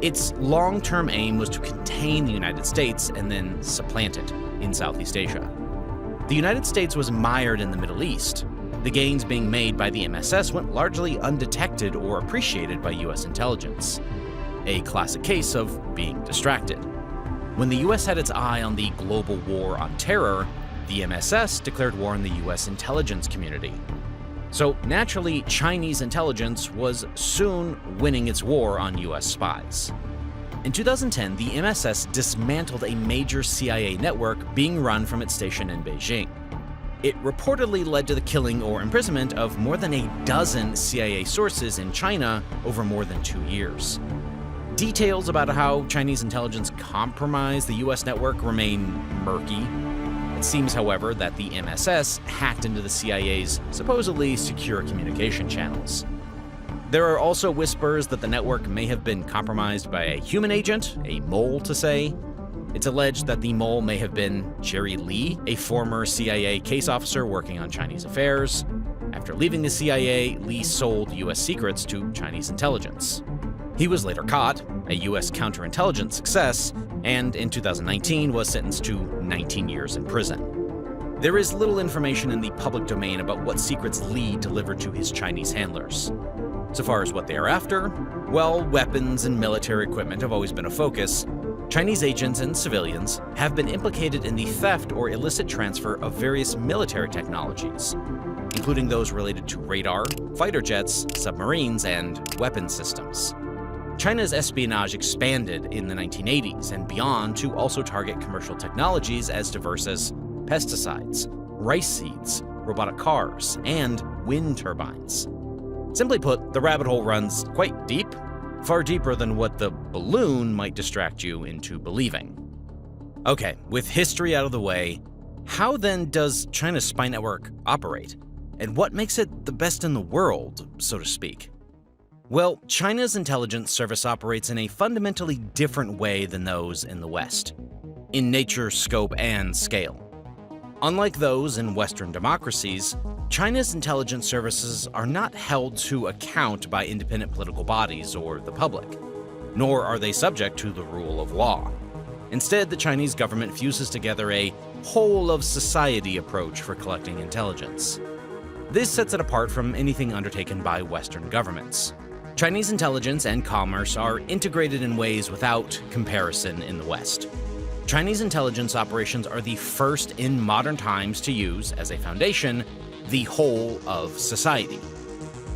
Its long-term aim was to contain the United States and then supplant it in Southeast Asia. The United States was mired in the Middle East. The gains being made by the MSS went largely undetected or appreciated by US intelligence. A classic case of being distracted. When the US had its eye on the global war on terror, the MSS declared war on the US intelligence community. So naturally, Chinese intelligence was soon winning its war on US spies. In 2010, the MSS dismantled a major CIA network being run from its station in Beijing. It reportedly led to the killing or imprisonment of more than a dozen CIA sources in China over more than 2 years. Details about how Chinese intelligence compromised the US network remain murky. It seems, however, that the MSS hacked into the CIA's supposedly secure communication channels. There are also whispers that the network may have been compromised by a human agent, a mole to say. It's alleged that the mole may have been Jerry Lee, a former CIA case officer working on Chinese affairs. After leaving the CIA, Lee sold US secrets to Chinese intelligence. He was later caught, a US counterintelligence success, and in 2019 was sentenced to 19 years in prison. There is little information in the public domain about what secrets Lee delivered to his Chinese handlers. So far as what they are after, well, weapons and military equipment have always been a focus. Chinese agents and civilians have been implicated in the theft or illicit transfer of various military technologies, including those related to radar, fighter jets, submarines, and weapons systems. China's espionage expanded in the 1980s and beyond to also target commercial technologies as diverse as pesticides, rice seeds, robotic cars, and wind turbines. Simply put, the rabbit hole runs quite deep, far deeper than what the balloon might distract you into believing. Okay, with history out of the way, how then does China's spy network operate? And what makes it the best in the world, so to speak? Well, China's intelligence service operates in a fundamentally different way than those in the West, in nature, scope, and scale. Unlike those in Western democracies, China's intelligence services are not held to account by independent political bodies or the public, nor are they subject to the rule of law. Instead, the Chinese government fuses together a whole-of-society approach for collecting intelligence. This sets it apart from anything undertaken by Western governments. Chinese intelligence and commerce are integrated in ways without comparison in the West. Chinese intelligence operations are the first in modern times to use, as a foundation, the whole of society.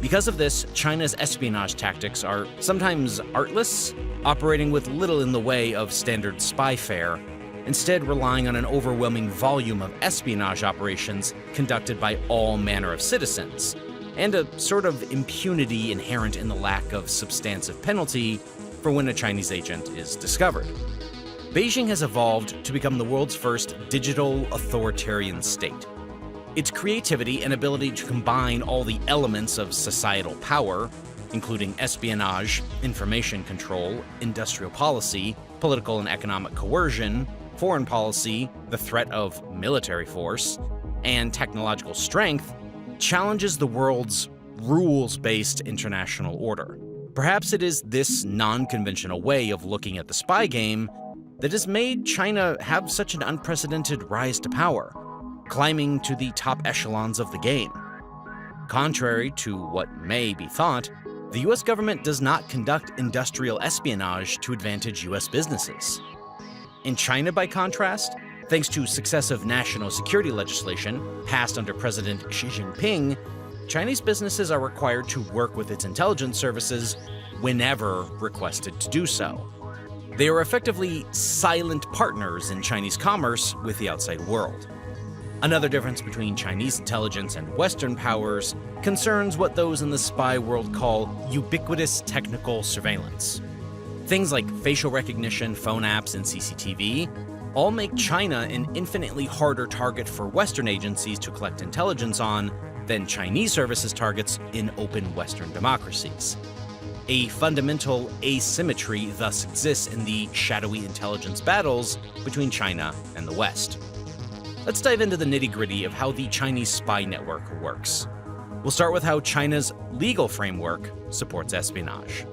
Because of this, China's espionage tactics are sometimes artless, operating with little in the way of standard spy fare, instead relying on an overwhelming volume of espionage operations conducted by all manner of citizens, and a sort of impunity inherent in the lack of substantive penalty for when a Chinese agent is discovered. Beijing has evolved to become the world's first digital authoritarian state. Its creativity and ability to combine all the elements of societal power, including espionage, information control, industrial policy, political and economic coercion, foreign policy, the threat of military force, and technological strength, challenges the world's rules-based international order. Perhaps it is this non-conventional way of looking at the spy game that has made China have such an unprecedented rise to power, climbing to the top echelons of the game. Contrary to what may be thought, the US government does not conduct industrial espionage to advantage US businesses. In China, by contrast, thanks to successive national security legislation passed under President Xi Jinping, Chinese businesses are required to work with its intelligence services whenever requested to do so. They are effectively silent partners in Chinese commerce with the outside world. Another difference between Chinese intelligence and Western powers concerns what those in the spy world call ubiquitous technical surveillance. Things like facial recognition, phone apps, and CCTV all make China an infinitely harder target for Western agencies to collect intelligence on than Chinese services targets in open Western democracies. A fundamental asymmetry thus exists in the shadowy intelligence battles between China and the West. Let's dive into the nitty-gritty of how the Chinese spy network works. We'll start with how China's legal framework supports espionage.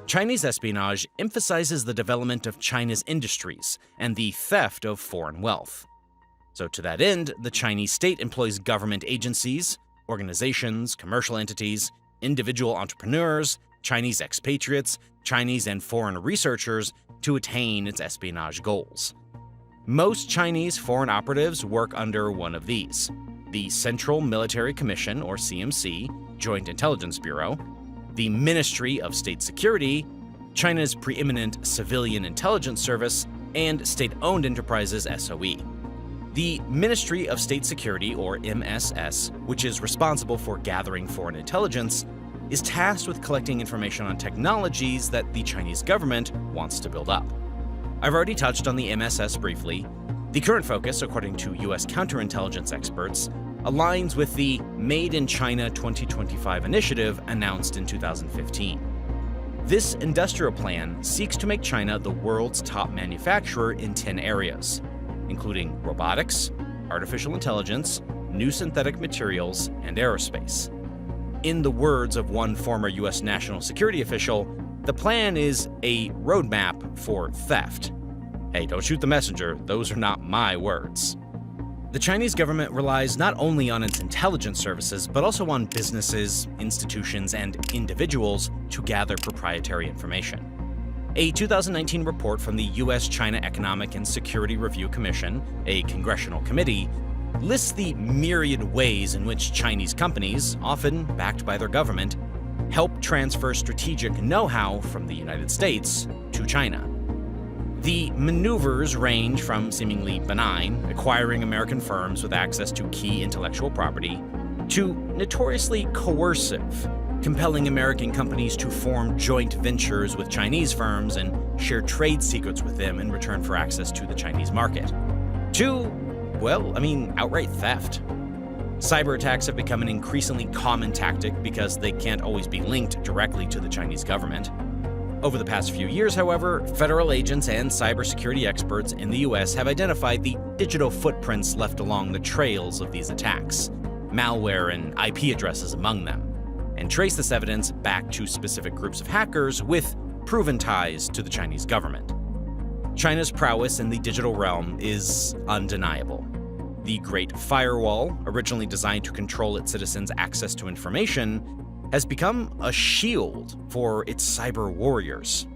Chinese espionage emphasizes the development of China's industries and the theft of foreign wealth. So to that end, the Chinese state employs government agencies, organizations, commercial entities, individual entrepreneurs, Chinese expatriates, Chinese and foreign researchers to attain its espionage goals. Most Chinese foreign operatives work under one of these: the Central Military Commission, or CMC, Joint Intelligence Bureau, the Ministry of State Security, China's preeminent civilian intelligence service, and state-owned enterprises SOE. The Ministry of State Security, or MSS, which is responsible for gathering foreign intelligence, is tasked with collecting information on technologies that the Chinese government wants to build up. I've already touched on the MSS briefly. The current focus, according to US counterintelligence experts, aligns with the Made in China 2025 initiative announced in 2015. This industrial plan seeks to make China the world's top manufacturer in 10 areas, including robotics, artificial intelligence, new synthetic materials, and aerospace. In the words of one former US national security official, the plan is a roadmap for theft. Hey, don't shoot the messenger, those are not my words. The Chinese government relies not only on its intelligence services, but also on businesses, institutions, and individuals to gather proprietary information. A 2019 report from the US-China Economic and Security Review Commission, a congressional committee, lists the myriad ways in which Chinese companies, often backed by their government, help transfer strategic know-how from the United States to China. The maneuvers range from seemingly benign, acquiring American firms with access to key intellectual property, to notoriously coercive, compelling American companies to form joint ventures with Chinese firms and share trade secrets with them in return for access to the Chinese market, to, outright theft. Cyber attacks have become an increasingly common tactic because they can't always be linked directly to the Chinese government. Over the past few years, however, federal agents and cybersecurity experts in the US have identified the digital footprints left along the trails of these attacks, malware and IP addresses among them, and trace this evidence back to specific groups of hackers with proven ties to the Chinese government. China's prowess in the digital realm is undeniable. The Great Firewall, originally designed to control its citizens' access to information, has become a shield for its cyber warriors.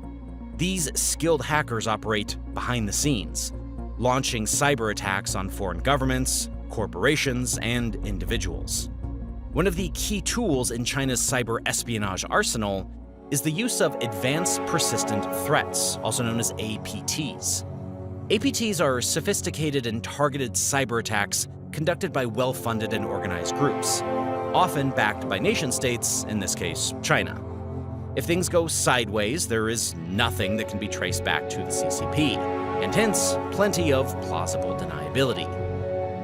These skilled hackers operate behind the scenes, launching cyber attacks on foreign governments, corporations, and individuals. One of the key tools in China's cyber espionage arsenal is the use of Advanced Persistent Threats, also known as APTs. APTs are sophisticated and targeted cyber attacks conducted by well-funded and organized groups, often backed by nation-states, in this case, China. If things go sideways, there is nothing that can be traced back to the CCP, and hence, plenty of plausible deniability.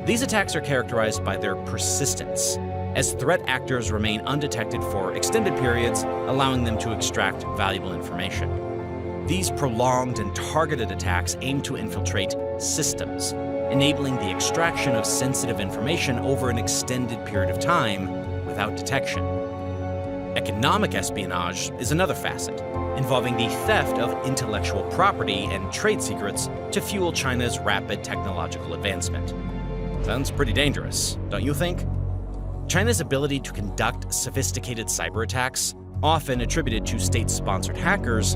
These attacks are characterized by their persistence, as threat actors remain undetected for extended periods, allowing them to extract valuable information. These prolonged and targeted attacks aim to infiltrate systems, enabling the extraction of sensitive information over an extended period of time without detection. Economic espionage is another facet, involving the theft of intellectual property and trade secrets to fuel China's rapid technological advancement. Sounds pretty dangerous, don't you think? China's ability to conduct sophisticated cyber attacks, often attributed to state-sponsored hackers,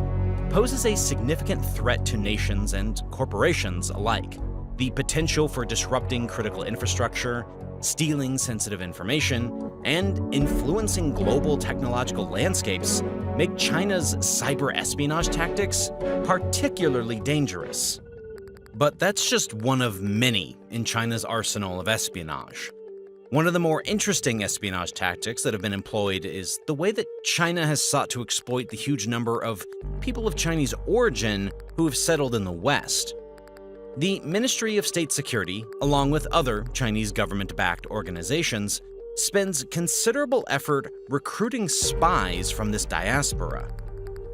poses a significant threat to nations and corporations alike. The potential for disrupting critical infrastructure, stealing sensitive information, and influencing global technological landscapes make China's cyber espionage tactics particularly dangerous. But that's just one of many in China's arsenal of espionage. One of the more interesting espionage tactics that have been employed is the way that China has sought to exploit the huge number of people of Chinese origin who have settled in the West. The Ministry of State Security, along with other Chinese government-backed organizations, spends considerable effort recruiting spies from this diaspora.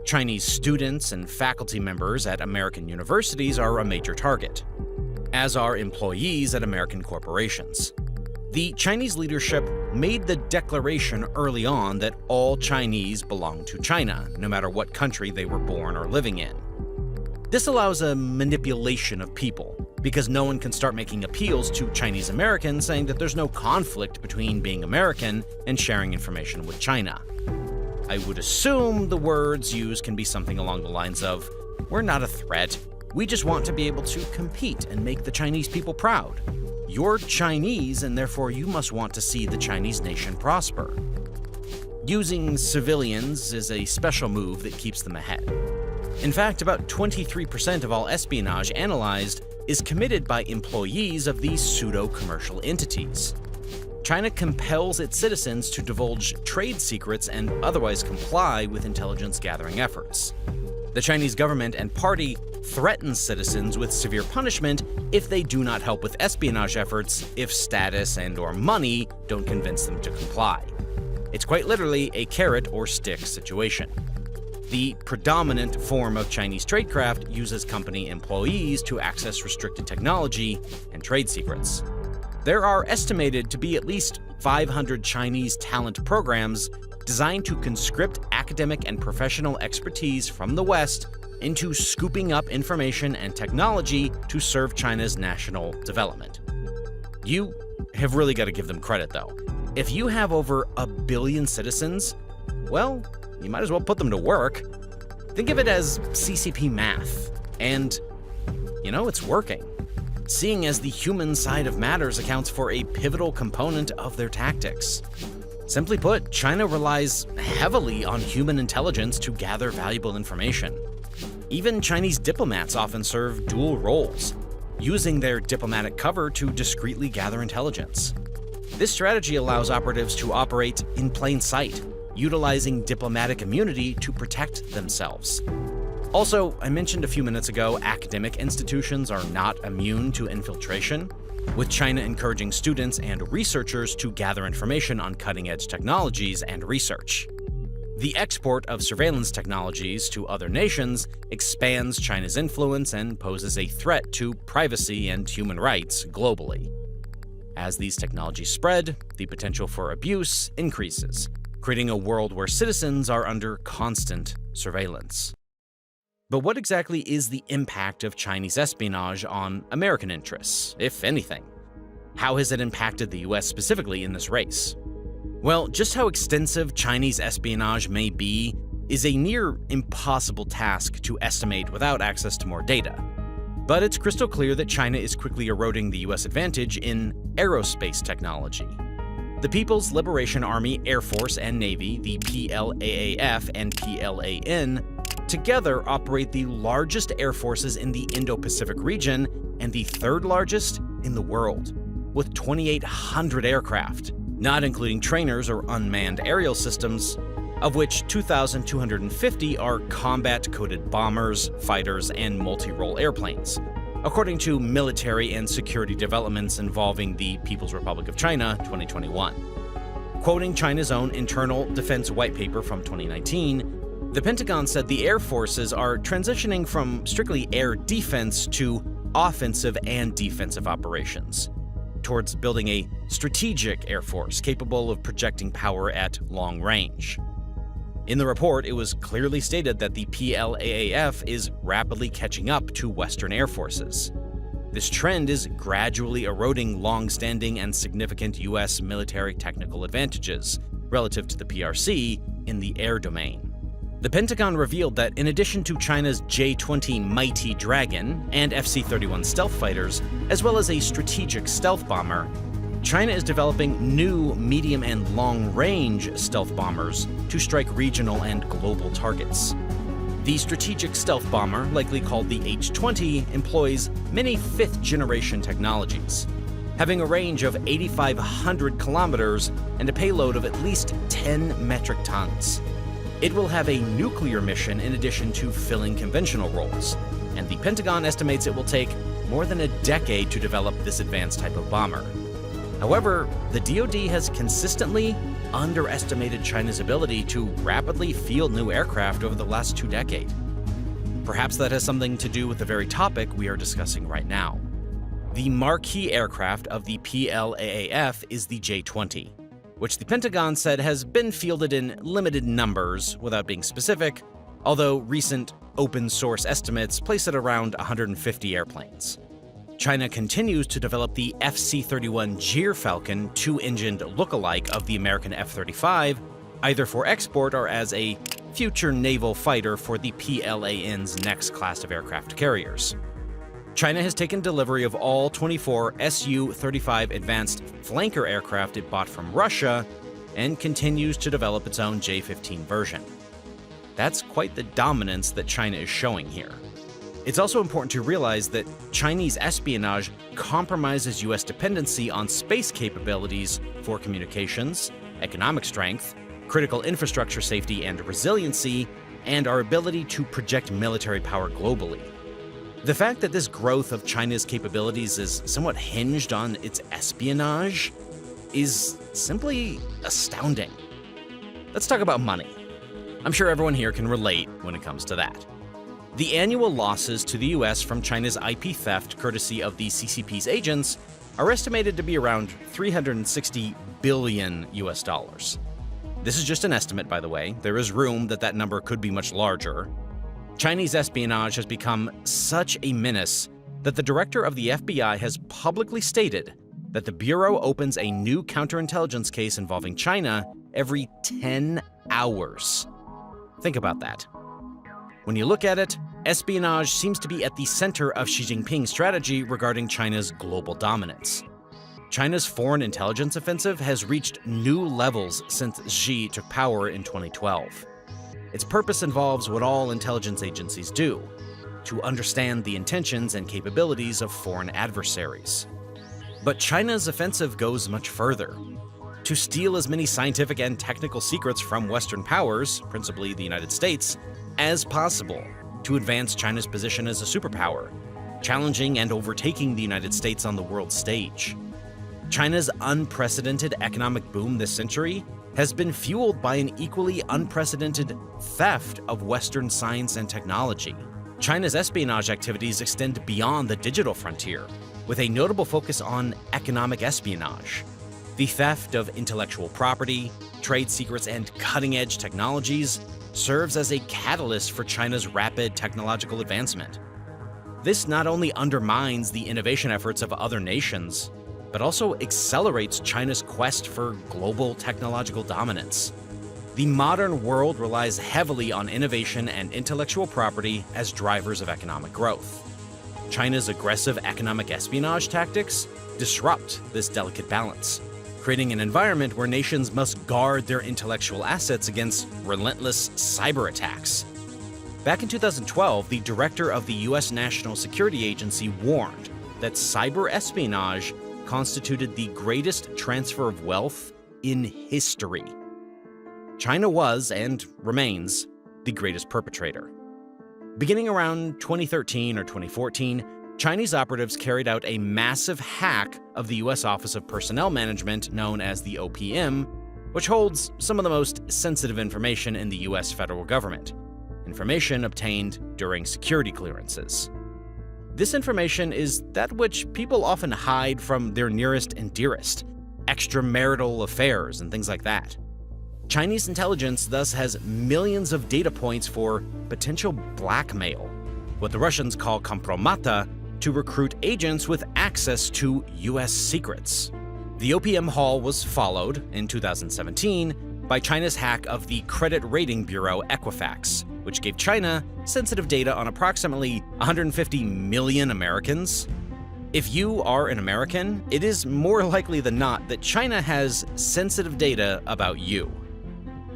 Chinese students and faculty members at American universities are a major target, as are employees at American corporations. The Chinese leadership made the declaration early on that all Chinese belong to China, no matter what country they were born or living in. This allows a manipulation of people, because no one can start making appeals to Chinese Americans saying that there's no conflict between being American and sharing information with China. I would assume the words used can be something along the lines of, "We're not a threat, we just want to be able to compete and make the Chinese people proud. You're Chinese, and therefore you must want to see the Chinese nation prosper." Using civilians is a special move that keeps them ahead. In fact, about 23% of all espionage analyzed is committed by employees of these pseudo-commercial entities. China compels its citizens to divulge trade secrets and otherwise comply with intelligence gathering efforts. The Chinese government and party threatens citizens with severe punishment if they do not help with espionage efforts if status and/or money don't convince them to comply. It's quite literally a carrot or stick situation. The predominant form of Chinese tradecraft uses company employees to access restricted technology and trade secrets. There are estimated to be at least 500 Chinese talent programs designed to conscript academic and professional expertise from the West into scooping up information and technology to serve China's national development. You have really got to give them credit, though. If you have over 1 billion citizens, well, you might as well put them to work. Think of it as CCP math. And, it's working. Seeing as the human side of matters accounts for a pivotal component of their tactics. Simply put, China relies heavily on human intelligence to gather valuable information. Even Chinese diplomats often serve dual roles, using their diplomatic cover to discreetly gather intelligence. This strategy allows operatives to operate in plain sight, utilizing diplomatic immunity to protect themselves. Also, I mentioned a few minutes ago, academic institutions are not immune to infiltration, with China encouraging students and researchers to gather information on cutting-edge technologies and research. The export of surveillance technologies to other nations expands China's influence and poses a threat to privacy and human rights globally. As these technologies spread, the potential for abuse increases, creating a world where citizens are under constant surveillance. But what exactly is the impact of Chinese espionage on American interests, if anything? How has it impacted the US specifically in this race? Well, just how extensive Chinese espionage may be is a near impossible task to estimate without access to more data. But it's crystal clear that China is quickly eroding the US advantage in aerospace technology. The People's Liberation Army Air Force and Navy, the PLAAF and PLAN, together operate the largest air forces in the Indo-Pacific region and the third largest in the world, with 2,800 aircraft, not including trainers or unmanned aerial systems, of which 2,250 are combat-coded bombers, fighters, and multi-role airplanes, according to military and security developments involving the People's Republic of China 2021. Quoting China's own internal defense white paper from 2019, the Pentagon said the air forces are transitioning from strictly air defense to offensive and defensive operations, towards building a strategic air force capable of projecting power at long range. In the report, it was clearly stated that the PLAAF is rapidly catching up to Western air forces. This trend is gradually eroding long-standing and significant US military technical advantages relative to the PRC in the air domain. The Pentagon revealed that in addition to China's J-20 Mighty Dragon and FC-31 stealth fighters, as well as a strategic stealth bomber, China is developing new medium and long-range stealth bombers to strike regional and global targets. The strategic stealth bomber, likely called the H-20, employs many fifth-generation technologies, having a range of 8,500 kilometers and a payload of at least 10 metric tons. It will have a nuclear mission in addition to filling conventional roles, and the Pentagon estimates it will take more than a decade to develop this advanced type of bomber. However, the DoD has consistently underestimated China's ability to rapidly field new aircraft over the last 2 decades. Perhaps that has something to do with the very topic we are discussing right now. The marquee aircraft of the PLAAF is the J-20, which the Pentagon said has been fielded in limited numbers without being specific, although recent open-source estimates place it around 150 airplanes. China continues to develop the FC-31 Gyrfalcon 2-engined lookalike of the American F-35, either for export or as a future naval fighter for the PLAN's next class of aircraft carriers. China has taken delivery of all 24 Su-35 advanced flanker aircraft it bought from Russia and continues to develop its own J-15 version. That's quite the dominance that China is showing here. It's also important to realize that Chinese espionage compromises US dependency on space capabilities for communications, economic strength, critical infrastructure safety and resiliency, and our ability to project military power globally. The fact that this growth of China's capabilities is somewhat hinged on its espionage is simply astounding. Let's talk about money. I'm sure everyone here can relate when it comes to that. The annual losses to the US from China's IP theft, courtesy of the CCP's agents, are estimated to be around $360 billion US. This is just an estimate, by the way. There is room that number could be much larger. Chinese espionage has become such a menace that the director of the FBI has publicly stated that the Bureau opens a new counterintelligence case involving China every 10 hours. Think about that. When you look at it, espionage seems to be at the center of Xi Jinping's strategy regarding China's global dominance. China's foreign intelligence offensive has reached new levels since Xi took power in 2012. Its purpose involves what all intelligence agencies do: to understand the intentions and capabilities of foreign adversaries. But China's offensive goes much further. To steal as many scientific and technical secrets from Western powers, principally the United States, as possible, to advance China's position as a superpower, challenging and overtaking the United States on the world stage. China's unprecedented economic boom this century has been fueled by an equally unprecedented theft of Western science and technology. China's espionage activities extend beyond the digital frontier, with a notable focus on economic espionage. The theft of intellectual property, trade secrets, and cutting-edge technologies serves as a catalyst for China's rapid technological advancement. This not only undermines the innovation efforts of other nations, but also accelerates China's quest for global technological dominance. The modern world relies heavily on innovation and intellectual property as drivers of economic growth. China's aggressive economic espionage tactics disrupt this delicate balance, creating an environment where nations must guard their intellectual assets against relentless cyber attacks. Back in 2012, the director of the U.S. National Security Agency warned that cyber espionage constituted the greatest transfer of wealth in history. China was, and remains, the greatest perpetrator. Beginning around 2013 or 2014, Chinese operatives carried out a massive hack of the U.S. Office of Personnel Management, known as the OPM, which holds some of the most sensitive information in the U.S. federal government, information obtained during security clearances. This information is that which people often hide from their nearest and dearest, extramarital affairs and things like that. Chinese intelligence thus has millions of data points for potential blackmail, what the Russians call kompromata, to recruit agents with access to U.S. secrets. The OPM haul was followed, in 2017, by China's hack of the credit rating bureau Equifax, which gave China sensitive data on approximately 150 million Americans. If you are an American, it is more likely than not that China has sensitive data about you.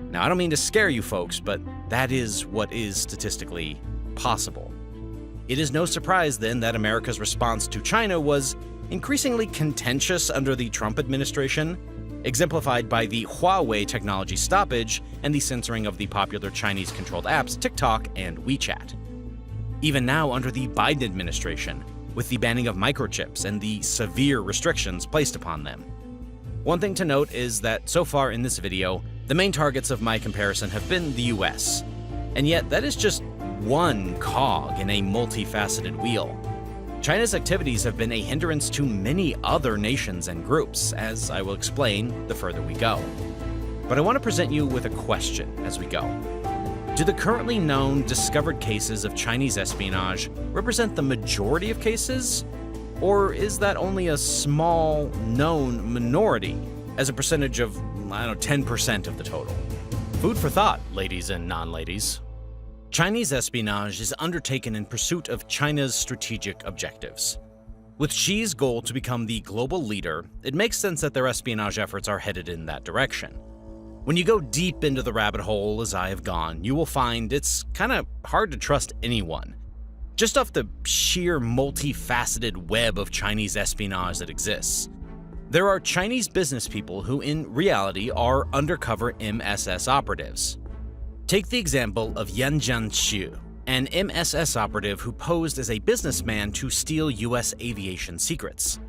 Now, I don't mean to scare you folks, but that is what is statistically possible. It is no surprise then that America's response to China was increasingly contentious under the Trump administration, exemplified by the Huawei technology stoppage and the censoring of the popular Chinese-controlled apps TikTok and WeChat. Even now under the Biden administration, with the banning of microchips and the severe restrictions placed upon them. One thing to note is that so far in this video, the main targets of my comparison have been the US, and yet that is just one cog in a multifaceted wheel. China's activities have been a hindrance to many other nations and groups, as I will explain the further we go. But I want to present you with a question as we go. Do the currently known discovered cases of Chinese espionage represent the majority of cases? Or is that only a small, known minority, as a percentage of, 10% of the total? Food for thought, ladies and non-ladies. Chinese espionage is undertaken in pursuit of China's strategic objectives. With Xi's goal to become the global leader, it makes sense that their espionage efforts are headed in that direction. When you go deep into the rabbit hole, as I have gone, you will find it's kind of hard to trust anyone, just off the sheer multifaceted web of Chinese espionage that exists. There are Chinese business people who in reality are undercover MSS operatives. Take the example of Yan Jianxu, an MSS operative who posed as a businessman to steal US aviation secrets.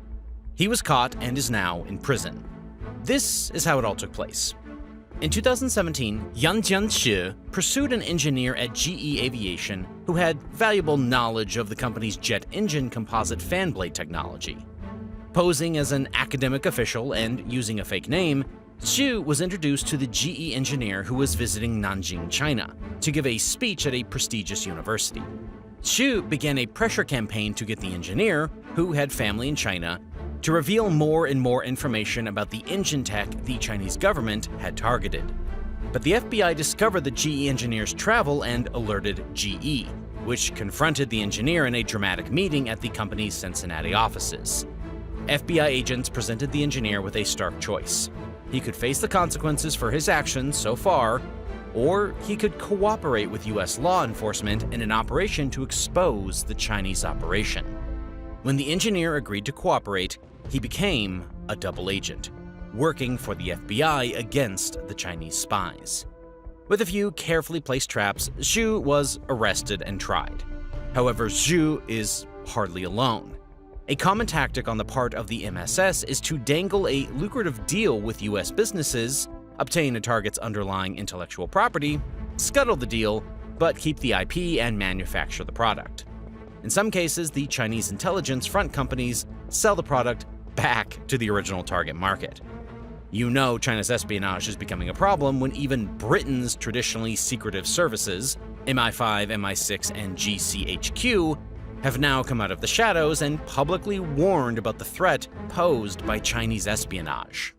He was caught and is now in prison. This is how it all took place. In 2017, Yan Jianxu pursued an engineer at GE Aviation who had valuable knowledge of the company's jet engine composite fan blade technology. Posing as an academic official and using a fake name, Xu was introduced to the GE engineer who was visiting Nanjing, China, to give a speech at a prestigious university. Xu began a pressure campaign to get the engineer, who had family in China, to reveal more and more information about the engine tech the Chinese government had targeted. But the FBI discovered the GE engineer's travel and alerted GE, which confronted the engineer in a dramatic meeting at the company's Cincinnati offices. FBI agents presented the engineer with a stark choice. He could face the consequences for his actions so far, or he could cooperate with US law enforcement in an operation to expose the Chinese operation. When the engineer agreed to cooperate, he became a double agent, working for the FBI against the Chinese spies. With a few carefully placed traps, Zhu was arrested and tried. However, Zhu is hardly alone. A common tactic on the part of the MSS is to dangle a lucrative deal with US businesses, obtain a target's underlying intellectual property, scuttle the deal, but keep the IP and manufacture the product. In some cases, the Chinese intelligence front companies sell the product back to the original target market. You know China's espionage is becoming a problem when even Britain's traditionally secretive services, MI5, MI6, and GCHQ, have now come out of the shadows and publicly warned about the threat posed by Chinese espionage.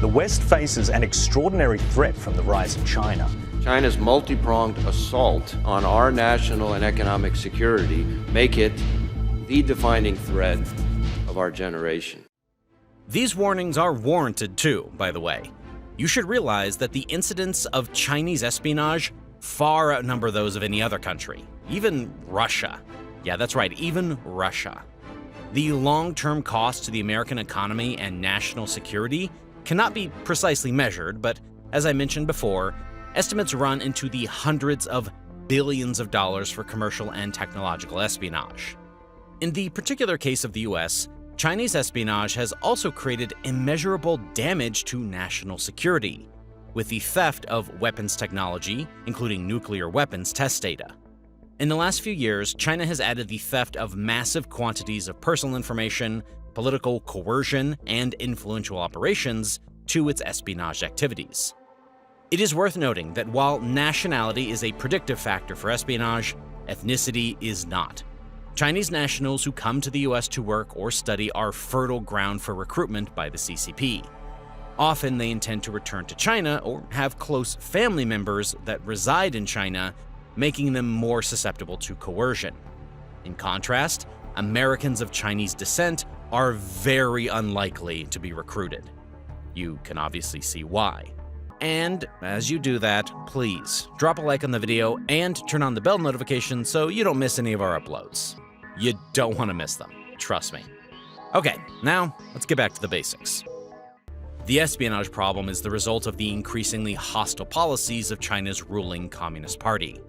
The West faces an extraordinary threat from the rise of China. China's multi-pronged assault on our national and economic security make it the defining threat of our generation. These warnings are warranted too, by the way. You should realize that the incidents of Chinese espionage far outnumber those of any other country, even Russia. Yeah, that's right, even Russia. The long-term cost to the American economy and national security cannot be precisely measured, but as I mentioned before, estimates run into the hundreds of billions of dollars for commercial and technological espionage. In the particular case of the US, Chinese espionage has also created immeasurable damage to national security, with the theft of weapons technology, including nuclear weapons test data. In the last few years, China has added the theft of massive quantities of personal information, political coercion, and influential operations to its espionage activities. It is worth noting that while nationality is a predictive factor for espionage, ethnicity is not. Chinese nationals who come to the US to work or study are fertile ground for recruitment by the CCP. Often they intend to return to China or have close family members that reside in China, making them more susceptible to coercion. In contrast, Americans of Chinese descent are very unlikely to be recruited. You can obviously see why. And as you do that, please drop a like on the video and turn on the bell notification so you don't miss any of our uploads. You don't want to miss them, trust me. Okay, now let's get back to the basics. The espionage problem is the result of the increasingly hostile policies of China's ruling Communist Party.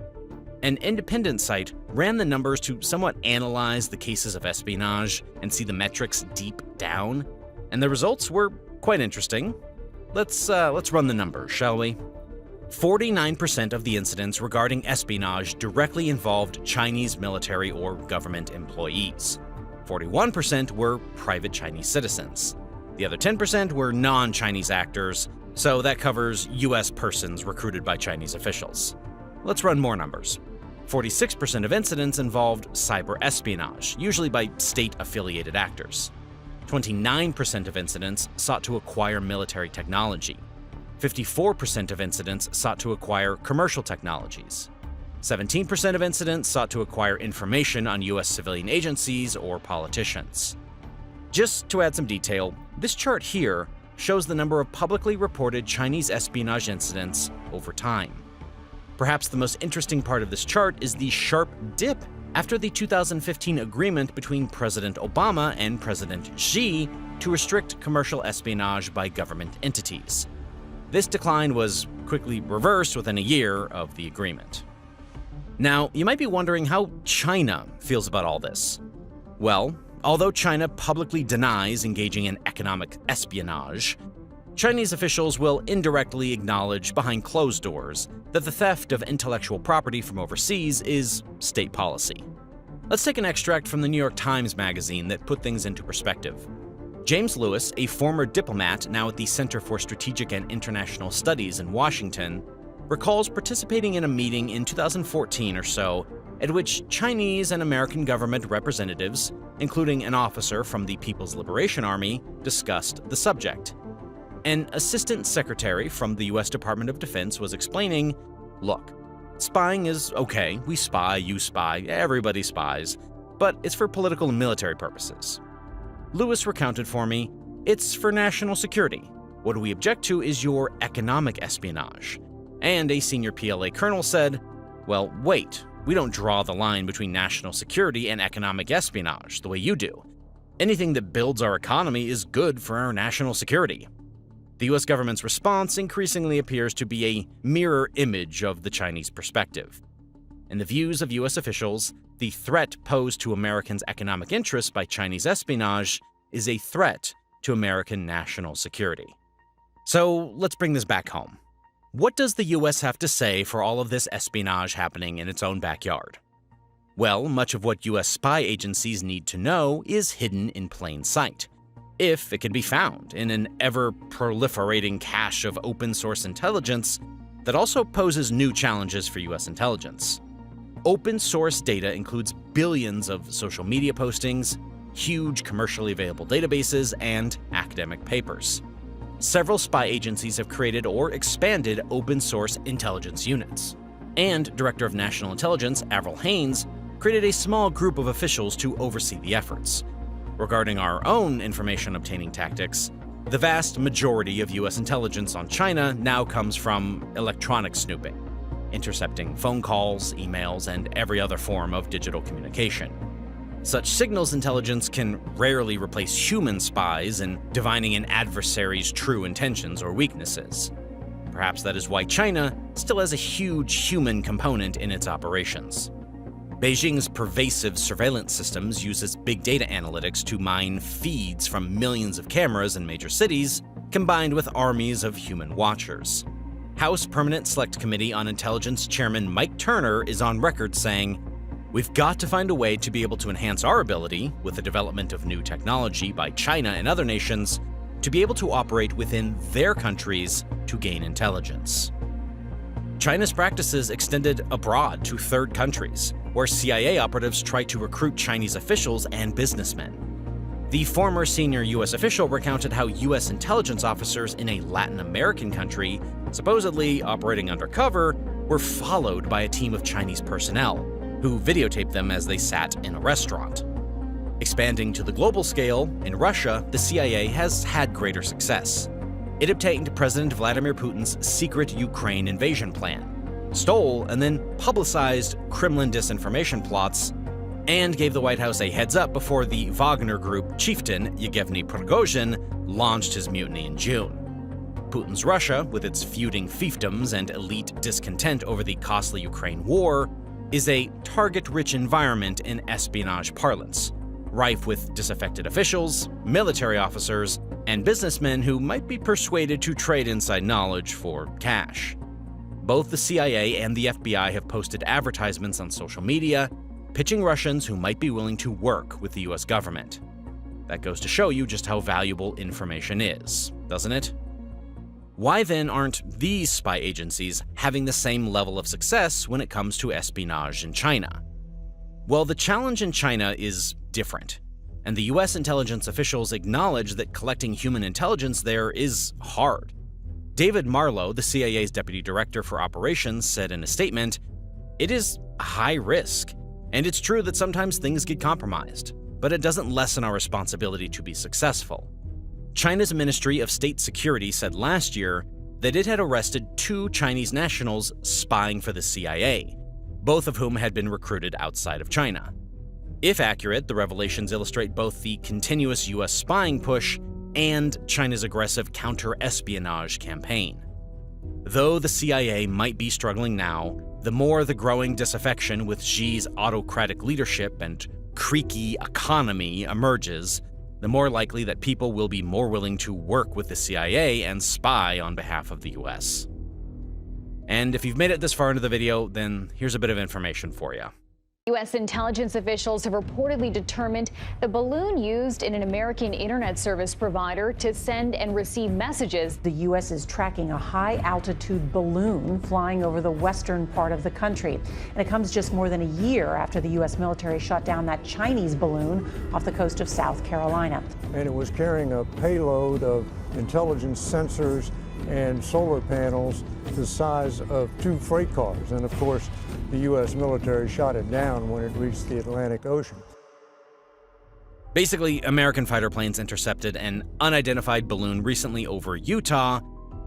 An independent site ran the numbers to somewhat analyze the cases of espionage and see the metrics deep down, and the results were quite interesting. Let's run the numbers, shall we? 49% of the incidents regarding espionage directly involved Chinese military or government employees. 41% were private Chinese citizens. The other 10% were non-Chinese actors, so that covers US persons recruited by Chinese officials. Let's run more numbers. 46% of incidents involved cyber espionage, usually by state-affiliated actors. 29% of incidents sought to acquire military technology. 54% of incidents sought to acquire commercial technologies. 17% of incidents sought to acquire information on US civilian agencies or politicians. Just to add some detail, this chart here shows the number of publicly reported Chinese espionage incidents over time. Perhaps the most interesting part of this chart is the sharp dip after the 2015 agreement between President Obama and President Xi to restrict commercial espionage by government entities. This decline was quickly reversed within a year of the agreement. Now, you might be wondering how China feels about all this. Well, although China publicly denies engaging in economic espionage, Chinese officials will indirectly acknowledge behind closed doors that the theft of intellectual property from overseas is state policy. Let's take an extract from the New York Times magazine that put things into perspective. James Lewis, a former diplomat now at the Center for Strategic and International Studies in Washington, recalls participating in a meeting in 2014 or so at which Chinese and American government representatives, including an officer from the People's Liberation Army, discussed the subject. An assistant secretary from the US Department of Defense was explaining, look, spying is okay, we spy, you spy, everybody spies, but it's for political and military purposes. Lewis recounted for me, it's for national security. What we object to is your economic espionage. And a senior PLA colonel said, well, wait, we don't draw the line between national security and economic espionage the way you do. Anything that builds our economy is good for our national security. The US government's response increasingly appears to be a mirror image of the Chinese perspective. In the views of US officials, the threat posed to Americans' economic interests by Chinese espionage is a threat to American national security. So let's bring this back home. What does the US have to say for all of this espionage happening in its own backyard? Well, much of what US spy agencies need to know is hidden in plain sight, if it can be found in an ever-proliferating cache of open-source intelligence that also poses new challenges for US intelligence. Open-source data includes billions of social media postings, huge commercially available databases, and academic papers. Several spy agencies have created or expanded open-source intelligence units. And Director of National Intelligence Avril Haines created a small group of officials to oversee the efforts. Regarding our own information-obtaining tactics, the vast majority of US intelligence on China now comes from electronic snooping, intercepting phone calls, emails, and every other form of digital communication. Such signals intelligence can rarely replace human spies in divining an adversary's true intentions or weaknesses. Perhaps that is why China still has a huge human component in its operations. Beijing's pervasive surveillance systems uses big data analytics to mine feeds from millions of cameras in major cities, combined with armies of human watchers. House Permanent Select Committee on Intelligence Chairman Mike Turner is on record saying, "We've got to find a way to be able to enhance our ability, with the development of new technology by China and other nations, to be able to operate within their countries to gain intelligence." China's practices extended abroad to third countries, where CIA operatives tried to recruit Chinese officials and businessmen. The former senior US official recounted how US intelligence officers in a Latin American country, supposedly operating undercover, were followed by a team of Chinese personnel, who videotaped them as they sat in a restaurant. Expanding to the global scale, in Russia, the CIA has had greater success. It obtained President Vladimir Putin's secret Ukraine invasion plan, stole and then publicized Kremlin disinformation plots, and gave the White House a heads up before the Wagner Group chieftain Yevgeny Prigozhin launched his mutiny in June. Putin's Russia, with its feuding fiefdoms and elite discontent over the costly Ukraine war, is a target-rich environment in espionage parlance, rife with disaffected officials, military officers, and businessmen who might be persuaded to trade inside knowledge for cash. Both the CIA and the FBI have posted advertisements on social media, pitching Russians who might be willing to work with the US government. That goes to show you just how valuable information is, doesn't it? Why then aren't these spy agencies having the same level of success when it comes to espionage in China? Well, the challenge in China is different, and the US intelligence officials acknowledge that collecting human intelligence there is hard. David Marlowe, the CIA's deputy director for operations, said in a statement, "It is high risk, and it's true that sometimes things get compromised, but it doesn't lessen our responsibility to be successful." China's Ministry of State Security said last year that it had arrested 2 Chinese nationals spying for the CIA, both of whom had been recruited outside of China. If accurate, the revelations illustrate both the continuous US spying push and China's aggressive counter-espionage campaign. Though the CIA might be struggling now, the more the growing disaffection with Xi's autocratic leadership and creaky economy emerges, the more likely that people will be more willing to work with the CIA and spy on behalf of the US. And if you've made it this far into the video, then here's a bit of information for you. U.S. intelligence officials have reportedly determined the balloon used in an American internet service provider to send and receive messages. The U.S. is tracking a high-altitude balloon flying over the western part of the country. And it comes just more than a year after the U.S. military shot down that Chinese balloon off the coast of South Carolina. And it was carrying a payload of intelligence sensors and solar panels the size of 2 freight cars. And of course, the U.S. military shot it down when it reached the Atlantic Ocean. Basically, American fighter planes intercepted an unidentified balloon recently over Utah,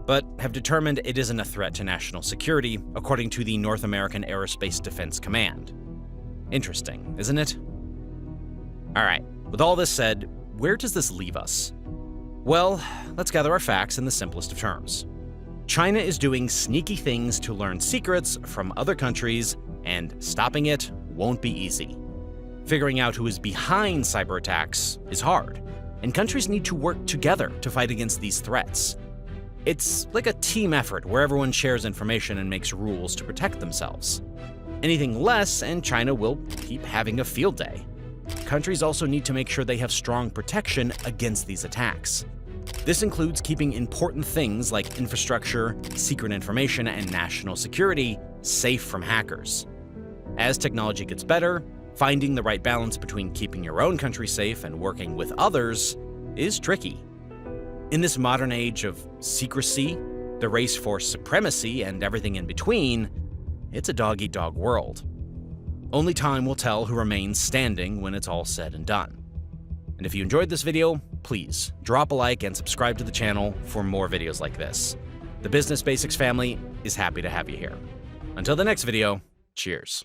but have determined it isn't a threat to national security, according to the North American Aerospace Defense Command. Interesting, isn't it? All right, with all this said, where does this leave us? Well, let's gather our facts in the simplest of terms. China is doing sneaky things to learn secrets from other countries, and stopping it won't be easy. Figuring out who is behind cyber attacks is hard, and countries need to work together to fight against these threats. It's like a team effort where everyone shares information and makes rules to protect themselves. Anything less, and China will keep having a field day. Countries also need to make sure they have strong protection against these attacks. This includes keeping important things like infrastructure, secret information, and national security safe from hackers. As technology gets better, finding the right balance between keeping your own country safe and working with others is tricky. In this modern age of secrecy, the race for supremacy, and everything in between, it's a dog-eat-dog world. Only time will tell who remains standing when it's all said and done. And if you enjoyed this video, please drop a like and subscribe to the channel for more videos like this. The Business Basics family is happy to have you here. Until the next video, cheers.